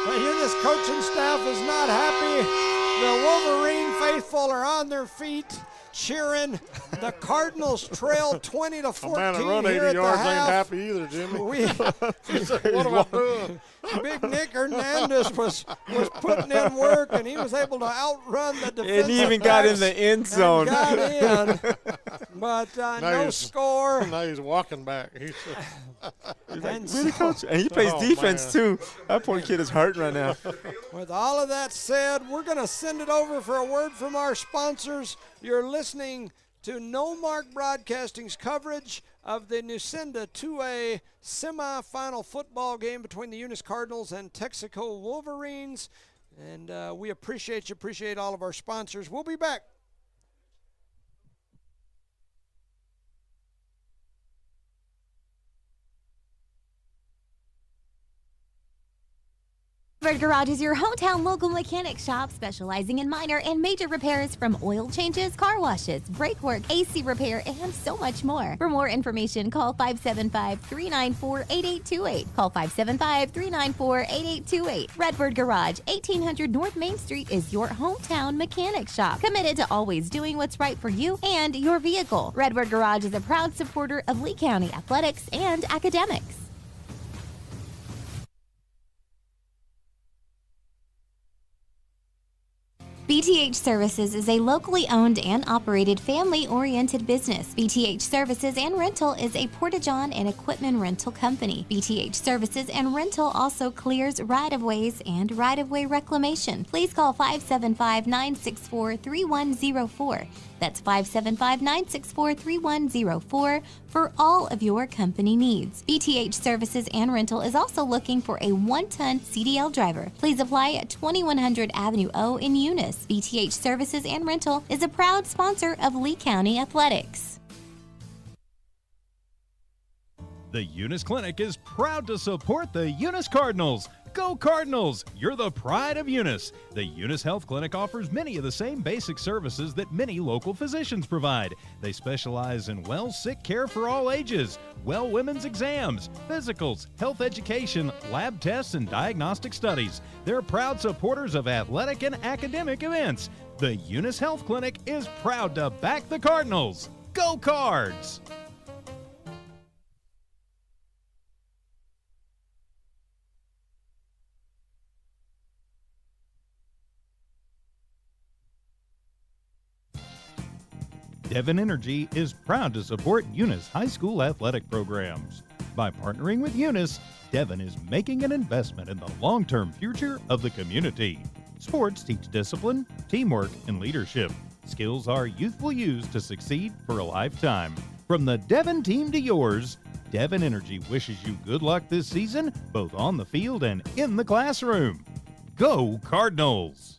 The Eunice coaching staff is not happy. The Wolverine faithful are on their feet cheering. The Cardinals trail 20-14 man that run 80 here at yards the half. ain't happy either, Jimmy. What am I doing? Big Nick Hernandez was putting in work, and he was able to outrun the defensive And he even got in the end zone. Got in, but no score. Now he's walking back. He's like, really, coach? And he plays defense, too. That poor kid is hurting right now. With all of that said, we're going to send it over for a word from our sponsors. You're listening to No Mark Broadcasting's coverage of the Nucinda 2A semifinal football game between the Eunice Cardinals and Texico Wolverines. And we appreciate all of our sponsors. We'll be back. Redbird Garage is your hometown local mechanic shop specializing in minor and major repairs from oil changes, car washes, brake work, AC repair, and so much more. For more information, call 575-394-8828. Call 575-394-8828. Redbird Garage, 1800 North Main Street is your hometown mechanic shop, committed to always doing what's right for you and your vehicle. Redbird Garage is a proud supporter of Lee County athletics and academics. BTH Services is a locally owned and operated family-oriented business. BTH Services and Rental is a Porta-John and equipment rental company. BTH Services and Rental also clears right-of-ways and right-of-way reclamation. Please call 575-964-3104. That's 575-964-3104 for all of your company needs. BTH Services and Rental is also looking for a 1-ton CDL driver. Please apply at 2100 Avenue O in Eunice. BTH Services and Rental is a proud sponsor of Lee County Athletics. The Eunice Clinic is proud to support the Eunice Cardinals. Go Cardinals! You're the pride of Eunice. The Eunice Health Clinic offers many of the same basic services that many local physicians provide. They specialize in sick care for all ages, women's exams, physicals, health education, lab tests, and diagnostic studies. They're proud supporters of athletic and academic events. The Eunice Health Clinic is proud to back the Cardinals. Go Cards! Devon Energy is proud to support Eunice High School athletic programs. By partnering with Eunice, Devon is making an investment in the long-term future of the community. Sports teach discipline, teamwork, and leadership. Skills our youth will use to succeed for a lifetime. From the Devon team to yours, Devon Energy wishes you good luck this season, both on the field and in the classroom. Go Cardinals!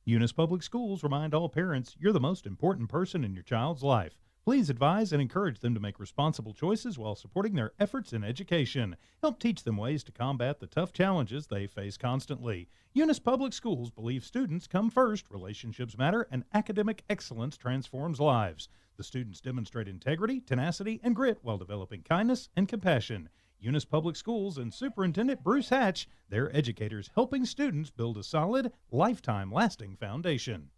Eunice Public Schools remind all parents you're the most important person in your child's life. Please advise and encourage them to make responsible choices while supporting their efforts in education. Help teach them ways to combat the tough challenges they face constantly. Eunice Public Schools believe students come first, relationships matter, and academic excellence transforms lives. The students demonstrate integrity, tenacity, and grit while developing kindness and compassion. Eunice Public Schools and Superintendent Bruce Hatch, their educators helping students build a solid, lifetime-lasting foundation.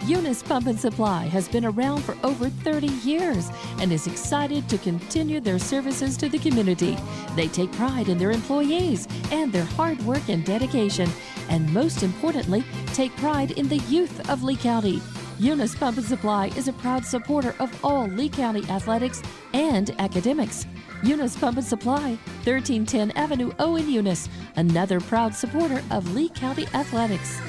Eunice Pump and Supply has been around for over 30 years and is excited to continue their services to the community. They take pride in their employees and their hard work and dedication, and most importantly, take pride in the youth of Lee County. Eunice Pump and Supply is a proud supporter of all Lee County athletics and academics. Eunice Pump and Supply, 1310 Avenue O in Eunice, another proud supporter of Lee County athletics.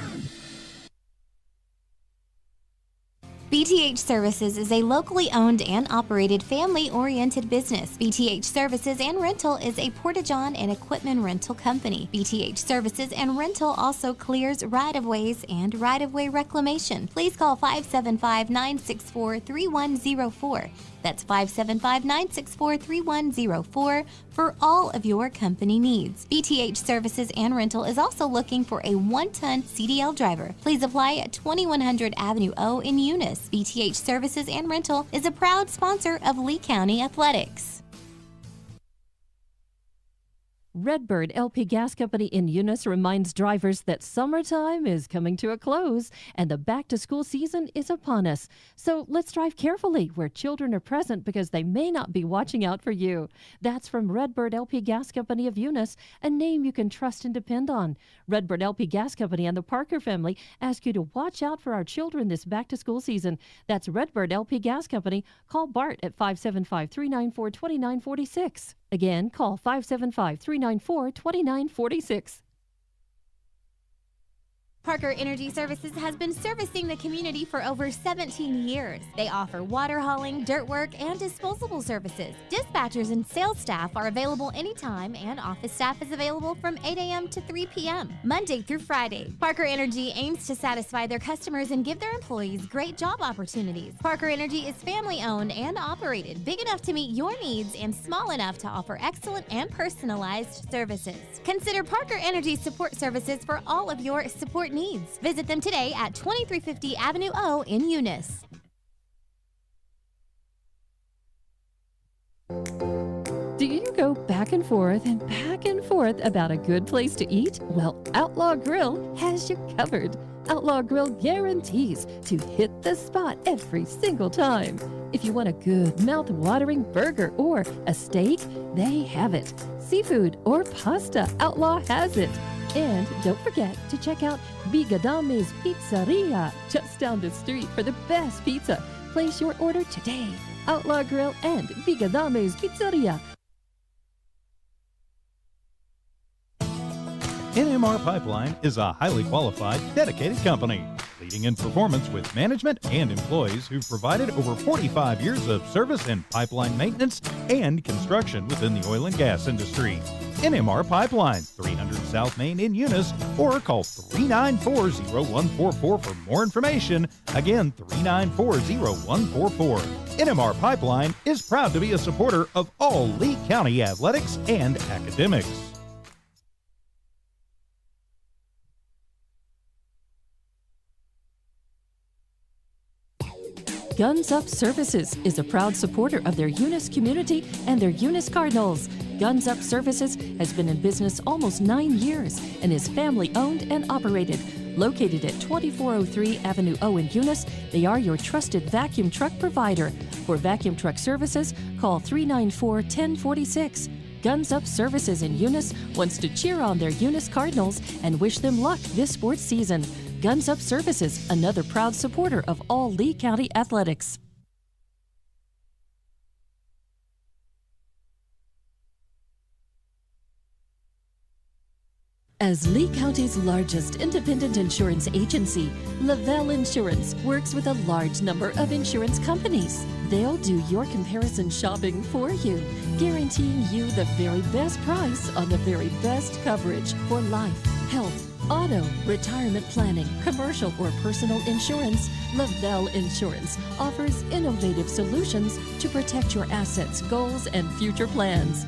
BTH Services is a locally owned and operated family-oriented business. BTH Services and Rental is a Porta-John and equipment rental company. BTH Services and Rental also clears right-of-ways and right-of-way reclamation. Please call 575-964-3104. That's 575-964-3104 for all of your company needs. BTH Services and Rental is also looking for a 1-ton CDL driver. Please apply at 2100 Avenue O in Eunice. BTH Services and Rental is a proud sponsor of Lee County Athletics. Redbird LP Gas Company in Eunice reminds drivers that summertime is coming to a close and the back-to-school season is upon us. So let's drive carefully where children are present because they may not be watching out for you. That's from Redbird LP Gas Company of Eunice, a name you can trust and depend on. Redbird LP Gas Company and the Parker family ask you to watch out for our children this back-to-school season. That's Redbird LP Gas Company. Call Bart at 575-394-2946. Again, call 575-394-2946. Parker Energy Services has been servicing the community for over 17 years. They offer water hauling, dirt work, and disposable services. Dispatchers and sales staff are available anytime, and office staff is available from 8 a.m. to 3 p.m., Monday through Friday. Parker Energy aims to satisfy their customers and give their employees great job opportunities. Parker Energy is family-owned and operated, big enough to meet your needs and small enough to offer excellent and personalized services. Consider Parker Energy Support Services for all of your support needs. Visit them today at 2350 Avenue O in Eunice. Do you go back and forth about a good place to eat? Well, Outlaw Grill has you covered. Outlaw Grill guarantees to hit the spot every single time. If you want a good mouth-watering burger or a steak, they have it. Seafood or pasta, Outlaw has it. And don't forget to check out Bigadame's Pizzeria just down the street for the best pizza. Place your order today. Outlaw Grill and Bigadame's Pizzeria. NMR Pipeline is a highly qualified, dedicated company, leading in performance with management and employees who've provided over 45 years of service in pipeline maintenance and construction within the oil and gas industry. NMR Pipeline, 300 South Main in Eunice, or call 394-0144 for more information. Again, 394-0144. NMR Pipeline is proud to be a supporter of all Lee County athletics and academics. Guns Up Services is a proud supporter of their Eunice community and their Eunice Cardinals. Guns Up Services has been in business almost 9 years and is family-owned and operated. Located at 2403 Avenue O in Eunice, they are your trusted vacuum truck provider. For vacuum truck services, call 394-1046. Guns Up Services in Eunice wants to cheer on their Eunice Cardinals and wish them luck this sports season. Guns Up Services, another proud supporter of all Lee County athletics. As Lee County's largest independent insurance agency, Lavelle Insurance works with a large number of insurance companies. They'll do your comparison shopping for you, guaranteeing you the very best price on the very best coverage for life, health, auto, retirement planning, commercial or personal insurance. Lavelle Insurance offers innovative solutions to protect your assets, goals, and future plans.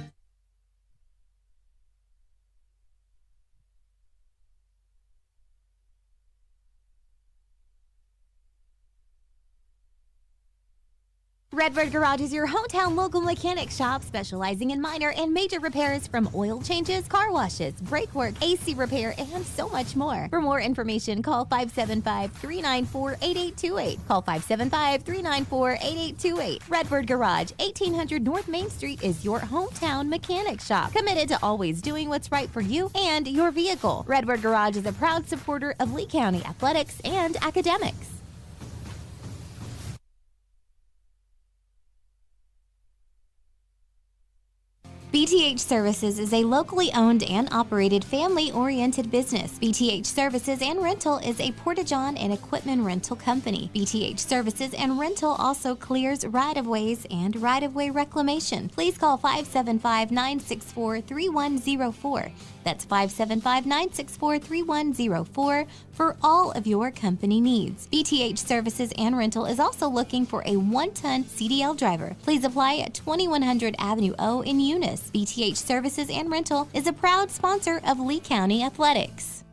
Redbird Garage is your hometown local mechanic shop specializing in minor and major repairs from oil changes, car washes, brake work, AC repair, and so much more. For more information, call 575-394-8828. Call 575-394-8828. Redbird Garage, 1800 North Main Street is your hometown mechanic shop, committed to always doing what's right for you and your vehicle. Redbird Garage is a proud supporter of Lee County athletics and academics. BTH Services is a locally owned and operated family-oriented business. BTH Services and Rental is a Porta-John and equipment rental company. BTH Services and Rental also clears right-of-ways and right-of-way reclamation. Please call 575-964-3104. That's 575-964-3104 for all of your company needs. BTH Services and Rental is also looking for a 1-ton CDL driver. Please apply at 2100 Avenue O in Eunice. BTH Services and Rental is a proud sponsor of Lee County Athletics.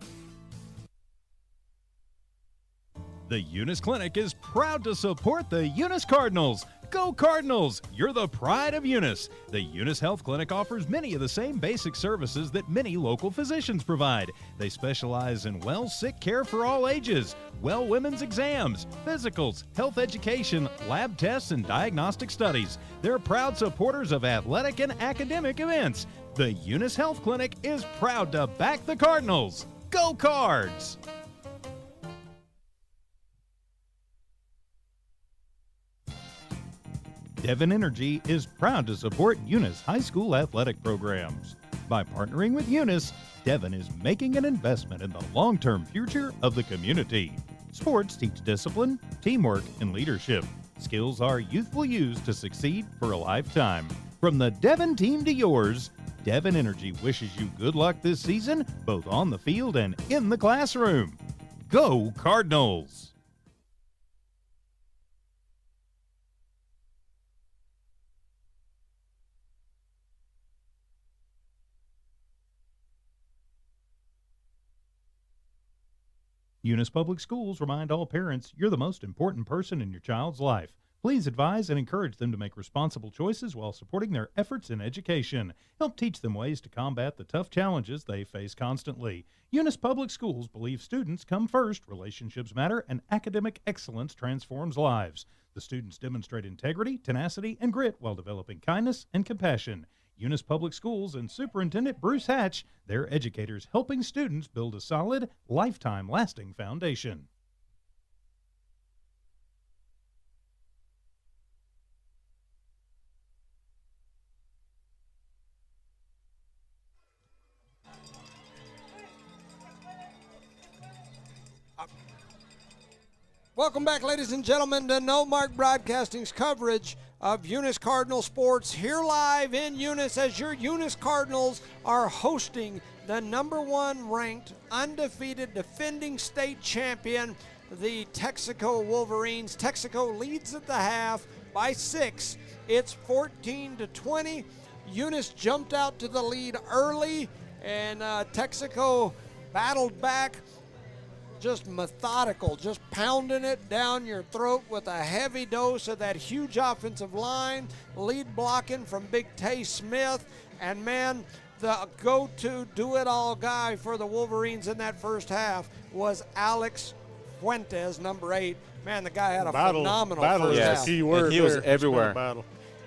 The Eunice Clinic is proud to support the Eunice Cardinals. Go Cardinals! You're the pride of Eunice. The Eunice Health Clinic offers many of the same basic services that many local physicians provide. They specialize in sick care for all ages, women's exams, physicals, health education, lab tests, and diagnostic studies. They're proud supporters of athletic and academic events. The Eunice Health Clinic is proud to back the Cardinals. Go Cards! Devon Energy is proud to support Eunice High School athletic programs. By partnering with Eunice, Devon is making an investment in the long-term future of the community. Sports teach discipline, teamwork, and leadership. Skills our youth will use to succeed for a lifetime. From the Devon team to yours, Devon Energy wishes you good luck this season, both on the field and in the classroom. Go Cardinals! Eunice Public Schools remind all parents you're the most important person in your child's life. Please advise and encourage them to make responsible choices while supporting their efforts in education. Help teach them ways to combat the tough challenges they face constantly. Eunice Public Schools believe students come first, relationships matter, and academic excellence transforms lives. The students demonstrate integrity, tenacity, and grit while developing kindness and compassion. Eunice Public Schools and Superintendent Bruce Hatch, their educators helping students build a solid, lifetime-lasting foundation. Welcome back, ladies and gentlemen, to No Mark Broadcasting's coverage of Eunice Cardinal Sports here live in Eunice as your Eunice Cardinals are hosting the #1 ranked, undefeated, defending state champion, the Texico Wolverines. Texico leads at the half by 6. It's 14-20. Eunice jumped out to the lead early, and Texico battled back. Just methodical, just pounding it down your throat with a heavy dose of that huge offensive line, lead blocking from Big Tay Smith, and man, the go-to do-it-all guy for the Wolverines in that first half was Alex Fuentes, number 8. Man, the guy had a phenomenal first half. Key word and he was everywhere.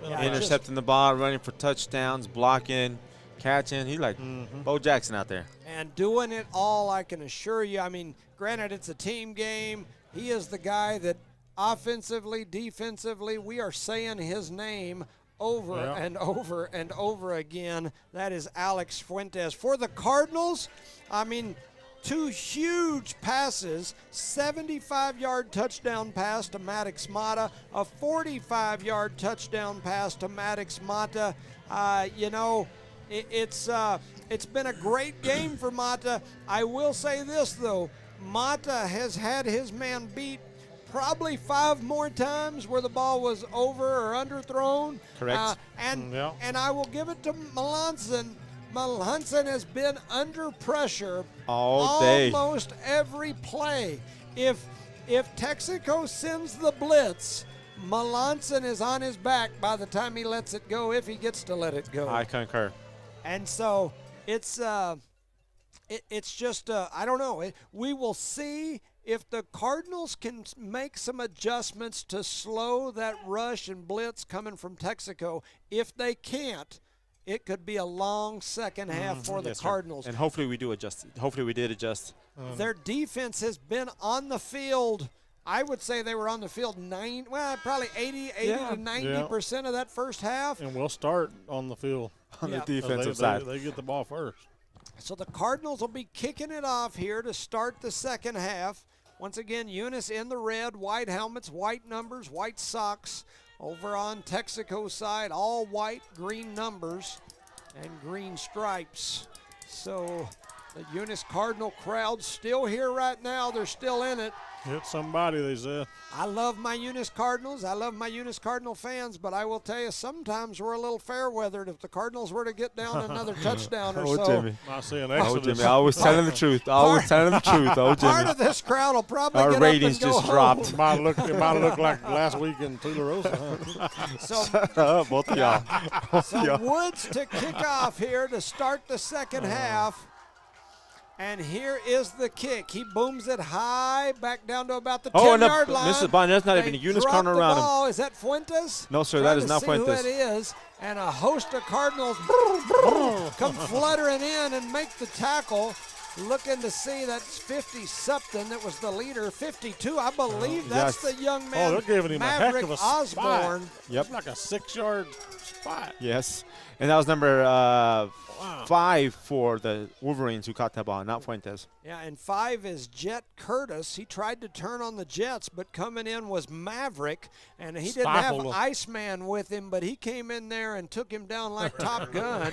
Yeah, intercepting the ball, running for touchdowns, blocking, catching. He's like Bo Jackson out there. And doing it all, I can assure you. I mean, granted, it's a team game. He is the guy that offensively, defensively, we are saying his name over and over and over again. That is Alex Fuentes. For the Cardinals, I mean, 2 huge passes, 75-yard touchdown pass to Maddox Mata, a 45-yard touchdown pass to Maddox Mata. It's been a great game for Mata. I will say this, though. Mata has had his man beat probably 5 more times where the ball was over or underthrown. Correct. And I will give it to Melanson. Melanson has been under pressure all day, almost every play. If Texico sends the blitz, Melanson is on his back by the time he lets it go, if he gets to let it go. I concur. And so it's just I don't know. We will see if the Cardinals can make some adjustments to slow that rush and blitz coming from Texico. If they can't, it could be a long second half for the Cardinals. And hopefully we do adjust. Hopefully we did adjust. Their defense has been on the field. I would say they were on the field probably 80 to 90% of that first half. And we'll start on the field. On the defensive side. They get the ball first. So the Cardinals will be kicking it off here to start the second half. Once again, Eunice in the red, white helmets, white numbers, white socks. Over on Texico's side, all white, green numbers, and green stripes. So the Eunice Cardinal crowd still here right now. They're still in it. Hit somebody, they said. I love my Eunice Cardinals. I love my Eunice Cardinal fans, but I will tell you, sometimes we're a little fair-weathered. If the Cardinals were to get down another touchdown or so. Jimmy. I see an Jimmy, I was telling the truth. Always telling the truth. Oh, Jimmy. Part of this crowd will probably our get ratings up and go just home. dropped. It might look like last week in Tularosa, So, both of y'all. Woods to kick off here to start the second half. And here is the kick. He booms it high, back down to about the 10-yard line. Mrs. Bond, that's not even a Eunice Cardinal around him. Is that Fuentes? No, sir, that is not Fuentes. Fuentes. Who it is. And a host of Cardinals come fluttering in and make the tackle. looking to see that's 50-something that was the leader. 52, I believe that's the young man, they're giving him Maverick a heck of a Osborne. spot. Yep. It's like a 6-yard spot. Yes. And that was number 5 for the Wolverines who caught that ball, not Fuentes. Yeah, and 5 is Jet Curtis. He tried to turn on the Jets, but coming in was Maverick, and he didn't have Iceman with him, but he came in there and took him down like Top Gun.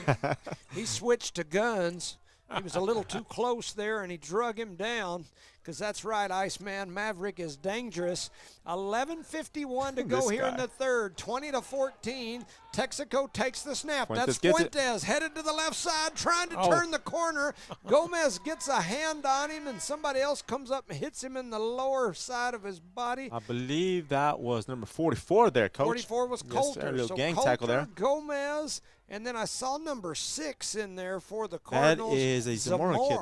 He switched to guns. He was a little too close there, and he drug him down, because that's right, Iceman. Maverick is dangerous. 11:51 to go here in the third. 20-14. Texaco takes the snap. That's Fuentes headed to the left side, trying to turn the corner. Gomez gets a hand on him, and somebody else comes up and hits him in the lower side of his body. I believe that was number 44 there, Coach. 44 was Coulter. Yes, sir, a little so gang Coulter, tackle there. Gomez, and then I saw number 6 in there for the Cardinals. That is a Zamora kid.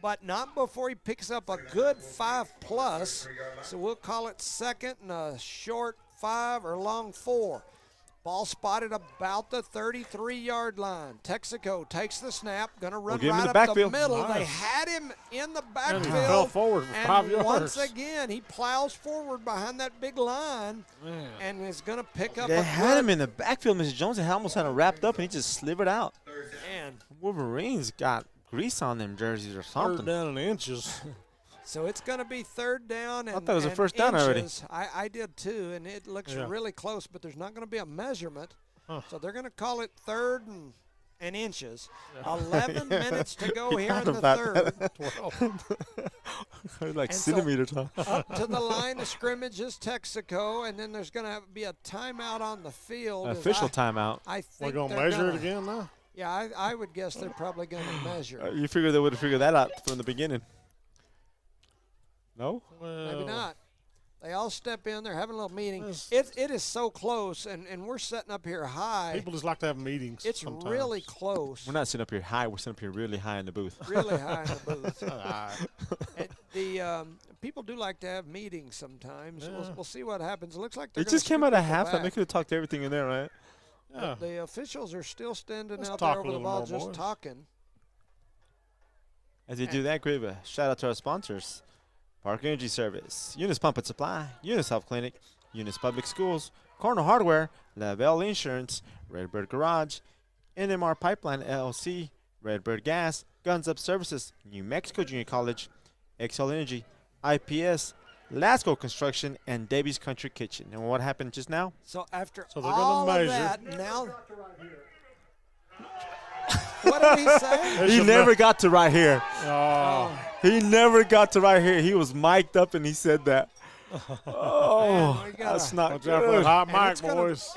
But not before he picks up a good 5+. So we'll call it second and a short 5 or long 4. Ball spotted about the 33-yard line. Texaco takes the snap, going to run right up the middle. Nice. They had him in the backfield. And he fell forward for 5 yards. Once again, he plows forward behind that big line and is going to pick up They had him in the backfield, Mr. Jones. They almost had him wrapped up, and he just slivered out. Man. Wolverines got grease on them jerseys or something. Third down in inches. So it's going to be third down. And, I thought it was a first down already. I did too, and it looks really close, but there's not going to be a measurement. So they're going to call it third and inches. 11 minutes to go here in the third. Like centimeters, huh? Up to the line of scrimmage is Texaco, and then there's going to be a timeout on the field. Official timeout. I think we're going to measure it again now? Yeah, I would guess they're probably going to measure. You figure they would have figured that out from the beginning. No? Well, maybe not. They all step in. They're having a little meeting. It is so close, and we're setting up here high. People just like to have meetings. It's sometimes. really close. We're not sitting up here high. We're sitting up here really high in the booth. Really high in the booth. The people do like to have meetings sometimes. Yeah. We'll see what happens. It looks like they're It just came out of halftime. They could have talked everything in there, right? Yeah. The officials are still standing out there over the ball just talking. As they do that, great shout out to our sponsors. Park Energy Service, Eunice Pump and Supply, Eunice Health Clinic, Eunice Public Schools, Corner Hardware, Lavelle Insurance, Redbird Garage, NMR Pipeline LLC, Redbird Gas, Guns Up Services, New Mexico Junior College, XL Energy, IPS, Lasco Construction, and Debbie's Country Kitchen. And what happened just now? So after they're all gonna of measure. that, now what did he say? He never got to right here. Oh. He never got to right here. He was mic'd up and he said that. Oh, man, that's not watch out for good. that hot mic, boys.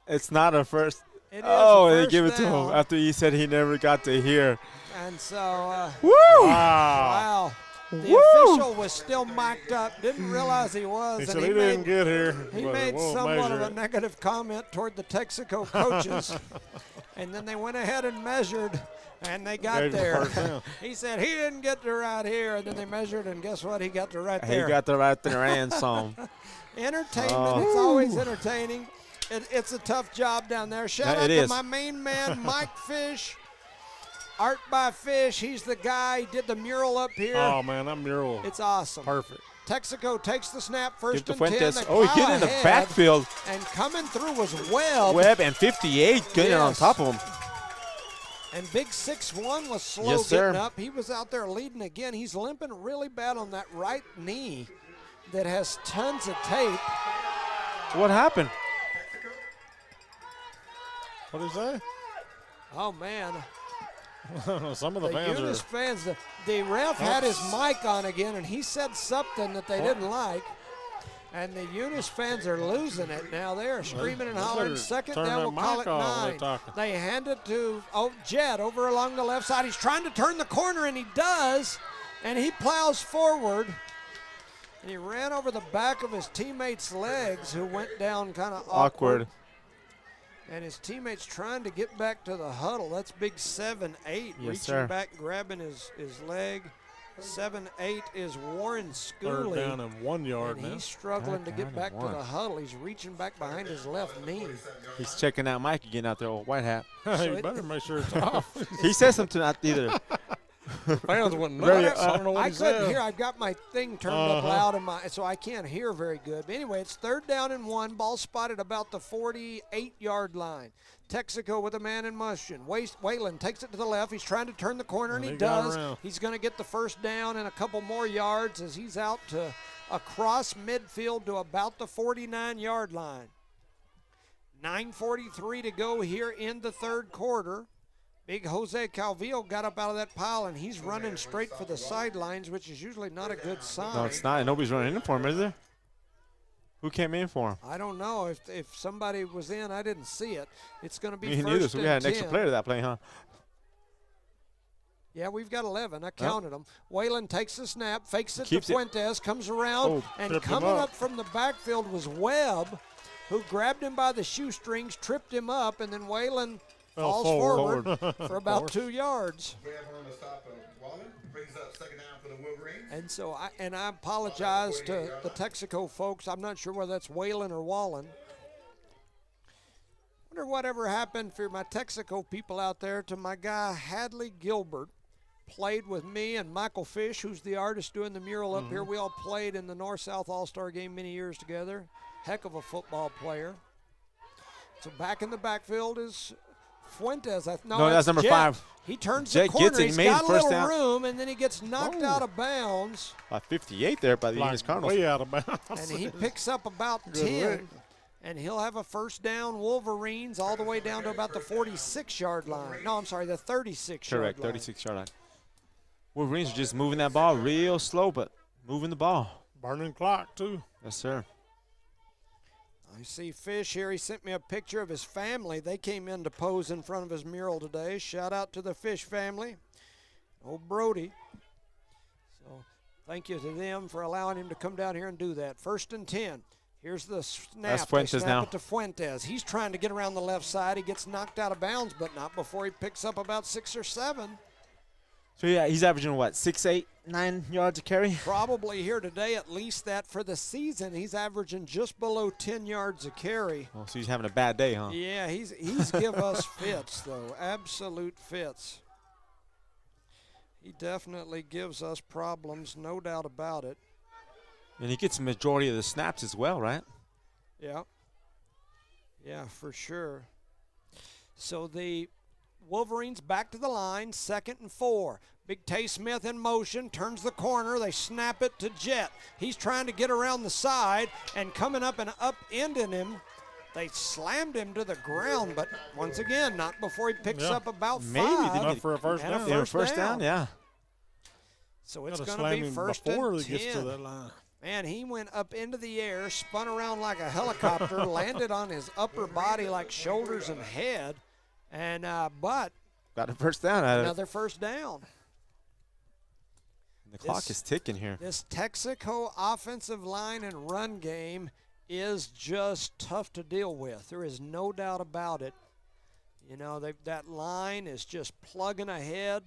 It's not a first. It they give it to him after he said he never got to hear. And so, woo! Wow. The official was still mic'd up. Didn't realize he was. He and said he didn't get here. He made somewhat of a negative comment toward the Texico coaches. And then they went ahead and measured, and they got there. He said he didn't get to right here, and then they measured, and guess what? He got to right there. He got to right there and some. Entertainment. It's always entertaining. It's a tough job down there. Shout out to my main man, Mike Fish. Art by Fish. He's the guy. He did the mural up here. Oh, man, that mural. It's awesome. Perfect. Texaco takes the snap, first and 10. He get in the backfield. And coming through was Webb. Webb and 58 getting on top of him. And big 6'1" was slow getting up. He was out there leading again. He's limping really bad on that right knee that has tons of tape. What happened? What did he say? Oh, man. Some of the fans the ref had his mic on again, and he said something that they didn't like. And the Eunice fans are losing it now. They are screaming and hollering. Second down, we'll call it 9. They hand it to Jet over along the left side. He's trying to turn the corner, and he does. And he plows forward. And he ran over the back of his teammate's legs, who went down kind of awkward. And his teammates trying to get back to the huddle. That's big 7'8", reaching back, grabbing his leg. 7'8" is Warren Schooley. Third down and 1 yard and now. He's struggling to get back to the huddle. He's reaching back behind his left knee. He's checking out Mike again out there, old white hat. You better make sure it's off. He said something out either. Fans went Very, nuts. I don't know what I he couldn't said. hear. I've got my thing turned up loud, so I can't hear very good. But anyway, it's 3rd down and 1. Ball spotted about the 48-yard line. Texaco with a man in motion. Whalen takes it to the left. He's trying to turn the corner, and he does. He's going to get the first down and a couple more yards as he's out to across midfield to about the 49-yard line. 9:43 to go here in the 3rd quarter. Big Jose Calvillo got up out of that pile, and he's running straight for the sidelines, which is usually not a good sign. No, it's not. Nobody's running in for him, is there? Who came in for him? I don't know. If somebody was in, I didn't see it. It's going to be Me first neither, so we and had an extra 10. player to that play, huh? Yeah, we've got 11. I counted them. Whalen takes the snap, fakes it to Keeps it. Fuentes, comes around, and coming up from the backfield was Webb, who grabbed him by the shoestrings, tripped him up, and then Whalen falls forward for about 2 yards. And so I apologize to the Texico folks. I'm not sure whether that's Whalen or Wallen. Wonder whatever happened for my Texico people out there to my guy Hadley Gilbert. Played with me and Michael Fish, who's the artist doing the mural up here. We all played in the North-South All-Star game many years together. Heck of a football player. So back in the backfield is Fuentes. No, that's number Jet. 5. He turns Jet the corner. gets it. He He's made got it a first little down. room, and then he gets knocked out of bounds. By 58 there by the Eunice Cardinals. Way out of bounds. And he picks up about 10. And he'll have a first down. Wolverines all the way down to about the 46-yard line. No, I'm sorry, the 36-yard line. Correct, 36-yard line. Wolverines are just moving that ball real slow, but moving the ball. Burning clock, too. Yes, sir. I see Fish here. He sent me a picture of his family. They came in to pose in front of his mural today. Shout out to the Fish family. Old Brody. So thank you to them for allowing him to come down here and do that. 1st and 10. Here's the snap. That's Fuentes they snap now. it to Fuentes. He's trying to get around the left side. He gets knocked out of bounds, but not before he picks up about 6 or 7. So, yeah, he's averaging, what, 6, 8, 9 yards a carry? Probably here today, at least that for the season, he's averaging just below 10 yards a carry. Oh, so he's having a bad day, huh? Yeah, he's give us fits, though. Absolute fits. He definitely gives us problems, no doubt about it. And he gets the majority of the snaps as well, right? Yeah. Yeah, for sure. So the Wolverines back to the line, 2nd and 4. Big Tay Smith in motion, turns the corner. They snap it to Jet. He's trying to get around the side and coming up and upending him. They slammed him to the ground, but once again, not before he picks up about 5. Maybe enough for a first and down. A first down. Yeah. So it's Gotta going to be slam him 1st before and he gets to 10. that line. Man, he went up into the air, spun around like a helicopter, landed on his upper body like shoulders and head, and but got a first down out of it. another first down. The clock is ticking here. This Texico offensive line and run game is just tough to deal with. There is no doubt about it. You know, that line is just plugging ahead.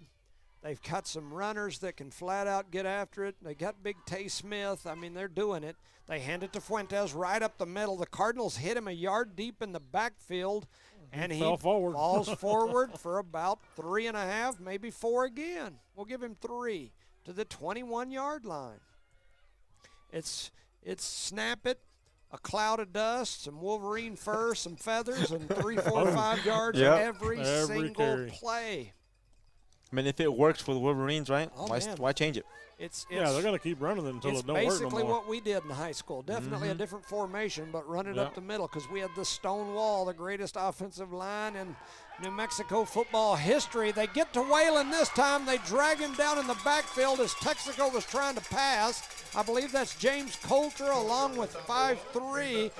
They've got some runners that can flat out get after it. They got Big Tay Smith. I mean, they're doing it. They hand it to Fuentes right up the middle. The Cardinals hit him a yard deep in the backfield, and he falls forward for about 3.5, maybe 4 again. We'll give him 3 to the 21-yard line. It's snap it, a cloud of dust, some Wolverine fur, some feathers, and 3, 4, 5 yards every single carry. play. I mean, if it works for the Wolverines, right? Oh, why change it? Yeah, they're going to keep running it until it don't work no more. It's basically what we did in high school. Definitely a different formation, but run it up the middle because we had the stone wall, the greatest offensive line in New Mexico football history. They get to Whalen this time. They drag him down in the backfield as Texico was trying to pass. I believe that's James Coulter along with 5'3",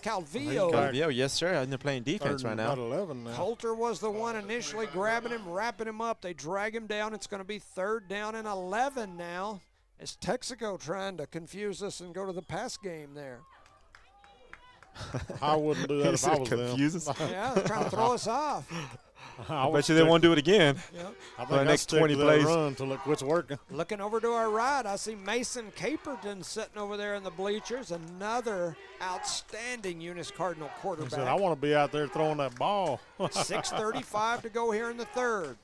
Calvillo. Calvillo, yes, sir. And they're playing defense right now. 11 now. Coulter was the one initially grabbing him, wrapping him up. They drag him down. It's going to be 3rd down and 11 now. It's Texico trying to confuse us and go to the pass game there. I wouldn't do that if I was them. Yeah, they're trying to throw us off. I bet you they won't do it again. Yep. I For the think next stick 20 to that plays. run until it quits working. Looking over to our right, I see Mason Caperton sitting over there in the bleachers. Another outstanding Eunice Cardinal He quarterback. said, I want to be out there throwing that ball. 6:35 to go here in the 3rd.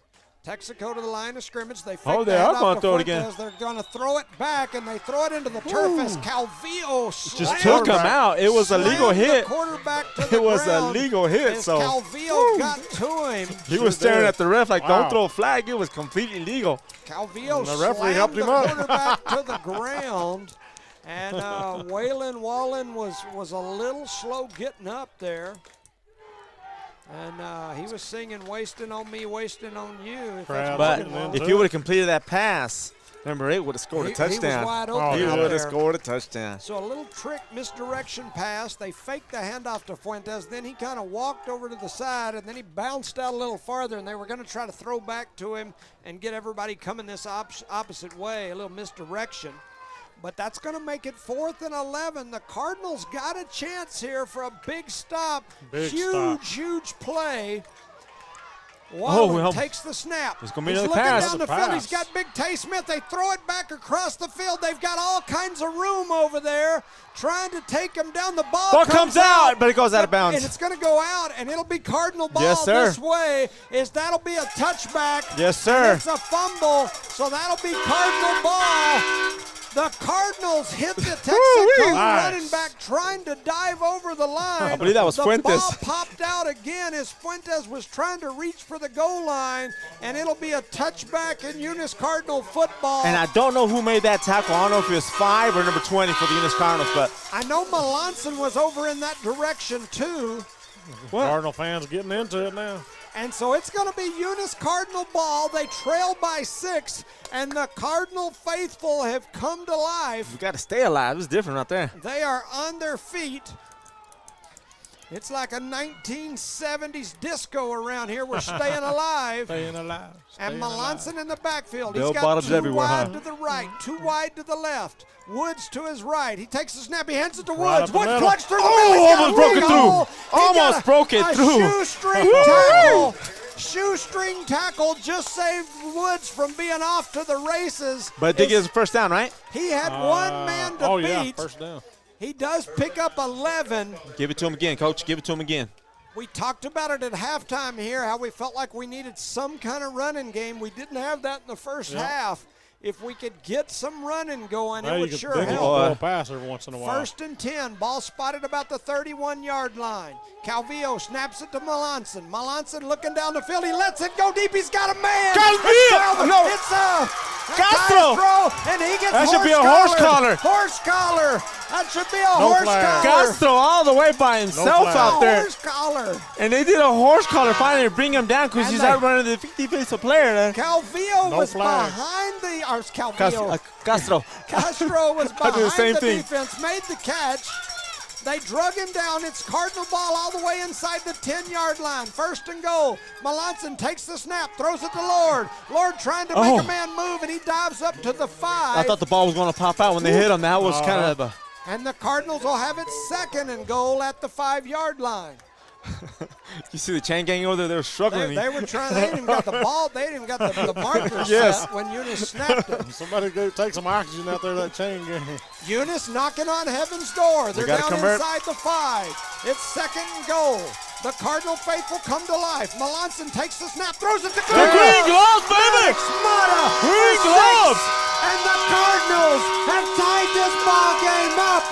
Texaco to the line of scrimmage. They Oh, fake they the are handoff going to to throw it again. Fuentes. They're going to throw it back, and they throw it into the turf as Calvillo Just took him out. It was a legal hit. Quarterback to the It was a ground legal hit. as So Calvillo got to him. he was staring at the ref like, Wow. don't throw a flag. It was completely legal. Calvillo And the referee slammed helped him the up. quarterback to the ground. And Waylon Wallen was a little slow getting up there. And he was singing, wasting on me, wasting on you. If that's But what it was. if you would have completed that pass, number 8 would have scored a touchdown. He was wide open He out would there. have scored a touchdown. So a little trick misdirection pass. They faked the handoff to Fuentes. Then he kind of walked over to the side, and then he bounced out a little farther, and they were going to try to throw back to him and get everybody coming this opposite way, a little misdirection. But that's going to make it 4th and 11. The Cardinals got a chance here for a big stop. Huge play. Wallen takes the snap. There's going to be He's another looking pass. down the field. He's got Big Tay Smith. They throw it back across the field. They've got all kinds of room over there trying to take him down. The ball comes out, but it goes out of bounds. And it's going to go out, and it'll be Cardinal ball Yes, sir. this way. That'll be a touchback. Yes, sir. And it's a fumble, so that'll be Cardinal ball. The Cardinals hit the Texaco running back trying to dive over the line. I believe that was Fuentes. The ball popped out again as Fuentes was trying to reach for the goal line, and it'll be a touchback in Eunice Cardinal football. And I don't know who made that tackle. I don't know if it was 5 or number 20 for the Eunice Cardinals, but I know Melanson was over in that direction too. Cardinal fans getting into it now. And so it's going to be Eunice Cardinal ball. They trail by 6, and the Cardinal faithful have come to life. we got to stay alive. It's different right there. They are on their feet. It's like a 1970s disco around here. We're staying alive. Staying alive. And Melanson in the backfield. Bell He's got bottoms 2 everywhere, wide huh? to the right, 2 wide to the left. Woods to his right. He takes the snap. He hands it to Right Woods. up the Woods middle. clutched through the middle. He's got almost a broke it wing through. hole. He Almost got broke it a through. Shoestring tackle. Shoestring tackle just saved Woods from being off to the races. But it did get his first down, right? He had one man to beat. Yeah, first down. He does pick up 11. Give it to him again, Coach. Give it to him again. We talked about it at halftime here, how we felt like we needed some kind of running game. We didn't have that in the first half. If we could get some running going, it would sure They can help. throw a pass every once in a while. 1st and 10, ball spotted about the 31-yard line. Calvillo snaps it to Melanson. Melanson looking down the field. He lets it go deep. He's got a man. Calvillo! No. It's a Castro! throw, and he gets That should be a horse collar. Horse collar. That should be a No horse flag. collar. Castro all the way by himself flag. out there. Horse collar. And they did a horse collar finally to bring him down because And he's they- outrunning the defensive player. Calvillo No was flag. behind the Calvillo. Castro. Castro was I do the behind same the thing. defense, made the catch. They drug him down. It's Cardinal ball all the way inside the 10-yard line. 1st and goal. Melanson takes the snap, throws it to Lord. Lord trying to make a man move, and he dives up to the 5. I thought the ball was going to pop out when they hit him. That was kind of a... And the Cardinals will have it 2nd and goal at the 5-yard line. You see the chain gang over there? They were struggling. They were trying. They didn't even got the ball. They didn't even got the marker Yes. set when Eunice snapped it. Somebody go take some oxygen out there, that chain gang. Eunice knocking on heaven's door. They're gotta down convert. inside the 5. It's 2nd and goal. The Cardinal faithful come to life. Melanson takes the snap, throws it to The green gloves, baby! Mata Green for gloves! 6. And the Cardinals have tied this ball game up.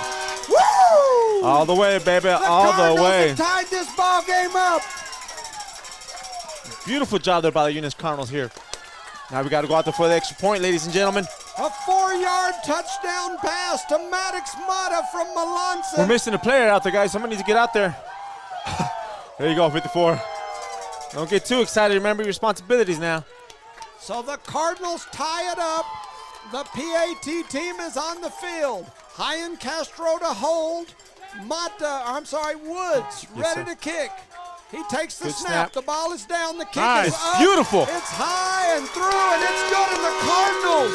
Woo! All the way, baby. The All the Cardinals way. have tied this ball game up. Beautiful job there by the Eunice Cardinals here. Now we got to go out there for the extra point, ladies and gentlemen. A 4-yard touchdown pass to Maddox Mata from Melanson. We're missing a player out there, guys. Somebody needs to get out there. There you go, 54. Don't get too excited. Remember your responsibilities now. So the Cardinals tie it up. The PAT team is on the field. Hyan Castro to hold. Woods ready to kick. He takes the Good snap. snap. The ball is down. The kick Nice. is up. Beautiful. It's high and through, and it's good. And the Cardinals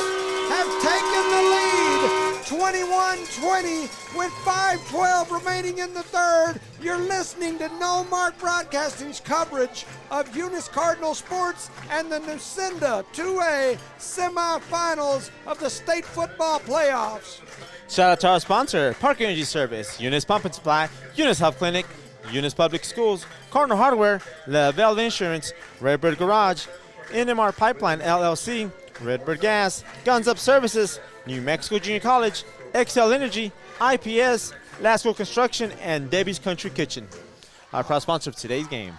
have taken the lead, 21-20, with 5:12 remaining in the 3rd. You're listening to No Mark Broadcasting's coverage of Eunice Cardinal Sports and the Nucinda 2A semifinals of the state football playoffs. Shout out to our sponsor, Park Energy Service, Eunice Pump and Supply, Eunice Health Clinic, Eunice Public Schools, Cardinal Hardware, Lavelle Insurance, Redbird Garage, NMAA Pipeline, LLC, Redbird Gas, Guns Up Services, New Mexico Junior College, XL Energy, IPS, Lasco Construction, and Debbie's Country Kitchen. Our proud sponsor of today's game.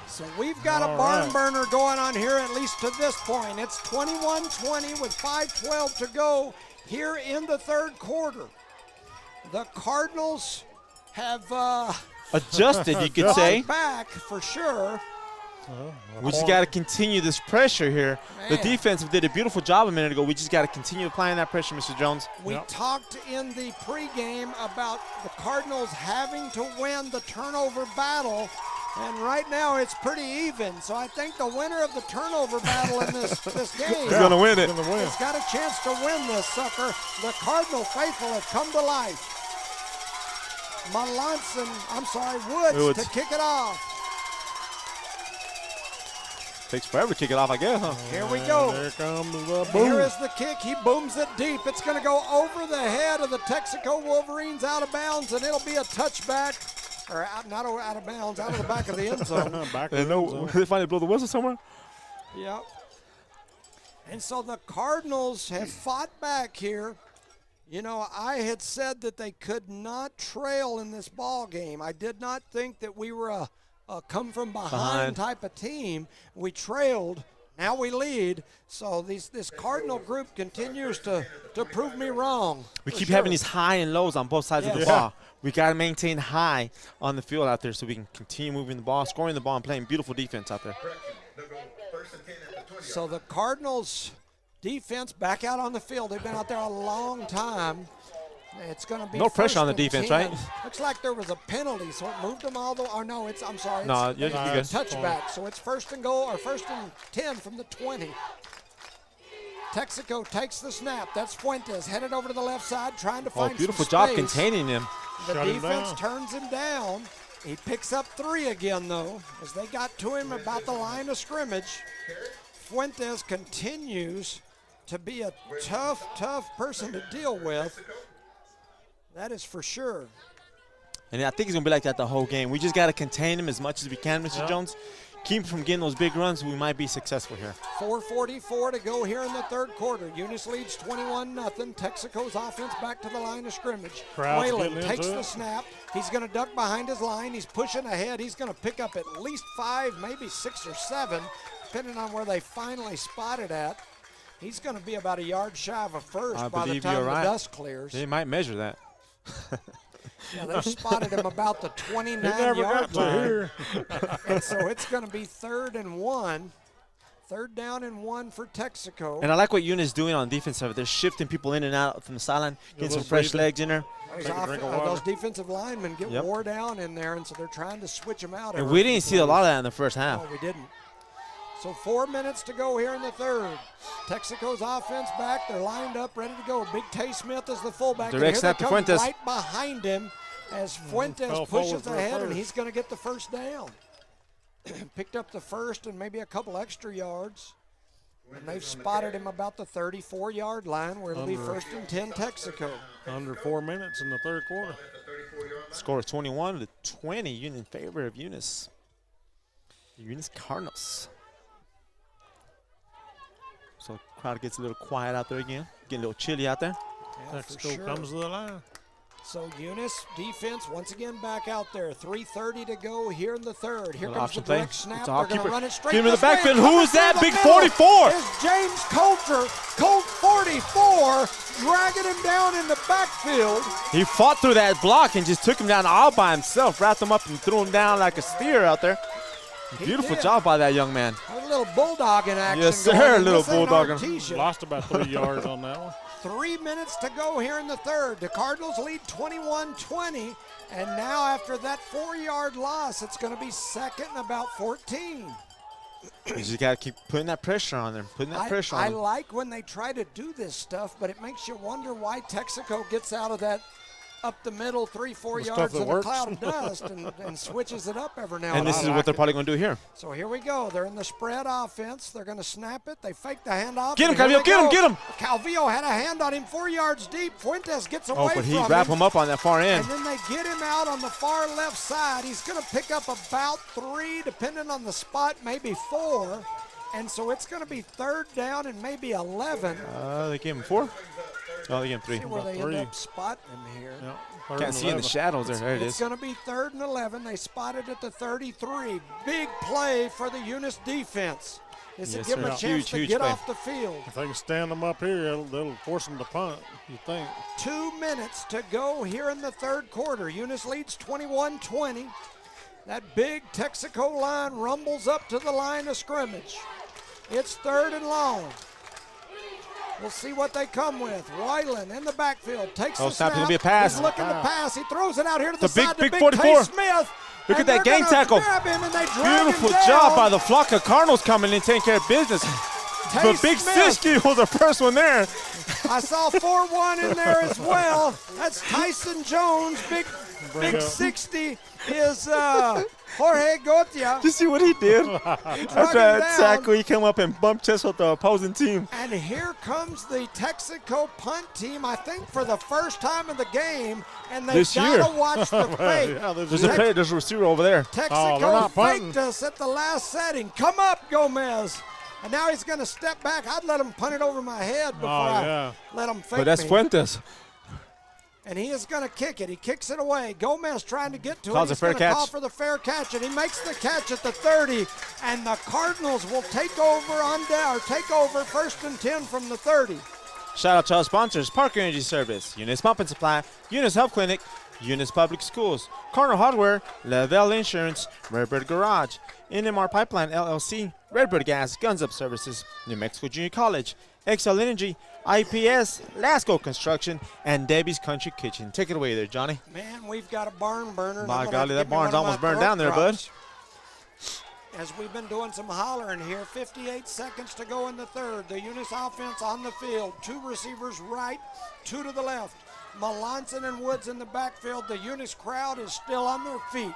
So we've got a barn burner going on here, at least to this point. It's 21-20 with 5:12 to go here in the third quarter. The Cardinals have adjusted, you could say. Back for sure. We just got to continue this pressure here. Man. The defense did a beautiful job a minute ago. We just got to continue applying that pressure, Mr. Jones. We talked in the pregame about the Cardinals having to win the turnover battle, and right now it's pretty even. So I think the winner of the turnover battle in this game is going to win it. It's got a chance to win this sucker. The Cardinal faithful have come to life. Woods to kick it off. Takes forever to kick it off, I guess, huh? Here we go. There comes the boom. Here is the kick. He booms it deep. It's going to go over the head of the Texico Wolverines, out of bounds, and it'll be a touchback. Or not out of bounds, out of the back of the end zone. They finally blow the whistle somewhere? Yep. And so the Cardinals have fought back here. You know, I had said that they could not trail in this ball game. I did not think that we were a come from behind type of team. We trailed, now we lead. So this Cardinal group continues to prove me wrong. We keep having these high and lows on both sides of the ball. We got to maintain high on the field out there so we can continue moving the ball, scoring the ball, and playing beautiful defense out there. So the Cardinals defense back out on the field. They've been out there a long time. It's going to be no pressure on the defense, 10. right? Looks like there was a penalty, so it moved them all the way. No, it's I'm sorry. No, it's you're good. Touchback. So it's first and goal, or first and 10 from the 20. Texico takes the snap. That's Fuentes headed over to the left side, trying to find beautiful some job space. containing him. The defense turns him down. He picks up 3 again, though, as they got to him about the line of scrimmage. Fuentes continues to be a tough person to deal with. That is for sure. And I think he's going to be like that the whole game. We just got to contain him as much as we can, Mr. Jones. Keep him from getting those big runs. We might be successful here. 4:44 to go here in the third quarter. Eunice leads 21-0. Texaco's offense back to the line of scrimmage. Whalen takes the snap. He's going to duck behind his line. He's pushing ahead. He's going to pick up at least 5, maybe 6 or 7, depending on where they finally spot it at. He's going to be about a yard shy of a first by the time the dust clears. They might measure that. Yeah, they spotted him about the 29-yard line. And so it's going to be 3rd and 1. 3rd down and 1 for Texico. And I like what Eunice is doing on defense. They're shifting people in and out from the sideline, getting some fresh legs in there. Those defensive linemen get wore down in there, and so they're trying to switch them out. And we didn't see a lot of that in the first half. No, we didn't. So 4 minutes to go here in the third. Texaco's offense back. They're lined up, ready to go. Big Tay Smith is the fullback. Direct snap to Fuentes. Right behind him as Fuentes pushes ahead, and he's going to get the first down. Picked up the first and maybe a couple extra yards. And they've spotted him about the 34-yard line where it'll be 1st and 10 Texico. Under 4 minutes in the third quarter. Score 21-20 in favor of Eunice. Eunice Cardinals. So crowd gets a little quiet out there again. Getting a little chilly out there. Yeah, Texico comes to the line. So Eunice defense once again back out there. 3:30 to go here in the third. Here comes the play. direct snap. They're going to run it straight. Give him the backfield. Who Who is that? Big 44. Is James Coulter. Colt 44 dragging him down in the backfield. He fought through that block and just took him down all by himself. Wrapped him up and threw him down like a steer out there. Beautiful job by that young man. A little bulldog in action. Yes, sir. A little bulldog. Lost about 3 yards on that one. 3 minutes to go here in the third. The Cardinals lead 21-20. And now after that 4-yard loss, it's going to be 2nd and about 14. You just got to keep putting that pressure on them. I like when they try to do this stuff, but it makes you wonder why Texico gets out of that up the middle 3-4 yards in a cloud of dust and switches it up every now and then. And this is what they're probably going to do here. So here we go. They're in the spread offense. They're going to snap it. They fake the handoff. Get him, Calvillo. Get him. Calvillo had a hand on him 4 yards deep. Fuentes gets away from him. Oh, but he wrapped him up on that far end. And then they get him out on the far left side. He's going to pick up about 3, depending on the spot, maybe 4. And so it's going to be 3rd down and maybe 11. They gave him 4? Oh, they gave him 3. See where they end up spotting him here. Yep. Can't see in the shadows there. There it is. It's going to be 3rd and 11. They spotted at the 33. Big play for the Eunice defense. This will give them a chance to get off the field. If they can stand them up here, they'll force them to punt, you think. 2 minutes to go here in the 3rd quarter. Eunice leads 21-20. That big Texico line rumbles up to the line of scrimmage. It's 3rd and long. We'll see what they come with. Wyland in the backfield takes the snap. It's going to be a pass. He's looking to pass. He throws it out here to the side big to big 44. Tay Smith. Look at that gang tackle. Beautiful job by the flock of Cardinals coming in taking care of business. But Big Siski was the first one there. I saw 4-1 in there as well. That's Tyson Jones. Big 60 is Jorge Gotia. Did you see what he did? After that tackle, he came up and bumped chest with the opposing team. And here comes the Texico punt team, I think for the first time in the game, and they've got to watch the fake. There's a receiver over there. Texico faked us at the last setting. Come up, Gomez. And now he's going to step back. I'd let him punt it over my head before I let him fake me. But that's Fuentes. And he is going to kick it. He kicks it away. Gomez trying to get to Calls it. He's a fair going to catch. call for the fair catch, and he makes the catch at the 30. And the Cardinals will take over on down, or take over 1st and 10 from the 30. Shout out to our sponsors: Parker Energy Service, Eunice Pump and Supply, Eunice Health Clinic, Eunice Public Schools, Cardinal Hardware, Lavelle Insurance, Redbird Garage, NMAA Pipeline LLC, Redbird Gas, Guns Up Services, New Mexico Junior College, XL Energy, IPS, Lasco Construction, and Debbie's Country Kitchen. Take it away there, Johnny. Man, we've got a barn burner. My golly, that barn's almost burned down there, bud. As we've been doing some hollering here, 58 seconds to go in the 3rd. The Eunice offense on the field. 2 receivers right, 2 to the left. Melanson and Woods in the backfield. The Eunice crowd is still on their feet.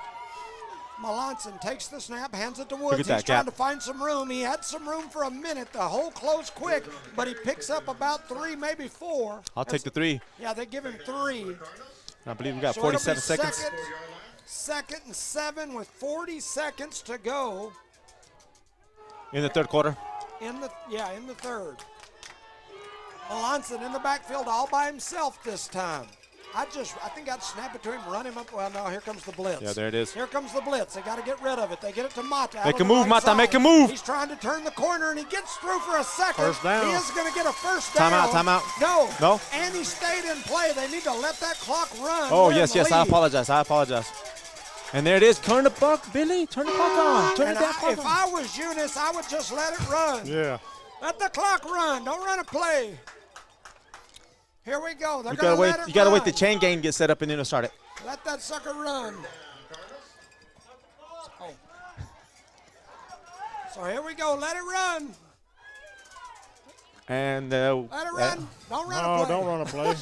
Melanson takes the snap, hands it to Woods. He's trying to find some room. He had some room for a minute. The hole closed quick, but he picks up about 3, maybe 4. I'll take the 3. Yeah, they give him 3. I believe we got 47 seconds. Second and 7 with 40 seconds to go. In the 3rd quarter. In the 3rd. Melanson in the backfield all by himself this time. I think I'd snap it to him, run him up. Well, no, here comes the blitz. Yeah, there it is. Here comes the blitz. They got to get rid of it. They get it to Mata. Make a move, Mata, make a move. He's trying to turn the corner, and he gets through for a second. First down. He is going to get a first down. Timeout. No. And he stayed in play. They need to let that clock run. Oh, yes, I apologize. And there it is. Turn the buck, Billy. Turn the clock on. If I was Eunice, I would just let it run. Yeah. Let the clock run. Don't run a play. Here we go. They're You gotta wait the chain gang to get set up and then it'll start it. Let that sucker run. So here we go. Let it run. And let it run. Don't run a play. Don't run a play.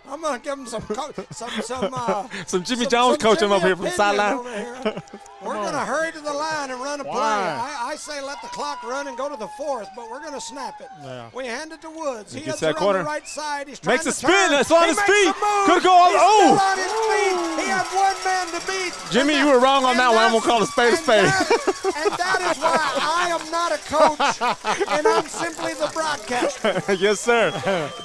I'm gonna give him some Jimmy Jones coaching him up here from the sideline. We're gonna hurry to the line and run a play. I say let the clock run and go to the 4th, but we're gonna snap it. Yeah. We hand it to Woods. He gets has that it on the right side. He's trying makes to a spin. turn. That's on his feet. Could go all. Still on his feet. He had one man to beat. Jimmy, you were wrong on that one. I'm gonna call a spade a spade. And that is why I am not a coach, and I'm simply the broadcaster. Yes, sir.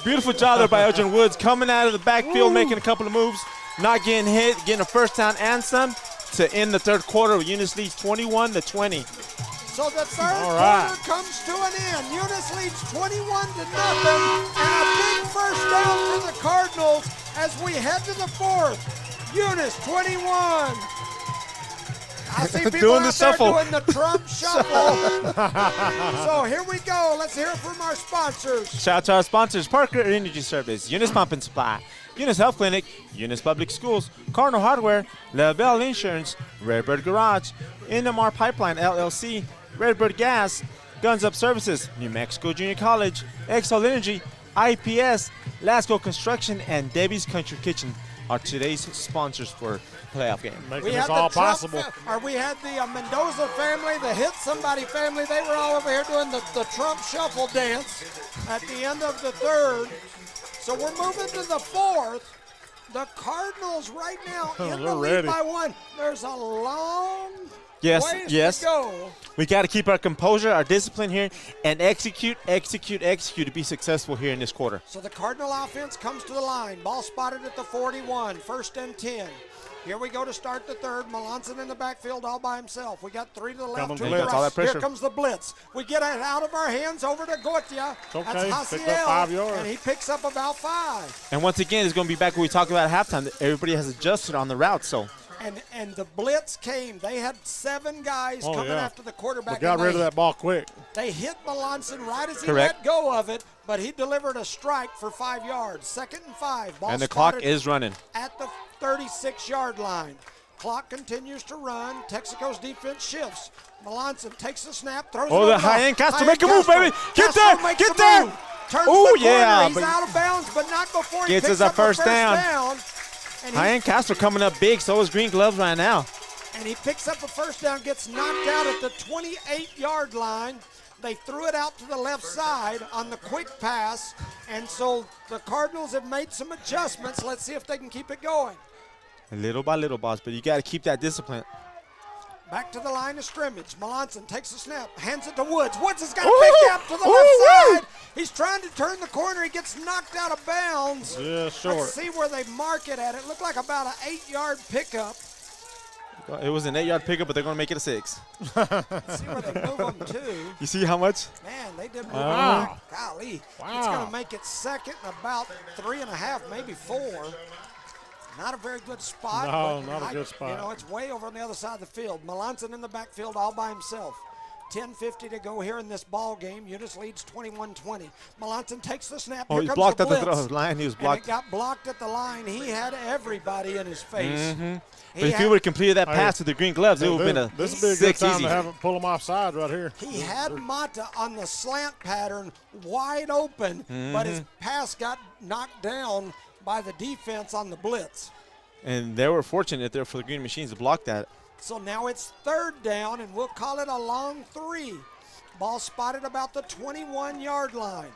Beautiful job there by Elgin Woods, coming out of the backfield, making a couple of moves, not getting hit, getting a first down and some to end the 3rd quarter. Eunice leads 21-20. So the 3rd quarter comes to an end. Eunice leads 21-0, and a big first down for the Cardinals as we head to the 4th. Eunice 21. I see people doing out the there shuffle. doing the Trump shuffle. So here we go. Let's hear it from our sponsors. Shout out to our sponsors: Parker Energy Service, Eunice Pump and Supply, Eunice Health Clinic, Eunice Public Schools, Cardinal Hardware, Lavelle Insurance, Redbird Garage, NMAA Pipeline LLC, Redbird Gas, Guns Up Services, New Mexico Junior College, XL Energy, IPS, Lasco Construction, and Debbie's Country Kitchen are today's sponsors for playoff game. Making this all possible. We had the Mendoza family, the Hit Somebody family. They were all over here doing the Trump shuffle dance at the end of the 3rd. So we're moving to the 4th. The Cardinals right now in the lead by 1. There's a long Yes, Ways yes. to go. We got to keep our composure, our discipline here, and execute to be successful here in this quarter. So the Cardinal offense comes to the line. Ball spotted at the 41, 1st and 10. Here we go to start the third. Melanson in the backfield all by himself. We got 3 to the left, 2 to the right. Here comes the blitz. We get it out of our hands over to Gotia. Okay. That's Picked up 5 yards. and he picks up about 5. And once again, it's going to be back what we talked about at halftime. Everybody has adjusted on the route, so. And the blitz came. They had 7 guys coming after the quarterback. We got rid of that ball quick. They hit Melanson right as he let go of it, but he delivered a strike for 5 yards. 2nd and 5. Ball and the clock is running. At the 36-yard line. Clock continues to run. Texaco's defense shifts. Melanson takes the snap, throws it over. Oh, the high end Castro. Make a move, baby. Get there. Get there. Turns the corner. He's out of bounds, but not before he gets picks us up a first down. High end Castro coming up big, so is Green Gloves right now. And he picks up a first down, gets knocked out at the 28-yard line. They threw it out to the left side on the quick pass, and so the Cardinals have made some adjustments. Let's see if they can keep it going. Little by little, boss, but you got to keep that discipline. Back to the line of scrimmage. Melanson takes the snap, hands it to Woods. Woods has got a big gap to the left side. He's trying to turn the corner. He gets knocked out of bounds. Yeah, short. Let's see where they mark it at. It looked like about an 8-yard pickup. It was an 8-yard pickup, but they're going to make it a 6. Let's see where they move them to. You see how much? Man, they did move them. Golly. Wow. It's going to make it 2nd and about 3.5, maybe 4. Not a very good spot. No, not a good spot. You know, it's way over on the other side of the field. Melanson in the backfield all by himself. 10:50 to go here in this ball game. Eunice leads 21-20. Melanson takes the snap. Oh, he's blocked at the line. He was blocked. And it got blocked at the line. He had everybody in his face. Mm-hmm. But if he would have completed that pass to the Green Gloves, it would have been a 6 This would be a good time easy. to have him pull him offside right here. He had Mata on the slant pattern wide open, but his pass got knocked down by the defense on the blitz. And they were fortunate there for the Green Machines to block that. So now it's 3rd down, and we'll call it a long 3. Ball spotted about the 21-yard line.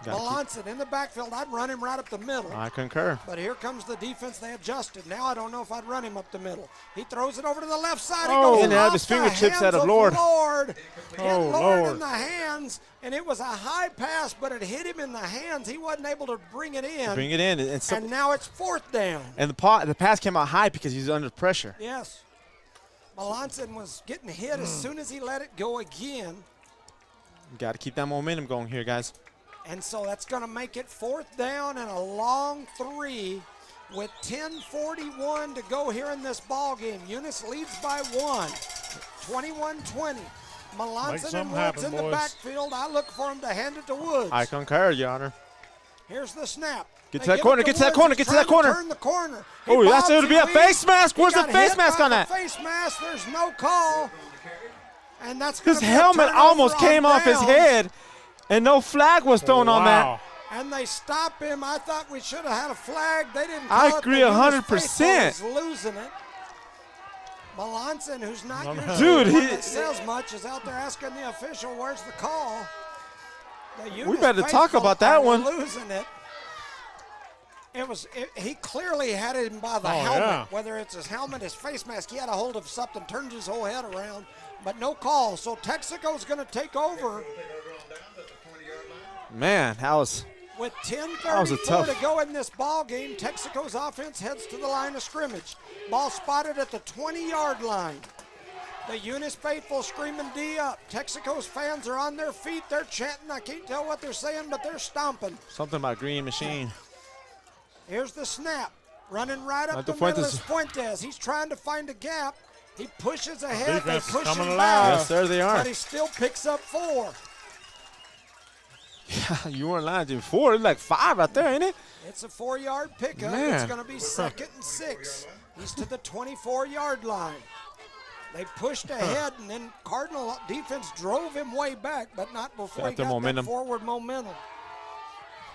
Melanson in the backfield. I'd run him right up the middle. I concur. But here comes the defense. They adjusted. Now I don't know if I'd run him up the middle. He throws it over to the left side. Oh, he and goes out off his the fingertips hands out of Lord. Hit Lord in the hands, and it was a high pass, but it hit him in the hands. He wasn't able to bring it in. And now it's 4th down. And the pass came out high because he was under pressure. Yes. Melanson was getting hit as soon as he let it go again. Got to keep that momentum going here, guys. And so that's going to make it 4th down and a long 3 with 10:41 to go here in this ball game. Eunice leads by 1, 21-20. Melanson and Woods in the backfield. I look for him to hand it to Woods. I concur, Your Honor. Here's the snap. Get to that corner, get to that corner, get to that corner. Turn the corner. Oh, that's going to be a face mask. Where's the face mask on that? Face mask. There's no call. And that's his helmet almost came off his head, and no flag was thrown on that. And they stop him. I thought we should have had a flag. They didn't call I agree 100%. He's losing it. Melanson, who's not dude, he says much, is out there asking the official, "Where's the call?" We better talk about that one. Losing it. He clearly had him by the helmet. Yeah. Whether it's his helmet, his face mask, he had a hold of something, turned his whole head around, but no call. So Texico's going to take over. Man, that was with 10:34 to go in this ball game. Texico's offense heads to the line of scrimmage. Ball spotted at the 20-yard line. The Eunice faithful screaming D up. Texaco's fans are on their feet. They're chanting. I can't tell what they're saying, but they're stomping. Something about Green Machine. Here's the snap. Running right up the middle is Fuentes. He's trying to find a gap. He pushes ahead. They push him back. Yes, sir, they are. But he still picks up 4. Yeah, you weren't lying, Jim. 4, it's like 5 right there, ain't it? It's a 4-yard pickup. Man. It's going to be 2nd and 6. He's to the 24-yard line. They pushed ahead, and then Cardinal defense drove him way back, but not before he got that forward momentum.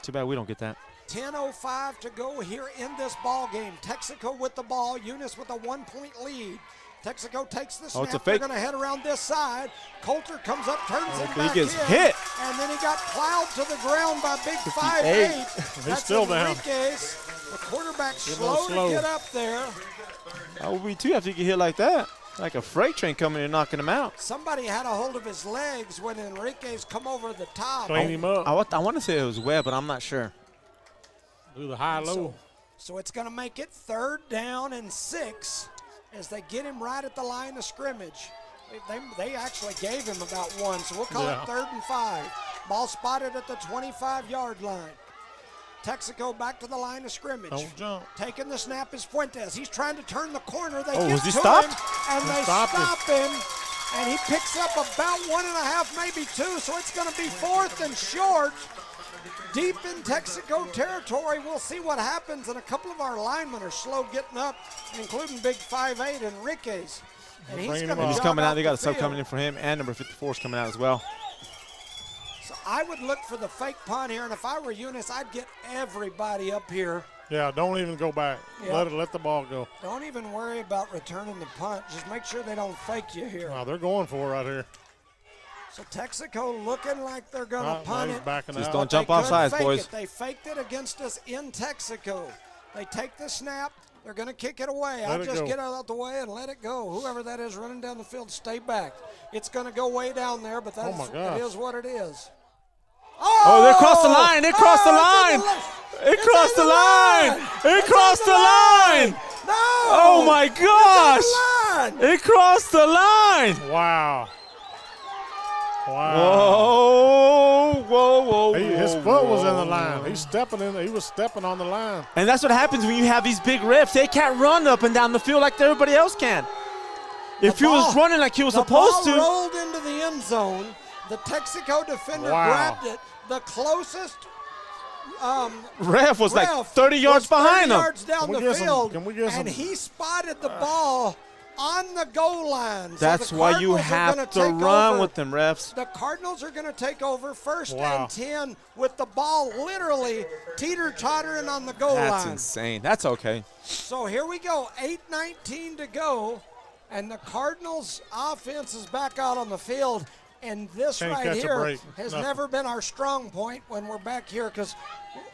Too bad we don't get that. 10:05 to go here in this ball game. Texaco with the ball. Eunice with a 1-point lead. Texaco takes the snap. They're going to head around this side. Coulter comes up, turns him back He gets in, hit. And then he got plowed to the ground by big 5'8". He's still down. The quarterback slow to get up there. How would we too have to get hit like that? Like a freight train coming and knocking him out. Somebody had a hold of his legs when Enriquez come over the top. Clean him up. I want to say it was Webb, but I'm not sure. Do the high-low. So it's going to make it 3rd down and 6 as they get him right at the line of scrimmage. They actually gave him about 1, so we'll call it 3rd and 5. Ball spotted at the 25-yard line. Texaco back to the line of scrimmage. Don't jump. Taking the snap is Fuentes. He's trying to turn the corner. They was get he to stopped? him, and they stop him. And he picks up about 1.5, maybe 2, so it's going to be 4th and short. Deep in Texaco territory. We'll see what happens, and a couple of our linemen are slow getting up, including big 5'8" Enriquez. And he's coming out. They got a sub coming in for him, and number 54 is coming out as well. So I would look for the fake punt here, and if I were Eunice, I'd get everybody up here. Yeah, don't even go back. Yep. Let the ball go. Don't even worry about returning the punt. Just make sure they don't fake you here. Wow, they're going for it right here. So Texaco looking like they're going to punt it. Just don't jump off sides, boys. They faked it against us in Texaco. They take the snap. They're going to kick it away. I just get out the way and let it go. Whoever that is running down the field, stay back. It's going to go way down there, but it is what it is. Oh, they crossed the line. They crossed the line. It crossed the line. It crossed the line. No. Oh, my gosh. It crossed the line. Wow. Whoa. His foot was in the line. He was stepping on the line. And that's what happens when you have these big refs. They can't run up and down the field like everybody else can. If he was running like he was supposed to. The ball rolled into the end zone. The Texaco defender grabbed it. The closest ref was like 30 yards behind him. 30 yards down the field, and he spotted the ball on the goal line. That's why you have to run with them, refs. The Cardinals are going to take over 1st and 10 with the ball literally teeter-tottering on the goal line. That's insane. That's okay. So here we go, 8:19 to go, and the Cardinals offense is back out on the field. And this right here has never been our strong point when we're back here because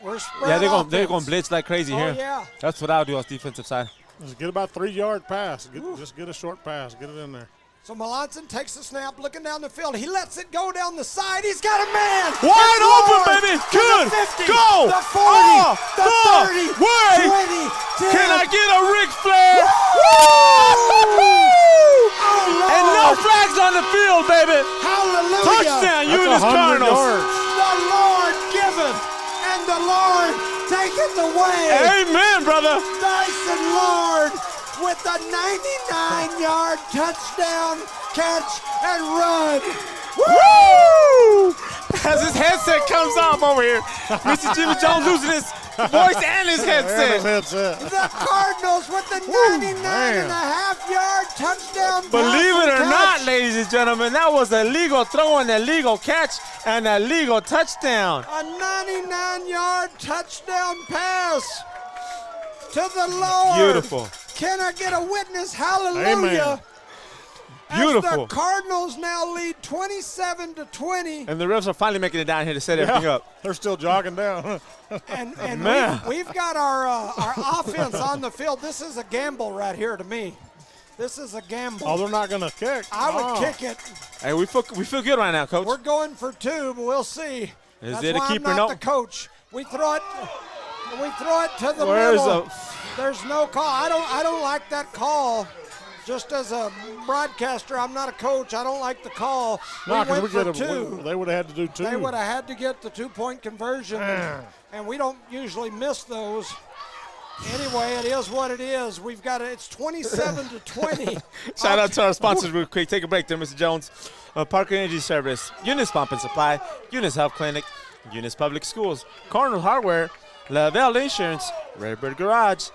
we're spread. Yeah, they're going to blitz like crazy here. Yeah. That's what I'll do on the defensive side. Just get about 3-yard pass. Just get a short pass. Get it in there. So Melanson takes the snap, looking down the field. He lets it go down the side. He's got a man. Wide open, baby. Good. The 50, go. The 40, the 30, wait. 20, 10. Can I get a Ric Flair? And no flags on the field, baby. Hallelujah. Touchdown, Eunice Cardinals. The Lord giveth, and the Lord taketh away. Amen, brother. Dyson Lord with a 99-yard touchdown catch and run. Woo! As his headset comes off over here, Mr. Jimmy Jones losing his voice and his headset. The Cardinals with the 99.5-yard touchdown. Believe it or not, ladies and gentlemen, that was a legal throw and a legal catch and a legal touchdown. A 99-yard touchdown pass to the Lord. Beautiful. Can I get a witness? Hallelujah. Amen. Beautiful. As the Cardinals now lead 27-20. And the refs are finally making it down here to set everything up. They're still jogging down. and we've got our offense on the field. This is a gamble right here to me. This is a gamble. Oh, they're not going to kick. I would kick it. Hey, we feel good right now, Coach. We're going for 2, but we'll see. Is That's it a why keeper? I'm not No. the coach. We throw it to the middle. There's no call. I don't like that call. Just as a broadcaster, I'm not a coach. I don't like the call. No, we went for 2. They would have had to do 2. They would have had to get the 2-point conversion, and we don't usually miss those. Anyway, it is what it is. We've got it. It's 27-20. Shout out to our sponsors real quick. Take a break there, Mr. Jones. Parker Energy Service, Eunice Pump and Supply, Eunice Health Clinic, Eunice Public Schools, Cardinal Hardware, Lavelle Insurance, Redbird Garage,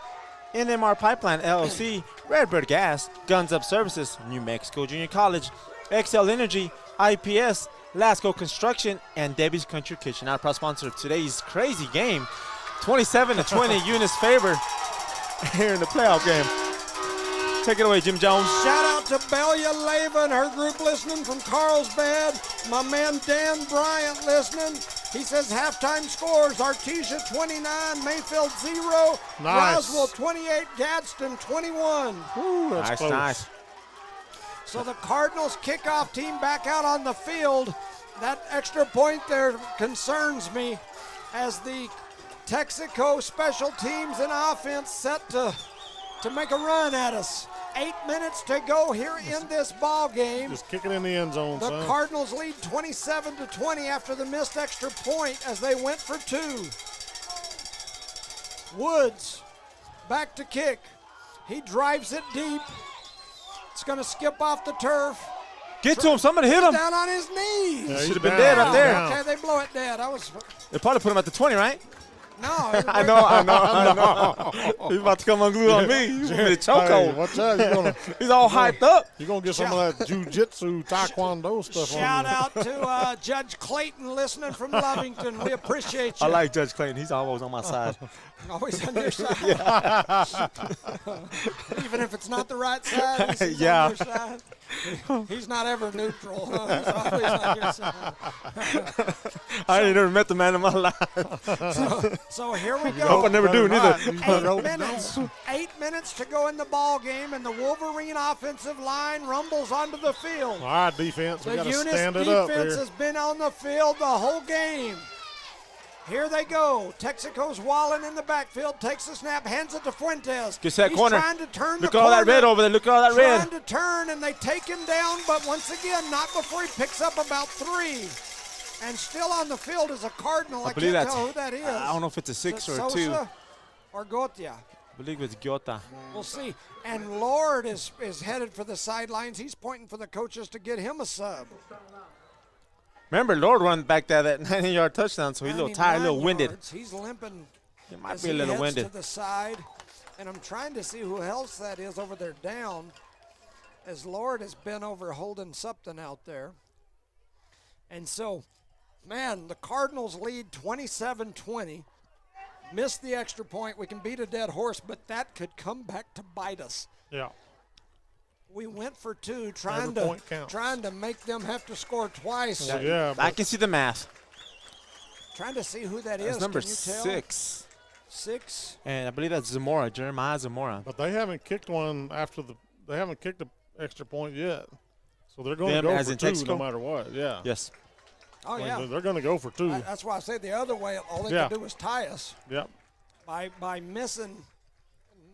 NMAA Pipeline LLC, Redbird Gas, Guns Up Services, New Mexico Junior College, XL Energy, IPS, Lasco Construction, and Debbie's Country Kitchen. Our proud sponsor of today's crazy game, 27-20 Eunice favor here in the playoff game. Take it away, Jim Jones. Shout out to Belia Leva and her group listening from Carlsbad. My man Dan Bryant listening. He says halftime scores: Artesia 29, Mayfield 0, Nice. Roswell 28, Gadsden 21. Ooh, that's close. Nice. So the Cardinals kickoff team back out on the field. That extra point there concerns me as the Texico special teams and offense set to make a run at us. 8 minutes to go here in this ball game. Just kick it in the end zone, The Cardinals lead 27-20 after the missed extra point as they went for 2. Woods back to kick. He drives it deep. It's going to skip off the turf. Get to him. Somebody hit him. Down on his knees. Yeah, should have been dead right there. Okay, they blow it dead. They probably put him at the 20, right? No. I know. He's about to come unglued on me. He's going to be a chokehold. Watch out. He's all hyped up. You're going to get some of that jiu-jitsu, taekwondo stuff Shout on you. out to Judge Clayton listening from Lovington. We appreciate you. I like Judge Clayton. He's always on my side. Always on your side. Even if it's not the right side, he's on your side. He's not ever neutral. He's always on your side. I ain't never met the man in my life. So here we go. Hope I never do neither. 8 minutes to go in the ball game, and the Wolverine offensive line rumbles onto the field. All right, defense, we got to Eunice stand it up here. defense has been on the field the whole game. Here they go. Texico's walling in the backfield, takes the snap, hands it to Fuentes. Gets that He's corner. trying to turn Look the at all corner. that red over there. Look at all that red. Trying to turn, and they take him down, but once again, not before he picks up about 3. And still on the field is a Cardinal. I can't tell who that is. I don't know if it's a 6 or a 2. Sosa or Gotia. I believe it's Giota. We'll see. And Lord is headed for the sidelines. He's pointing for the coaches to get him a sub. Remember, Lord run back there that 90-yard touchdown, so he's a little tired, a little winded. He's limping. He might be a little winded. To the side, and I'm trying to see who else that is over there down, as Lord has been over holding something out there. And so, man, the Cardinals lead 27-20. Missed the extra point. We can beat a dead horse, but that could come back to bite us. Yeah. We went for 2, trying to make them have to score twice. Yeah, I can see the math. Trying to see who that is. That's number Can you tell? 6. 6. And I believe that's Zamora, Jeremiah Zamora. But they haven't kicked one they haven't kicked an extra point yet. So they're going to go for 2 Texaco? no matter what. Yeah. Yes. Oh, yeah. They're going to go for 2. That's why I say the other way, all they can do is tie us. Yep. By missing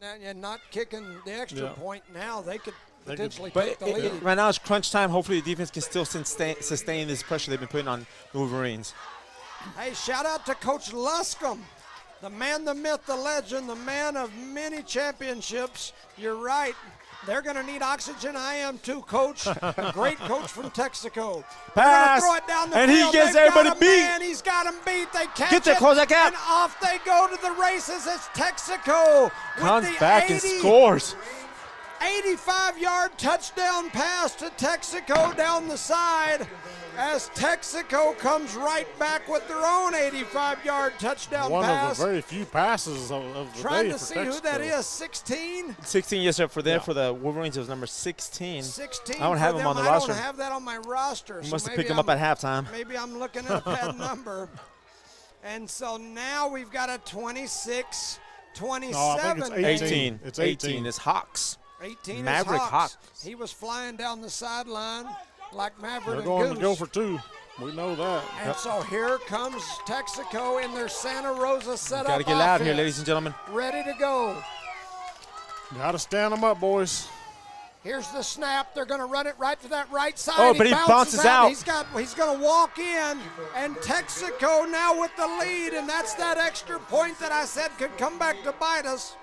and not kicking the extra point, now they could potentially take the lead. Right now it's crunch time. Hopefully the defense can still sustain this pressure they've been putting on the Wolverines. Hey, shout out to Coach Luscombe, the man, the myth, the legend, the man of many championships. You're right. They're going to need oxygen. I am too, Coach. A great coach from Texico. Pass. Throw it down the and field. He gets They've everybody got beat. Man. He's got him beat. They catch Get there, close that gap. And off they go to the races. It's Texico. Comes back and scores. 85-yard touchdown pass to Texico down the side as Texico comes right back with their own 85-yard touchdown pass. One of the very few passes of the Trying day to for see Texico. who that is, 16? 16, yes, sir. For the Wolverines, it was number 16. 16 I don't have him on the roster. I don't have that on my roster. You must have picked him up at halftime. Maybe I'm looking at a bad number. And so now we've got a 26, 27. No, I think it's 18. It's 18. 18 is Hawks. 18 Maverick is Hawks. Hawks. He was flying down the sideline like Maverick They're going and to Goose. go for 2. We know that. And so here comes Texico in their Santa Rosa setup. Got to get loud here, ladies and gentlemen. Ready to go. Got to stand them up, boys. Here's the snap. They're going to run it right to that right side. Oh, but he bounces out. He's going to walk in, and Texico now with the lead, and that's that extra point that I said could come back to bite us.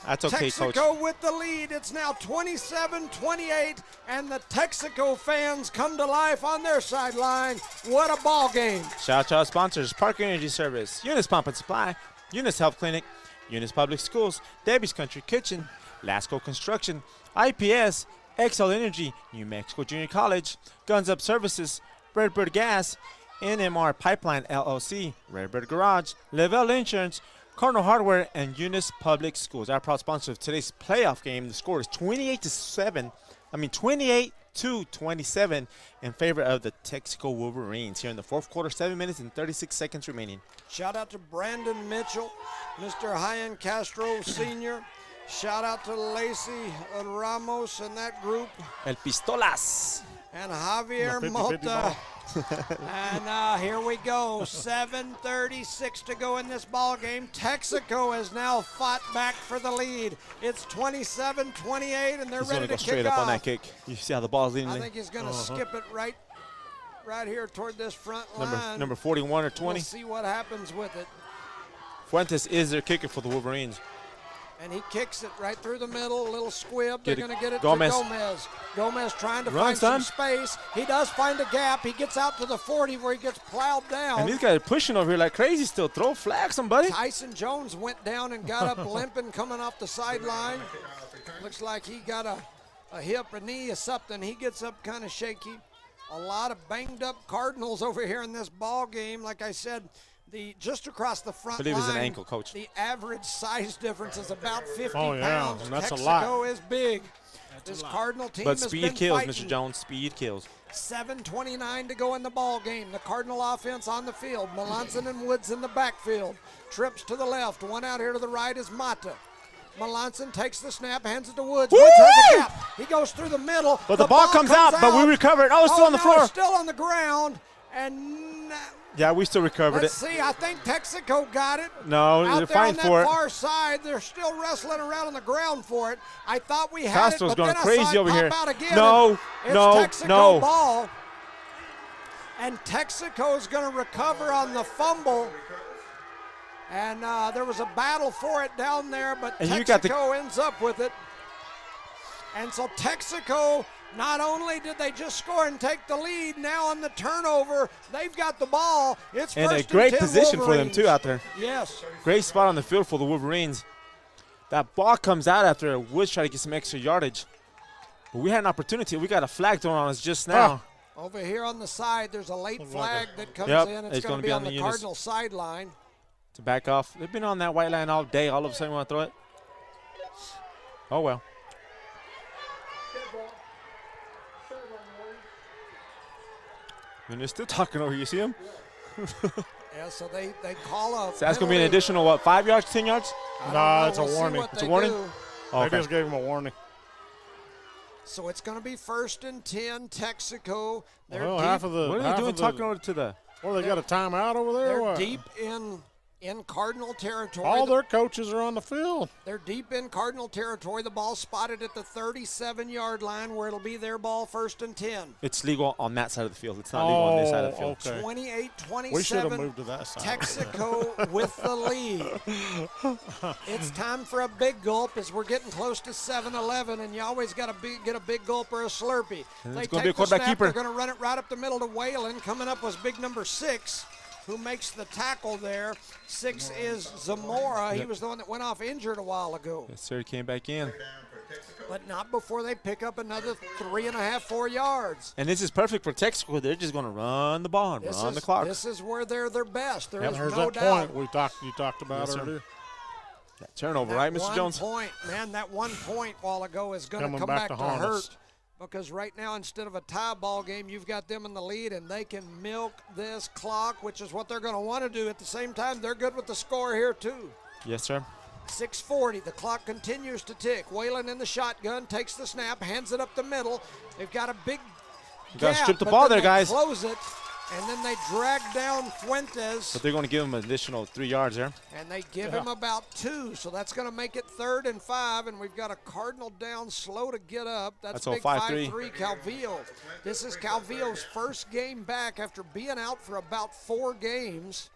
That's okay, Texico Coach. with the lead. It's now 27-28, and the Texico fans come to life on their sideline. What a ball game. Shout out to our sponsors, Park Energy Service, Eunice Pump and Supply, Eunice Health Clinic, Eunice Public Schools, Debbie's Country Kitchen, Lasco Construction, IPS, XL Energy, New Mexico Junior College, Guns Up Services, Redbird Gas, NMAA Pipeline LLC, Redbird Garage, Lavelle Insurance, Cardinal Hardware, and Eunice Public Schools. Our proud sponsor of today's playoff game. The score is 28-27 in favor of the Texico Wolverines here in the fourth quarter, 7 minutes and 36 seconds remaining. Shout out to Brandon Mitchell, Mr. Hyan Castro Sr., Shout out to Lacey Ramos and that group. El Pistolas. And Javier 50-50 Mota. And here we go. 7:36 to go in this ball game. Texaco has now fought back for the lead. It's 27-28, and they're ready to go kick straight off. up on that kick. You see how the ball's leading. I think he's going to skip it right here toward this front line. Number 41 or 20. We'll see what happens with it. Fuentes is their kicker for the Wolverines. And he kicks it right through the middle, a little squib. They're going to get it Gomez. to Gomez. Gomez trying to Runs, find some son. space. He does find a gap. He gets out to the 40 where he gets plowed down. And these guys are pushing over here like crazy still. Throw flag, somebody. Tyson Jones went down and got up limping coming off the sideline. Looks like he got a hip, a knee, or something. He gets up kind of shaky. A lot of banged up Cardinals over here in this ball game. Like I said, just across the front I believe line, it's an ankle, Coach. The average size difference is about 50 Oh, yeah, pounds. and that's a Texaco lot. is big. This Cardinal team But has speed been kills, fighting. Mr. Jones. Speed kills. 7:29 to go in the ball game. The Cardinal offense on the field. Melanson and Woods in the backfield. Trips to the left. One out here to the right is Mata. Melanson takes the snap, hands it to Woods. Woods has a gap. He goes through the middle. But the ball comes out, but we recover it. Oh, it's still on the no, floor. It's still on the ground. And Yeah, we still recovered let's it. see. I think Texico got it. No, out they're there on fighting for that it. far side, they're still wrestling around on the ground for it. I thought we had Castro's it, but going then crazy I saw it over pop here. out again. No, It's no, Texico no. ball. And Texico is going to recover on the fumble. And there was a battle for it down there, but And you got Texico ends up with it. And so Texico, not only did they just score and take the lead, now on the turnover, they've got the ball. It's And a first great and 10 position for them, Wolverines. too, out there. Yes. Great spot on the field for the Wolverines. That ball comes out after Woods tried to get some extra yardage. But we had an opportunity. We got a flag thrown on us just now. Over here on the side, there's a late flag that comes Yep, in. it's It's going gonna to be on the Eunice. Cardinal sideline. To back off. They've been on that white line all day. All of a sudden, we want to throw it. Oh, well. And they're still talking over here. You see him? Yeah, so they call a So that's going to be an penalty. additional, what, 5 yards, 10 yards? Nah, it's a We'll see warning. what It's a they warning? do. Oh, They just gave him a warning. So it's going to be 1st and 10, Texico. They're Well, deep. half of the. What are half they doing of the- talking over to the... Well, they got a timeout over there. or They're what? deep in Cardinal territory. All their coaches are on the field. They're deep in Cardinal territory. The ball spotted at the 37-yard line where it'll be their ball, 1st and 10. It's legal on that side of the field. It's not legal on this side of the field. Okay. 28-27. We should have moved to that side. Texaco with the lead. It's time for a big gulp as we're getting close to 7-11, and you always got to get a big gulp or a Slurpee. And They it's gonna be a take the quarterback snap, keeper. They're going to run it right up the middle to Whalen. Coming up was big number 6, who makes the tackle there. 6 is Zamora. He Yep. was the one that went off injured a while ago. Yes, sir. He came back in. But not before they pick up another 3.5, 4 yards. And this is perfect for Texaco. They're just going to run the ball and run the clock. This is where they're their best. There Yep, is there's no that doubt. point you talked about Yes, sir. earlier. That turnover, That right, Mr. 1 Jones? point, man, that 1 point while ago is going to Coming come back back to to haunt hurt. us. Because right now, instead of a tie ball game, you've got them in the lead, and they can milk this clock, which is what they're going to want to do. At the same time, they're good with the score here, too. Yes, sir. 6:40, the clock continues to tick. Whalen in the shotgun, takes the snap, hands it up the middle. They've got a big You got to gap, strip the but ball then there, they guys. close it, and then they drag down Fuentes. But they're going to give him an additional 3 yards there. And they give him about 2, so that's going to make it 3rd and 5, and we've got a Cardinal down slow to get up. That's all big 5-3. 5-3 Calvillo. This is Calvillo's first game back after being out for about 4 games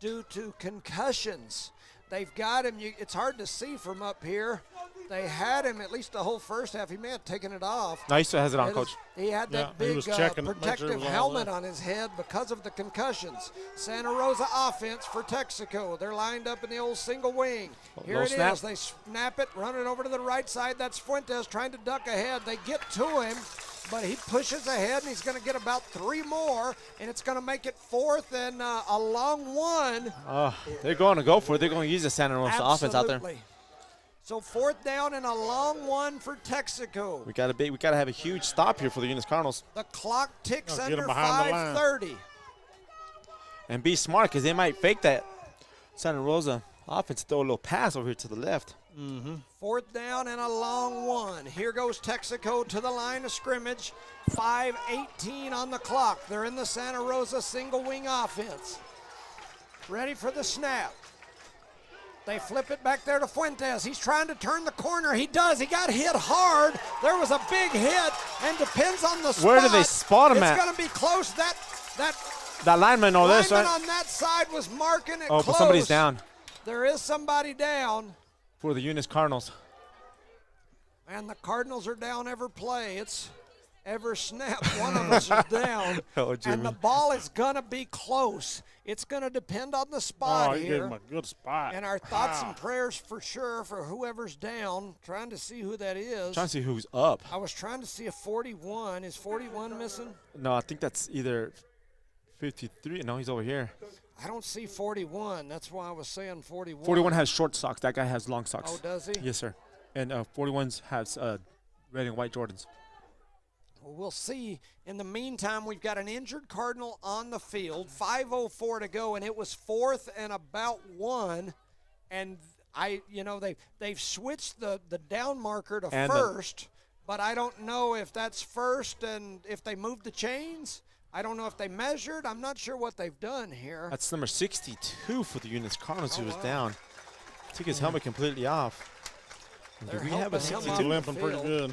due to concussions. They've got him. It's hard to see from up here. They had him at least the whole first half. He may have taken it off. No, he still has it on, Coach. He had that Yeah, he big was checking to make sure it protective was all helmet there. on his head because of the concussions. Santa Rosa offense for Texico. They're lined up in the old single wing. Here it snap. is. They snap it, run it over to the right side. That's Fuentes trying to duck ahead. They get to him, but he pushes ahead, and he's going to get about 3 more, and it's going to make it 4th and a long 1. They're going to go for it. They're going to use the Santa Rosa offense out there. Absolutely. So 4th down and a long 1 for Texico. We got to have a huge stop here for the Eunice Cardinals. The clock ticks Get under him behind the line. 5:30. And be smart because they might fake that Santa Rosa offense, throw a little pass over here to the left. 4th 4th down and a long one. Here goes Texico to the line of scrimmage. 5:18 on the clock. They're in the Santa Rosa single wing offense. Ready for the snap. They flip it back there to Fuentes. He's trying to turn the corner. He does. He got hit hard. There was a big hit, and depends on the spot. Where do they spot him at? It's going to be close. That lineman on this lineman right? on that side was marking it Oh, close. but somebody's down. There is somebody down. For the Eunice Cardinals. And the Cardinals are down every play. It's every snap. One of us is down. Oh, Jimmy. And the ball is going to be close. It's going to depend on the spot he here. gave him a good spot. And our thoughts and prayers for sure for whoever's down. Trying to see who that is. Trying to see who's up. I was trying to see a 41. Is 41 missing? No, I think that's either 53. No, he's over here. I don't see 41. That's why I was saying 41. 41 has short socks. That guy has long socks. Oh, does he? Yes, sir. And 41s has red and white Jordans. Well, we'll see. In the meantime, we've got an injured Cardinal on the field. 5:04 to go, and it was 4th and about 1. And they've switched the down marker to and first, but I don't know if that's first and if they moved the chains. I don't know if they measured. I'm not sure what they've done here. That's number 62 for the Eunice Cardinals, who was down. Took his helmet completely off. Do we have a 62? Limping pretty good.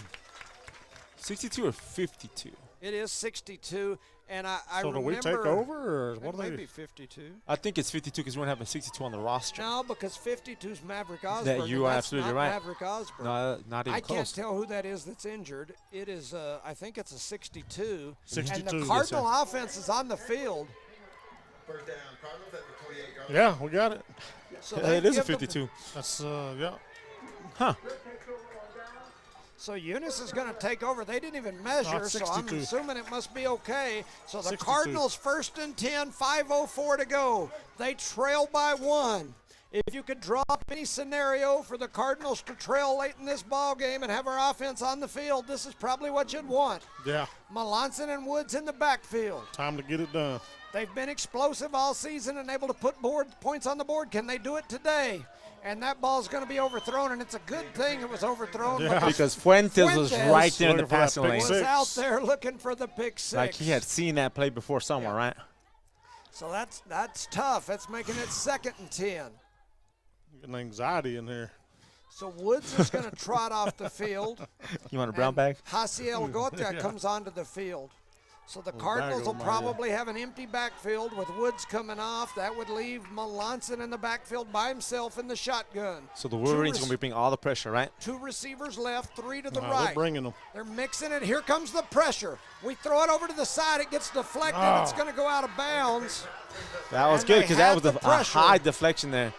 62 or 52? It is 62, and I so remember. do we take over, or what It are may they? be 52. I think it's 52 because we don't have a 62 on the roster. No, because 52 is Maverick Osborne. That you are and that's absolutely not right. Maverick Osborne. No, not even I close. can't tell who that is that's injured. It is, I think it's a 62. 62, And the yes, Cardinal offense is on the field. First down, Cardinals at the 28-yard line. Yeah, we got it. So It is a give them- 52. That's yeah. Huh. So Eunice is going to take over. They didn't even measure, it's so I'm 62. assuming it must be okay. So the 62. Cardinals 1st and 10, 5:04 to go. They trail by 1. If you could draw up any scenario for the Cardinals to trail late in this ball game and have our offense on the field, this is probably what you'd want. Yeah. Melanson and Woods in the backfield. Time to get it done. They've been explosive all season and able to put points on the board. Can they do it today? And that ball's going to be overthrown, and it's a good thing it was overthrown. Yeah. Because Fuentes was right there in the Looking for that passing pick lane. was six. out there looking for the pick 6. Like he had seen that play before somewhere, right? So that's tough. That's making it 2nd and 10. Getting anxiety in here. So Woods is going to trot off the field. You want a brown and bag? Hasiel Gotia comes onto the field. So the Cardinals will over my probably have an empty backfield with Woods coming off. That would leave Melanson in the backfield by himself in the shotgun. So the Wolverines going to be bringing all the pressure, right? 2 receivers left, 3 to the They're right. bringing them. They're mixing it. Here comes the pressure. We throw it over to the side. It gets deflected. It's going to go out of bounds. That was And good they because that had was the a pressure. high deflection there.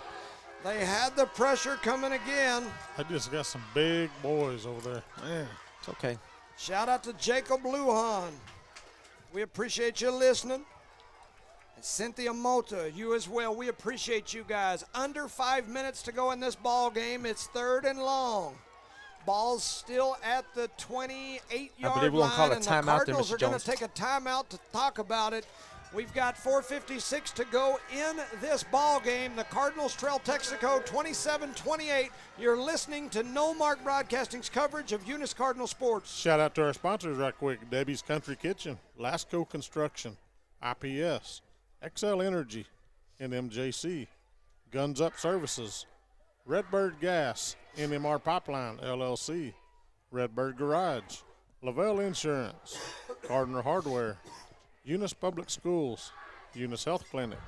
They had the pressure coming again. I just got some big boys over there. Man. It's okay. Shout out to Jacob Lujan. We appreciate you listening. And Cynthia Mota, you as well. We appreciate you guys. Under 5 minutes to go in this ball game. It's 3rd and long. Ball's still at the 28-yard believe we're gonna call line, a and the timeout there, Cardinals Mr. are going Jones. to take a timeout to talk about it. We've got 4:56 to go in this ball game. The Cardinals trail Texico 27-28. You're listening to No Mark Broadcasting's coverage of Eunice Cardinal sports. Shout out to our sponsors right quick. Debbie's Country Kitchen, Lasco Construction, IPS, XL Energy, NMJC, Guns Up Services, Redbird Gas, NMR Pipeline, LLC, Redbird Garage, Lavelle Insurance, Gardner Hardware, Eunice Public Schools, Eunice Health Clinic,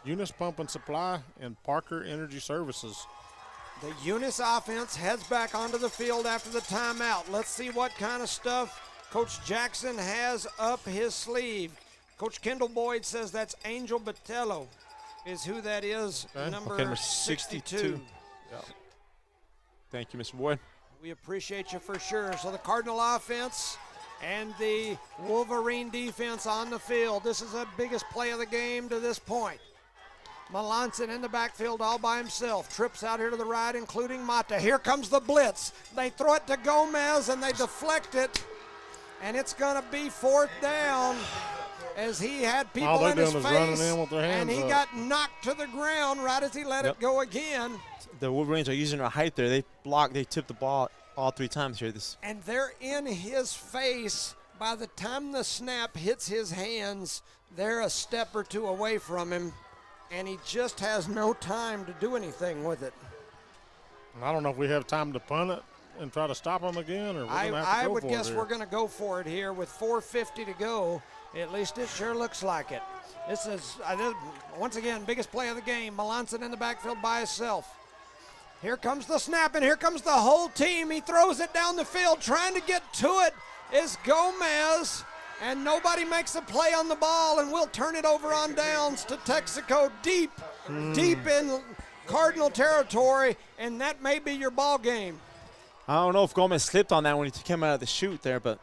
Eunice Pump and Supply, and Parker Energy Services. The Eunice offense heads back onto the field after the timeout. Let's see what kind of stuff Coach Jackson has up his sleeve. Coach Kendall Boyd says that's Angel Botello is who that is, Okay. number 62. Yeah. Thank you, Mr. Boyd. We appreciate you for sure. So the Cardinal offense and the Wolverine defense on the field. This is the biggest play of the game to this point. Melanson in the backfield all by himself. Trips out here to the right, including Mata. Here comes the blitz. They throw it to Gomez, and they deflect it. And it's going to be 4th down. as he had people All in they're his doing is running face, in with their hands and he up. got knocked to the ground right as he let it go again. The Wolverines are using their height there. They tipped the ball all 3 times here. And they're in his face. By the time the snap hits his hands, they're a step or 2 away from him, and he just has no time to do anything with it. I don't know if we have time to punt it and try to stop them again, or we're going to have to I go would for guess it we're going to go for it here with 4:50 to go. At least it sure looks like it. This is, once again, biggest play of the game. Melanson in the backfield by himself. Here comes the snap, and here comes the whole team. He throws it down the field. Trying to get to it is Gomez, and nobody makes a play on the ball, and we'll turn it over on downs to Texico deep in Cardinal territory, and that may be your ball game. I don't know if Gomez slipped on that when he came out of the chute there, but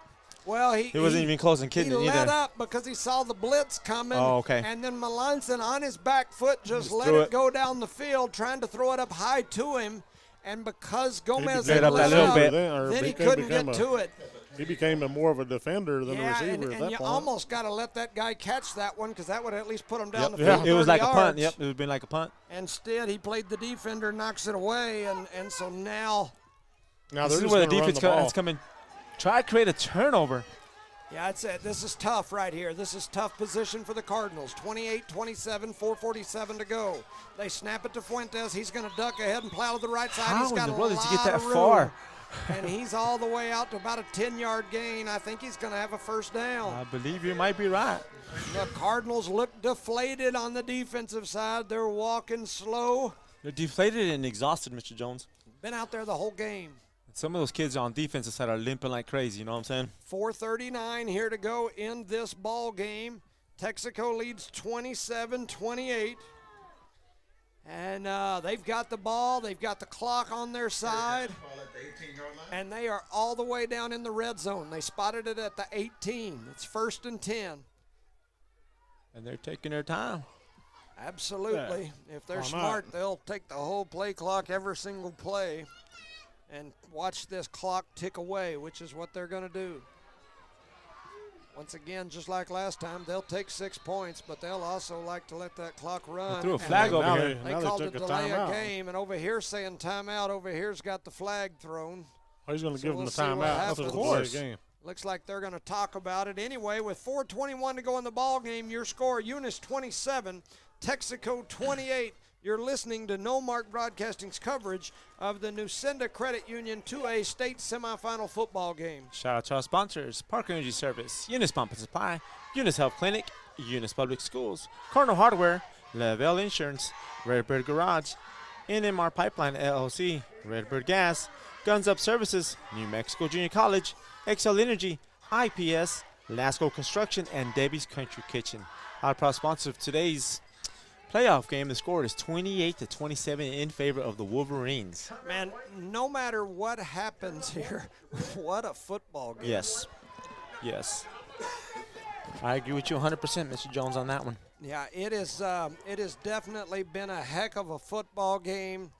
well, he wasn't even close and kidding either. He either. let up because he saw the blitz coming. Oh, okay. And then Melanson on his back foot just let it go down the field, trying to throw it up high to him. And because Gomez had let up, then he couldn't get to it. He became more of a defender than a receiver and at that you point. almost got to let that guy catch that one because that would at least put him down the Yep. field. It was like yards. a punt. Yep, it would have been like a punt. Instead, he played the defender, knocks it away, and so now this is where the defense has come in. Try to create a turnover. Yeah, I'd say this is tough right here. This is tough position for the Cardinals. 28-27, 4:47 to go. They snap it to Fuentes. He's going to duck ahead and plow to the right side. How He's got in the world a did lot you get that of room. far? And he's all the way out to about a 10-yard gain. I think he's going to have a first down. I believe you might be right. The Cardinals look deflated on the defensive side. They're walking slow. They're deflated and exhausted, Mr. Jones. Been out there the whole game. Some of those kids on defensive side are limping like crazy, you know what I'm saying? 4:39 here to go in this ball game. Texico leads 27-28. And they've got the ball. They've got the clock on their side. And they are all the way down in the red zone. They spotted it at the 18. It's 1st and 10. And they're taking their time. Absolutely. Yeah. If they're smart, they'll take the whole play clock, every single play, and watch this clock tick away, which is what they're going to do. Once again, just like last time, they'll take 6 points, but they'll also like to let that clock run. They threw a flag over here. They called it delay a game, and over here saying timeout. Over here's got the flag thrown. Oh, he's going to give them the timeout. Of course. Game. Looks like they're going to talk about it. Anyway, with 4:21 to go in the ball game, your score, Eunice 27, Texico 28. You're listening to No Mark Broadcasting's coverage of the Nucinda Credit Union 2A State Semifinal football game. Shout out to our sponsors, Park Energy Service, Eunice Pump and Supply, Eunice Health Clinic, Eunice Public Schools, Cardinal Hardware, Lavelle Insurance, Redbird Garage, NMAA Pipeline LLC, Redbird Gas, Guns Up Services, New Mexico Junior College, XL Energy, IPS, Lasco Construction, and Debbie's Country Kitchen. Our proud sponsor of today's playoff game, the score is 28-27 in favor of the Wolverines. Man, no matter what happens here, what a football game. Yes. Yes. I agree with you 100%, Mr. Jones, on that one. Yeah, it has definitely been a heck of a football game.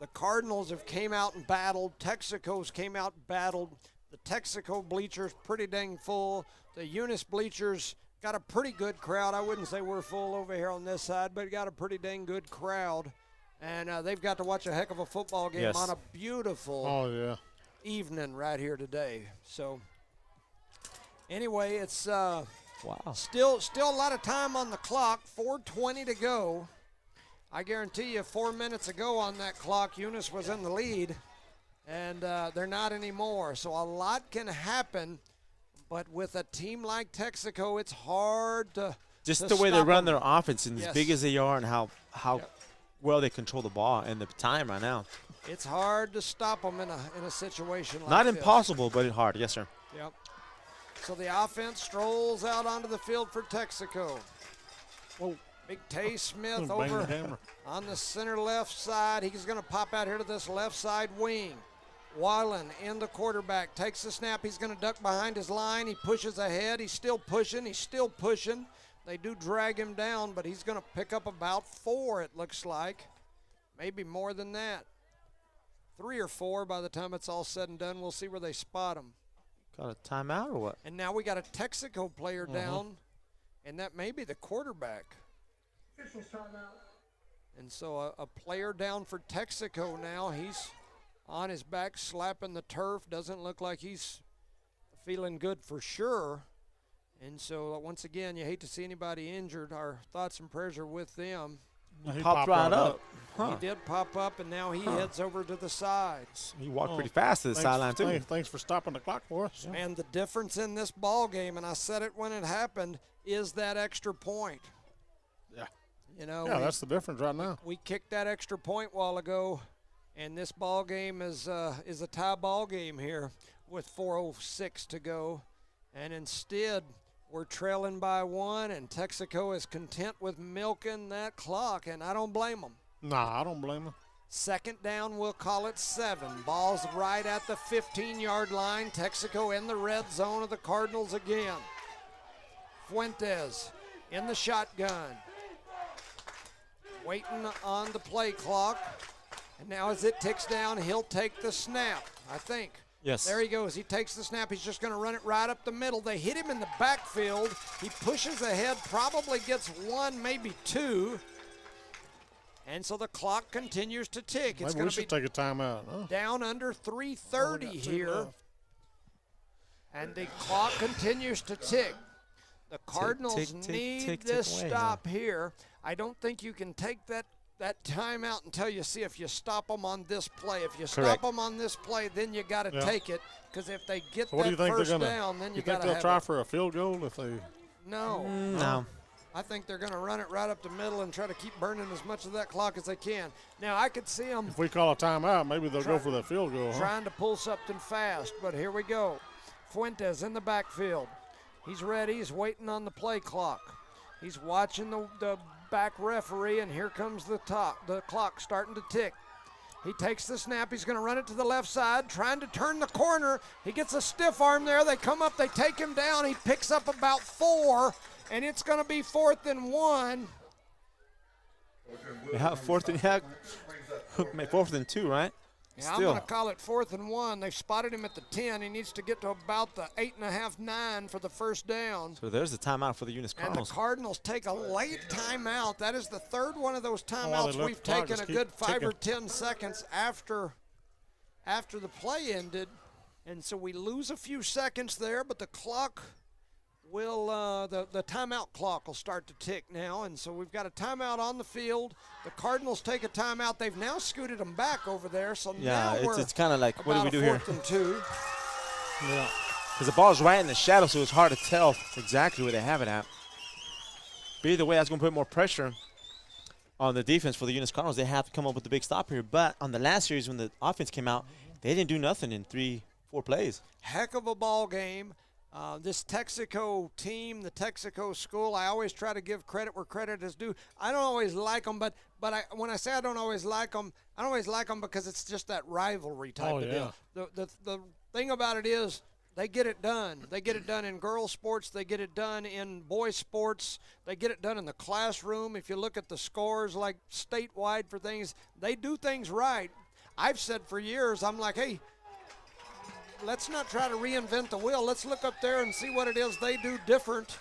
The Cardinals have came out and battled. Texico's came out and battled. The Texico bleachers pretty dang full. The Eunice bleachers got a pretty good crowd. I wouldn't say we're full over here on this side, but got a pretty dang good crowd. And they've got to watch a heck of a football game on a beautiful evening right here today. So anyway, it's still a lot of time on the clock, 4:20 to go. I guarantee you 4 minutes ago on that clock, Eunice was in the lead, and they're not anymore. So a lot can happen. But with a team like Texico, it's hard to just the way they run their offense, and yes. as big as they are, and how well they control the ball and the time right now. It's hard to stop them in a situation like Not this. impossible, but hard. Yes, sir. Yep. So the offense strolls out onto the field for Texico. Well, Big Tay Smith over on the center left side. He's going to pop out here to this left side wing. Wallen in the quarterback, takes the snap. He's going to duck behind his line. He pushes ahead. He's still pushing. They do drag him down, but he's going to pick up about 4, it looks like. Maybe more than that. 3 or 4 by the time it's all said and done. We'll see where they spot him. Got a timeout or what? And now we got a Texico player down. and that may be the quarterback. And so a player down for Texico now. He's on his back slapping the turf. Doesn't look like he's feeling good for sure. And so once again, you hate to see anybody injured. Our thoughts and prayers are with them. He popped right up. He did pop up, and now he heads over to the side. He walked pretty fast to the sideline, too. Thanks for stopping the clock for us. And the difference in this ball game, and I said it when it happened, is that extra point. Yeah. You know, that's the difference right now. We kicked that extra point a while ago, and this ball game is a tie ball game here with 4:06 to go. And instead, we're trailing by 1, and Texico is content with milking that clock, and I don't blame them. Nah, I don't blame them. Second down, we'll call it 7. Ball's right at the 15-yard line. Texico in the red zone of the Cardinals again. Fuentes in the shotgun. Waiting on the play clock. And now as it ticks down, he'll take the snap, I think. Yes. There he goes. He takes the snap. He's just going to run it right up the middle. They hit him in the backfield. He pushes ahead, probably gets 1, maybe 2. And so the clock continues to tick. It's Maybe we should take a timeout. Huh? Down under 3:30 here. And the clock continues to tick. The Cardinals need this stop here. I don't think you can take that timeout until you see if you stop them on this play. If you stop them on this play, then you got to take it, because if they get that first down, then you got to have it. You think they'll try for a field goal if they? No. I think they're going to run it right up the middle and try to keep burning as much of that clock as they can. Now, I could see them. If we call a timeout, maybe they'll go for that field goal. Trying to pull something fast, but here we go. Fuentes in the backfield. He's ready. He's waiting on the play clock. He's watching the back referee, and here comes the clock starting to tick. He takes the snap. He's going to run it to the left side, trying to turn the corner. He gets a stiff arm there. They come up. They take him down. He picks up about 4, and it's going to be 4th and 1. Yeah, 4th and 2, right? Yeah, I'm going to call it 4th and 1. They've spotted him at the 10. He needs to get to about the 8.5, 9 for the first down. So there's the timeout for the Eunice Cardinals. And the Cardinals take a late timeout. That is the third one of those timeouts we've taken a good 5 or 10 seconds after the play ended. And so we lose a few seconds there, but the clock will the timeout clock will start to tick now, and so we've got a timeout on the field. The Cardinals take a timeout. They've now scooted them back over there, so now it's kind of like, what do we do here? 4th and 2. Yeah, because the ball's right in the shadow, so it's hard to tell exactly where they have it at. But either way, that's going to put more pressure on the defense for the Eunice Cardinals. They have to come up with the big stop here. But on the last series, when the offense came out, they didn't do nothing in 3-4 plays. Heck of a ball game. This Texico team, the Texico school, I always try to give credit where credit is due. I don't always like them, but when I say I don't always like them, I don't always like them because it's just that rivalry type of deal. The thing about it is they get it done. They get it done in girls' sports. They get it done in boys' sports. They get it done in the classroom. If you look at the scores, like statewide for things, they do things right. I've said for years, I'm like, hey, let's not try to reinvent the wheel. Let's look up there and see what it is they do different,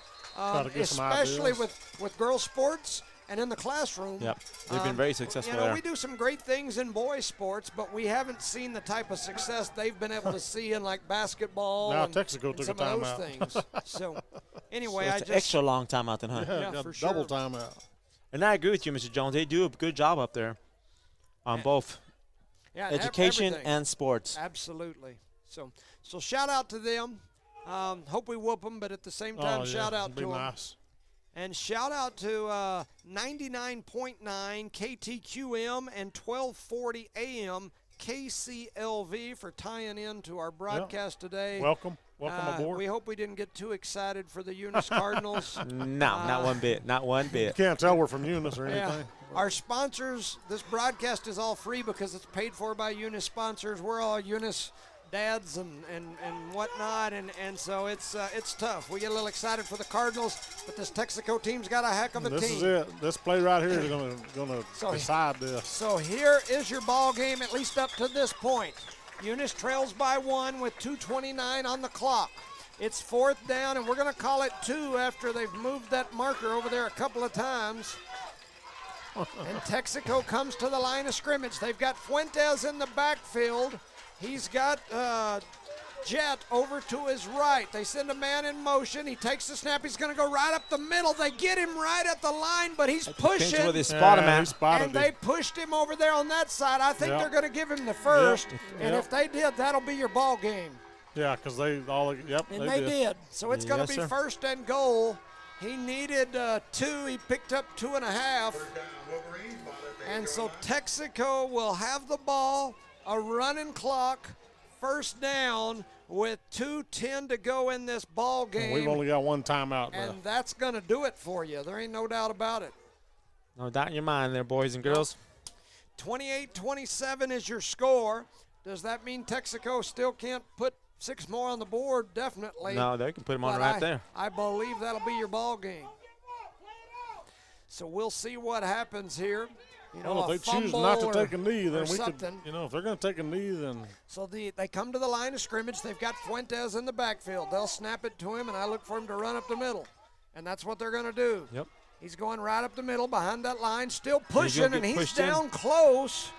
especially with girls' sports and in the classroom. Yep, they've been very successful there. We do some great things in boys' sports, but we haven't seen the type of success they've been able to see in like basketball and Texico took some a of timeout. those things. So anyway, so it's an extra long timeout then, huh? Yeah, for sure. Double timeout. And I agree with you, Mr. Jones. They do a good job up there on both education and sports. Absolutely. So shout out to them. Hope we whoop them, but at the same time, shout out to them. Nice. And shout out to 99.9 KTQM and 1240 AM KCLV for tying in to our broadcast today. Welcome aboard. We hope we didn't get too excited for the Eunice Cardinals. No, not one bit. Not one bit. You can't tell we're from Eunice or anything. Yeah. Our sponsors, this broadcast is all free because it's paid for by Eunice sponsors. We're all Eunice dads and whatnot, and so it's tough. We get a little excited for the Cardinals, but this Texico team's got a heck of a team. This is it. This play right here is going to decide this. So here is your ball game, at least up to this point. Eunice trails by 1 with 2:29 on the clock. It's 4th down, and we're going to call it 2 after they've moved that marker over there a couple of times. And Texico comes to the line of scrimmage. They've got Fuentes in the backfield. He's got Jet over to his right. They send a man in motion. He takes the snap. He's going to go right up the middle. They get him right at the line, but he's pushing. Where they spot him at. And they pushed him over there on that side. I think they're going to give him the first. And if they did, that'll be your ball game. Yeah, because they all, And they did. So it's going to be 1st and goal. He needed 2. He picked up 2.5. And so Texico will have the ball, a running clock, 1st down with 2:10 to go in this ball game. We've only got one timeout And left. that's going to do it for you. There ain't no doubt about it. No doubt in your mind there, boys and girls. 28-27 is your score. Does that mean Texico still can't put 6 more on the board? Definitely. No, they can put them on right there. I believe that'll be your ball game. So we'll see what happens here. You know, well, if they choose not to take a knee, then we could, if they're going to take a knee, then. So they come to the line of scrimmage. They've got Fuentes in the backfield. They'll snap it to him, and I look for him to run up the middle. And that's what they're going to do. Yep. He's going right up the middle behind that line, still pushing, and he's down close.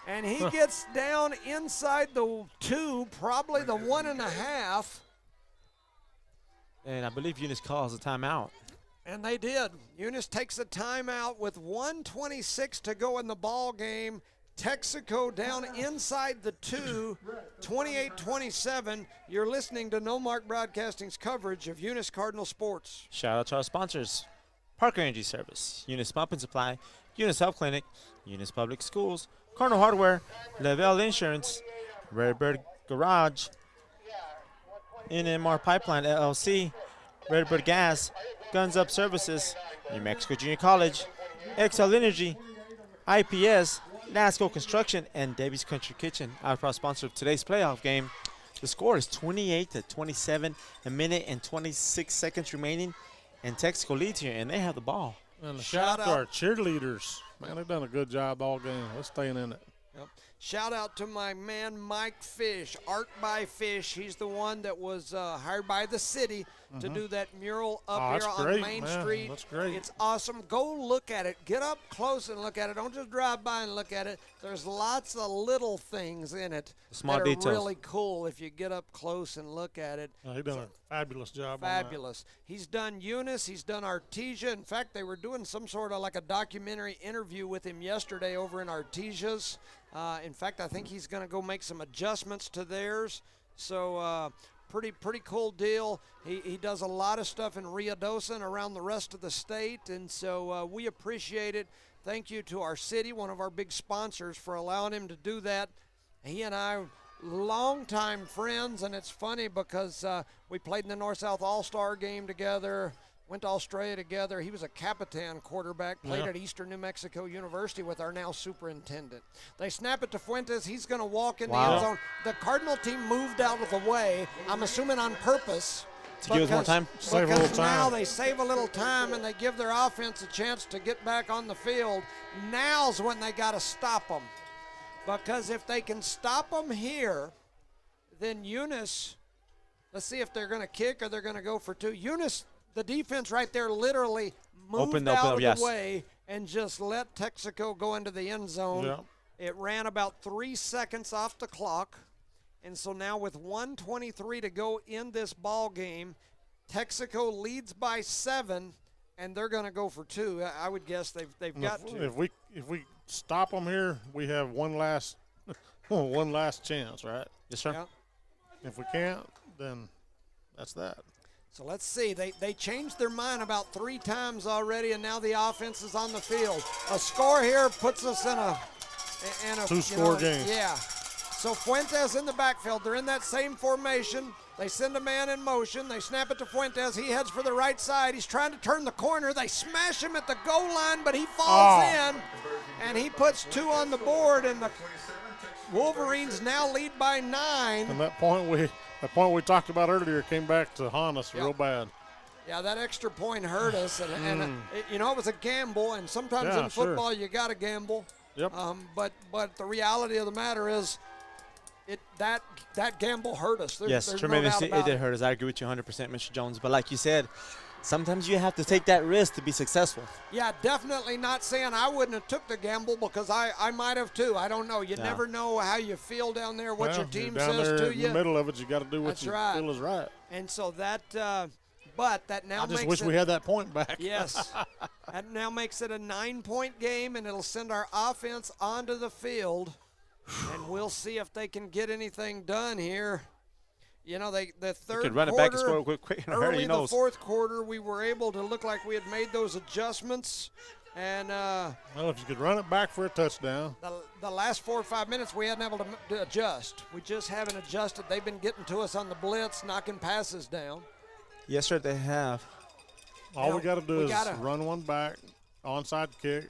And he gets down inside the 2, probably the 1.5. And I believe Eunice calls a timeout. And they did. Eunice takes a timeout with 1:26 to go in the ball game. Texico down inside the 2, 28-27. You're listening to No Mark Broadcasting's coverage of Eunice Cardinal Sports. Shout out to our sponsors: Parker Energy Service, Eunice Pump and Supply, Eunice Health Clinic, Eunice Public Schools, Cardinal Hardware, Lavelle Insurance, Redbird Garage, NMAA Pipeline LLC, Redbird Gas, Guns Up Services, New Mexico Junior College, XL Energy, IPS, NASCO Construction, and Debbie's Country Kitchen. Our proud sponsor of today's playoff game. The score is 28-27, a minute and 26 seconds remaining, and Texico leads here, and they have the ball. And shout out to our cheerleaders. Man, they've done a good job all game. They're staying in it. Yep. Shout out to my man Mike Fish, Art by Fish. He's the one that was hired by the city to do that mural up here on Main Street. That's great. It's awesome. Go look at it. Get up close and look at it. Don't just drive by and look at it. There's lots of little things in it Small that details. are really cool if you get up close and look at it. He's done a fabulous job. Fabulous. He's done Eunice. He's done Artesia. In fact, they were doing some sort of like a documentary interview with him yesterday over in Artesia's. In fact, I think he's going to go make some adjustments to theirs. So pretty cool deal. He does a lot of stuff in Rio Dosa and around the rest of the state, and so we appreciate it. Thank you to our city, one of our big sponsors, for allowing him to do that. He and I, longtime friends, and it's funny because we played in the North-South All-Star game together. Went to Australia together. He was a Capitan quarterback, played at Eastern New Mexico University with our now superintendent. They snap it to Fuentes. He's going to walk in the end zone. The Cardinal team moved out of the way, I'm assuming on purpose. To give us more time? Save a little time. Now they save a little time and they give their offense a chance to get back on the field. Now's when they got to stop them. Because if they can stop them here, then Eunice, let's see if they're going to kick or they're going to go for 2. Eunice, the defense right there literally moved out of the way and just let Texico go into the end zone. Yeah. It ran about 3 seconds off the clock. And so now with 1:23 to go in this ball game, Texico leads by 7, and they're going to go for 2. I would guess they've got to. If we stop them here, we have one last chance, right? Yes, sir. Yeah. If we can't, then that's that. So let's see. They changed their mind about 3 times already, and now the offense is on the field. A score here puts us in a 2-score game. Yeah. So Fuentes in the backfield. They're in that same formation. They send a man in motion. They snap it to Fuentes. He heads for the right side. He's trying to turn the corner. They smash him at the goal line, but he falls in, and he puts 2 on the board, and the Wolverines now lead by 9. And that point we talked about earlier came back to haunt us real bad. Yeah, that extra point hurt us, and it was a gamble, and sometimes in football you got to gamble. Yep. But the reality of the matter is that gamble hurt us. Yes, there's tremendously. No doubt It about did hurt us. I agree with you 100%, Mr. Jones. But like you said, sometimes you have to take that risk to be successful. Yeah, definitely not saying I wouldn't have took the gamble because I might have too. I don't know. You never know how you feel down there, what your team down says there to in you. the middle of it, you got to do what That's you right. feel is right. And so that, but that now I just makes wish we had that point back. Yes. That now makes it a 9-point game, and it'll send our offense onto the field, and we'll see if they can get anything done here. You know, the third could run quarter, it back and score quick in a hurry, early who the knows? fourth quarter, we were able to look like we had made those adjustments. And well, if you could run it back for a touchdown. The last 4 or 5 minutes, we hadn't able to adjust. We just haven't adjusted. They've been getting to us on the blitz, knocking passes down. Yes, sir, they have. All we got to do is run one back, onside kick,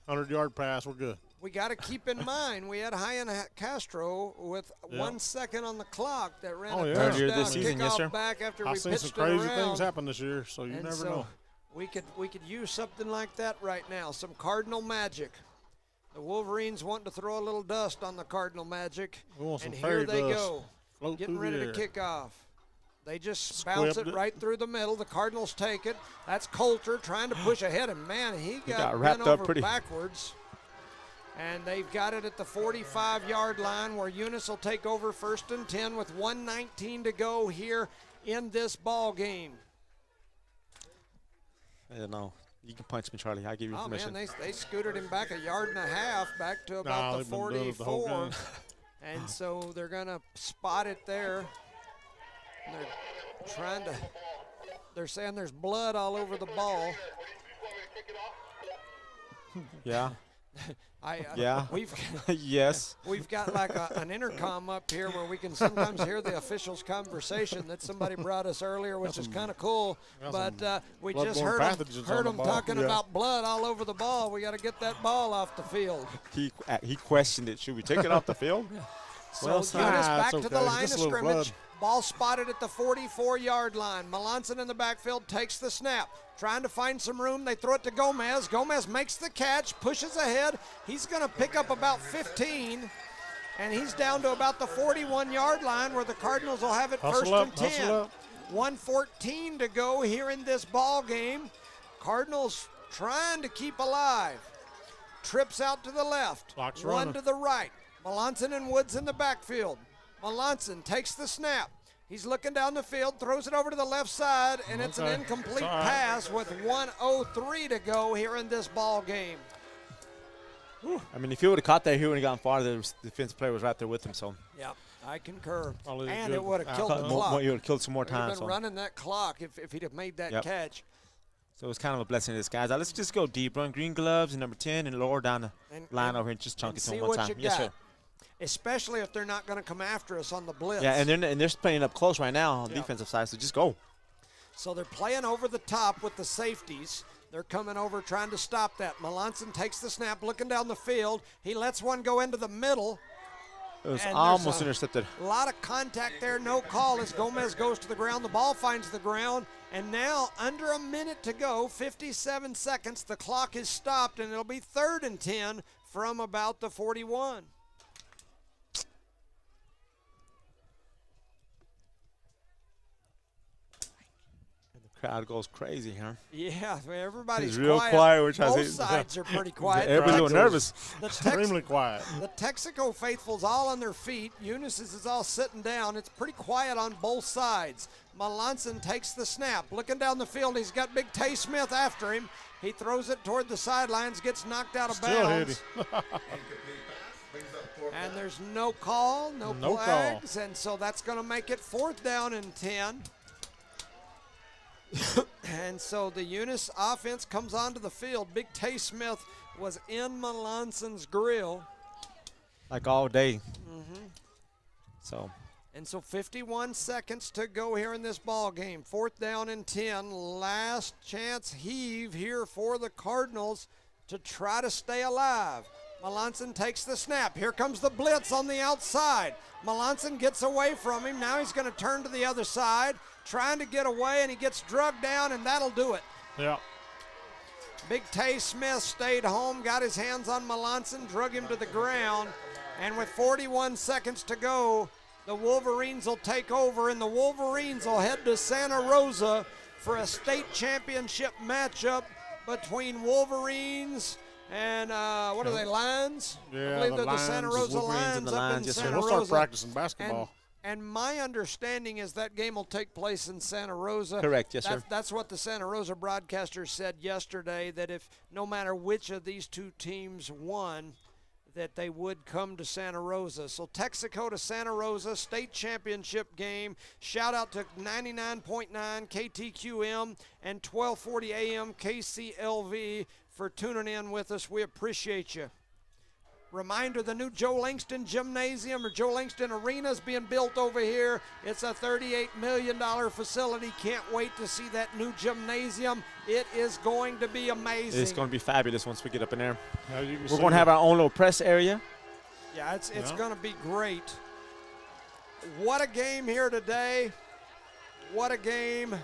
100-yard pass. We're good. We got to keep in mind we had Hyan Castro with 1 second on the clock that ran a touchdown earlier this season, yes, sir. back after we I've pitched seen some it crazy around. things happen this year, so you never know. We could use something like that right now, some Cardinal magic. The Wolverines wanting to throw a little dust on the Cardinal magic, and here they go, getting ready to kick off. They just bounce it right through the middle. The Cardinals take it. That's Coulter trying to push ahead, and man, he got wrapped bent up over pretty backwards. And they've got it at the 45-yard line where Eunice will take over 1st and 10 with 1:19 to go here in this ball game. I don't know. You can punch me, Charlie. I give you permission. Man, they scooted him back 1.5 yards back to about the 44. And so they're going to spot it there. And they're saying there's blood all over the ball. Yeah. We've yes. We've got like an intercom up here where we can sometimes hear the officials' conversation that somebody brought us earlier, which is kind of cool. But we just heard them talking about blood all over the ball. We got to get that ball off the field. He questioned it. Should we take it off the field? So Eunice back to the line of scrimmage. Ball spotted at the 44-yard line. Melanson in the backfield takes the snap. Trying to find some room. They throw it to Gomez. Gomez makes the catch, pushes ahead. He's going to pick up about 15, and he's down to about the 41-yard line where the Cardinals will have it 1st and 10. 1:14 to go here in this ball game. Cardinals trying to keep alive. Trips out to the left. One to the right. Melanson and Woods in the backfield. Melanson takes the snap. He's looking down the field, throws it over to the left side, and it's an incomplete pass with 1:03 to go here in this ball game. I mean, if he would have caught that, he would have gone farther. The defense player was right there with him. So. Yeah, I concur. And it would have killed the clock. You would have killed some more time. He'd been running that clock if he'd have made that catch. So it's kind of a blessing to this, guys. Let's just go deep. Run green gloves and number 10 and lower down the line over here and just chunk it to him one time. Yes, sir. Especially if they're not going to come after us on the blitz. Yeah, and they're playing up close right now on the defensive side, so just go. So they're playing over the top with the safeties. They're coming over trying to stop that. Melanson takes the snap, looking down the field. He lets one go into the middle. It was almost intercepted. A lot of contact there, no call as Gomez goes to the ground. The ball finds the ground, and now under a minute to go, 57 seconds. The clock is stopped, and it'll be 3rd and 10 from about the 41. Crowd goes crazy, huh? Yeah, everybody's real quiet. Both sides are pretty quiet. Everybody's a little nervous. Extremely quiet. The Texico faithful's all on their feet. Eunice is all sitting down. It's pretty quiet on both sides. Melanson takes the snap. Looking down the field, he's got Big Tay Smith after him. He throws it toward the sidelines, gets knocked out of bounds. And there's no call, no flags, and so that's going to make it 4th down and 10. And so the Eunice offense comes onto the field. Big Tay Smith was in Melanson's grill. Like all day. And so 51 seconds to go here in this ball game. 4th down and 10. Last chance heave here for the Cardinals to try to stay alive. Melanson takes the snap. Here comes the blitz on the outside. Melanson gets away from him. Now he's going to turn to the other side, trying to get away, and he gets drugged down, and that'll do it. Yeah. Big Tay Smith stayed home, got his hands on Melanson, drug him to the ground, and with 41 seconds to go, the Wolverines will take over, and the Wolverines will head to Santa Rosa for a state championship matchup between Wolverines and what are they, Lions? Yeah, I believe the they're the Lions, Santa the Rosa Wolverines Lions and the up Lions, in yes, sir. Santa We'll Rosa. start practicing basketball. And my understanding is that game will take place in Santa Rosa. Correct, yes, sir. That's what the Santa Rosa broadcaster said yesterday, that if no matter which of these two teams won, that they would come to Santa Rosa. So Texico to Santa Rosa, state championship game. Shout out to 99.9 KTQM and 1240 AM KCLV for tuning in with us. We appreciate you. Reminder, the new Joe Langston Gymnasium or Joe Langston Arena is being built over here. It's a $38 million facility. Can't wait to see that new gymnasium. It is going to be amazing. It's going to be fabulous once we get up in there. We're going to have our own little press area. Yeah, it's going to be great. What a game here today. What a game.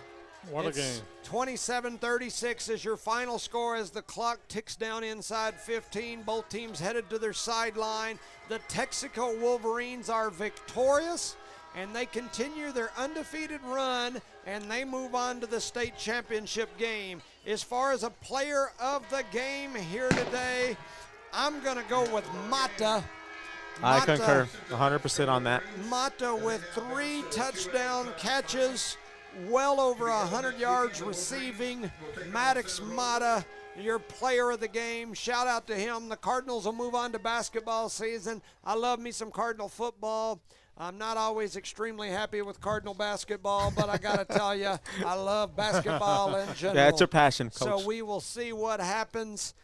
What a game. 27-36 is your final score as the clock ticks down inside 15. Both teams headed to their sideline. The Texico Wolverines are victorious, and they continue their undefeated run, and they move on to the state championship game. As far as a player of the game here today, I'm going to go with Mata. I concur 100% on that. Mata with 3 touchdown catches, well over 100 yards receiving. Maddox Mata, your player of the game. Shout out to him. The Cardinals will move on to basketball season. I love me some Cardinal football. I'm not always extremely happy with Cardinal basketball, but I got to tell you, I love basketball in general. Yeah, it's your passion, Coach. So we will see what happens.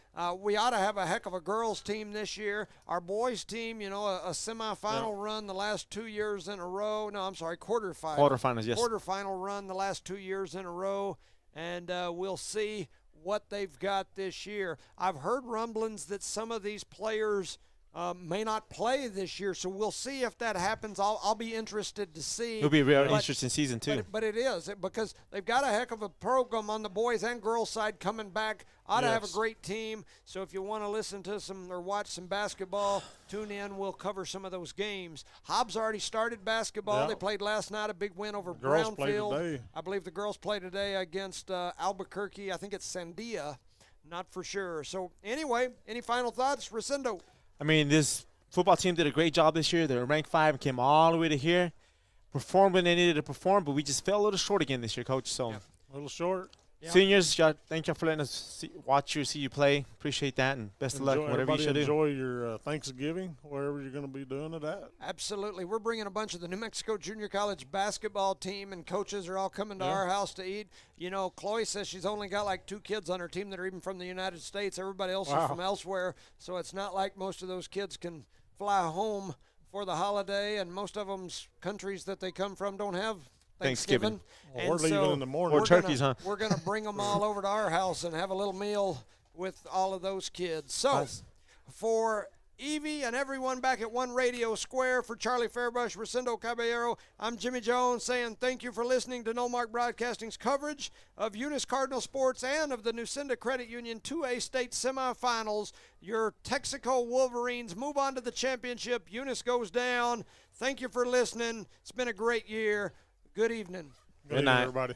We ought to have a heck of a girls team this year. Our boys team, you know, a semifinal run the last 2 years in a row. No, I'm sorry, quarterfinal. Quarterfinals, yes. Quarterfinal run the last 2 years in a row, and we'll see what they've got this year. I've heard rumblings that some of these players may not play this year, so we'll see if that happens. I'll be interested to see. It'll be a real interesting season, too. But it is, because they've got a heck of a program on the boys and girls side coming back. Ought to have a great team. So if you want to listen to some or watch some basketball, tune in. We'll cover some of those games. Hobbs already started basketball. They played last night, a big win over Brownfield. I believe the girls play today against Albuquerque. I think it's Sandia. Not for sure. So anyway, any final thoughts? Rosendo. I mean, this football team did a great job this year. They were ranked 5 and came all the way to here. Performed when they needed to perform, but we just fell a little short again this year, Coach. So a little short. Yeah. Seniors, thank you for letting us see you play. Appreciate that, and best of luck, whatever you should do. Enjoy your Thanksgiving, wherever you're going to be doing it at. Absolutely. We're bringing a bunch of the New Mexico Junior College basketball team, and coaches are all coming to our house to eat. You know, Chloe says she's only got like 2 kids on her team that are even from the United States. Everybody else is from elsewhere, so it's not like most of those kids can fly home for the holiday, and most of them's countries that they come from don't have Thanksgiving. Well, we're leaving in the morning. Or turkeys, huh? We're going to bring them all over to our house and have a little meal with all of those kids. So for Evie and everyone back at One Radio Square, for Charlie Fairbrush, Rosendo Caballero, I'm Jimmy Jones saying thank you for listening to No Mark Broadcasting's coverage of Eunice Cardinal Sports and of the Nucinda Credit Union 2A State Semifinals. Your Texico Wolverines move on to the championship. Eunice goes down. Thank you for listening. It's been a great year. Good evening. Good night, everybody.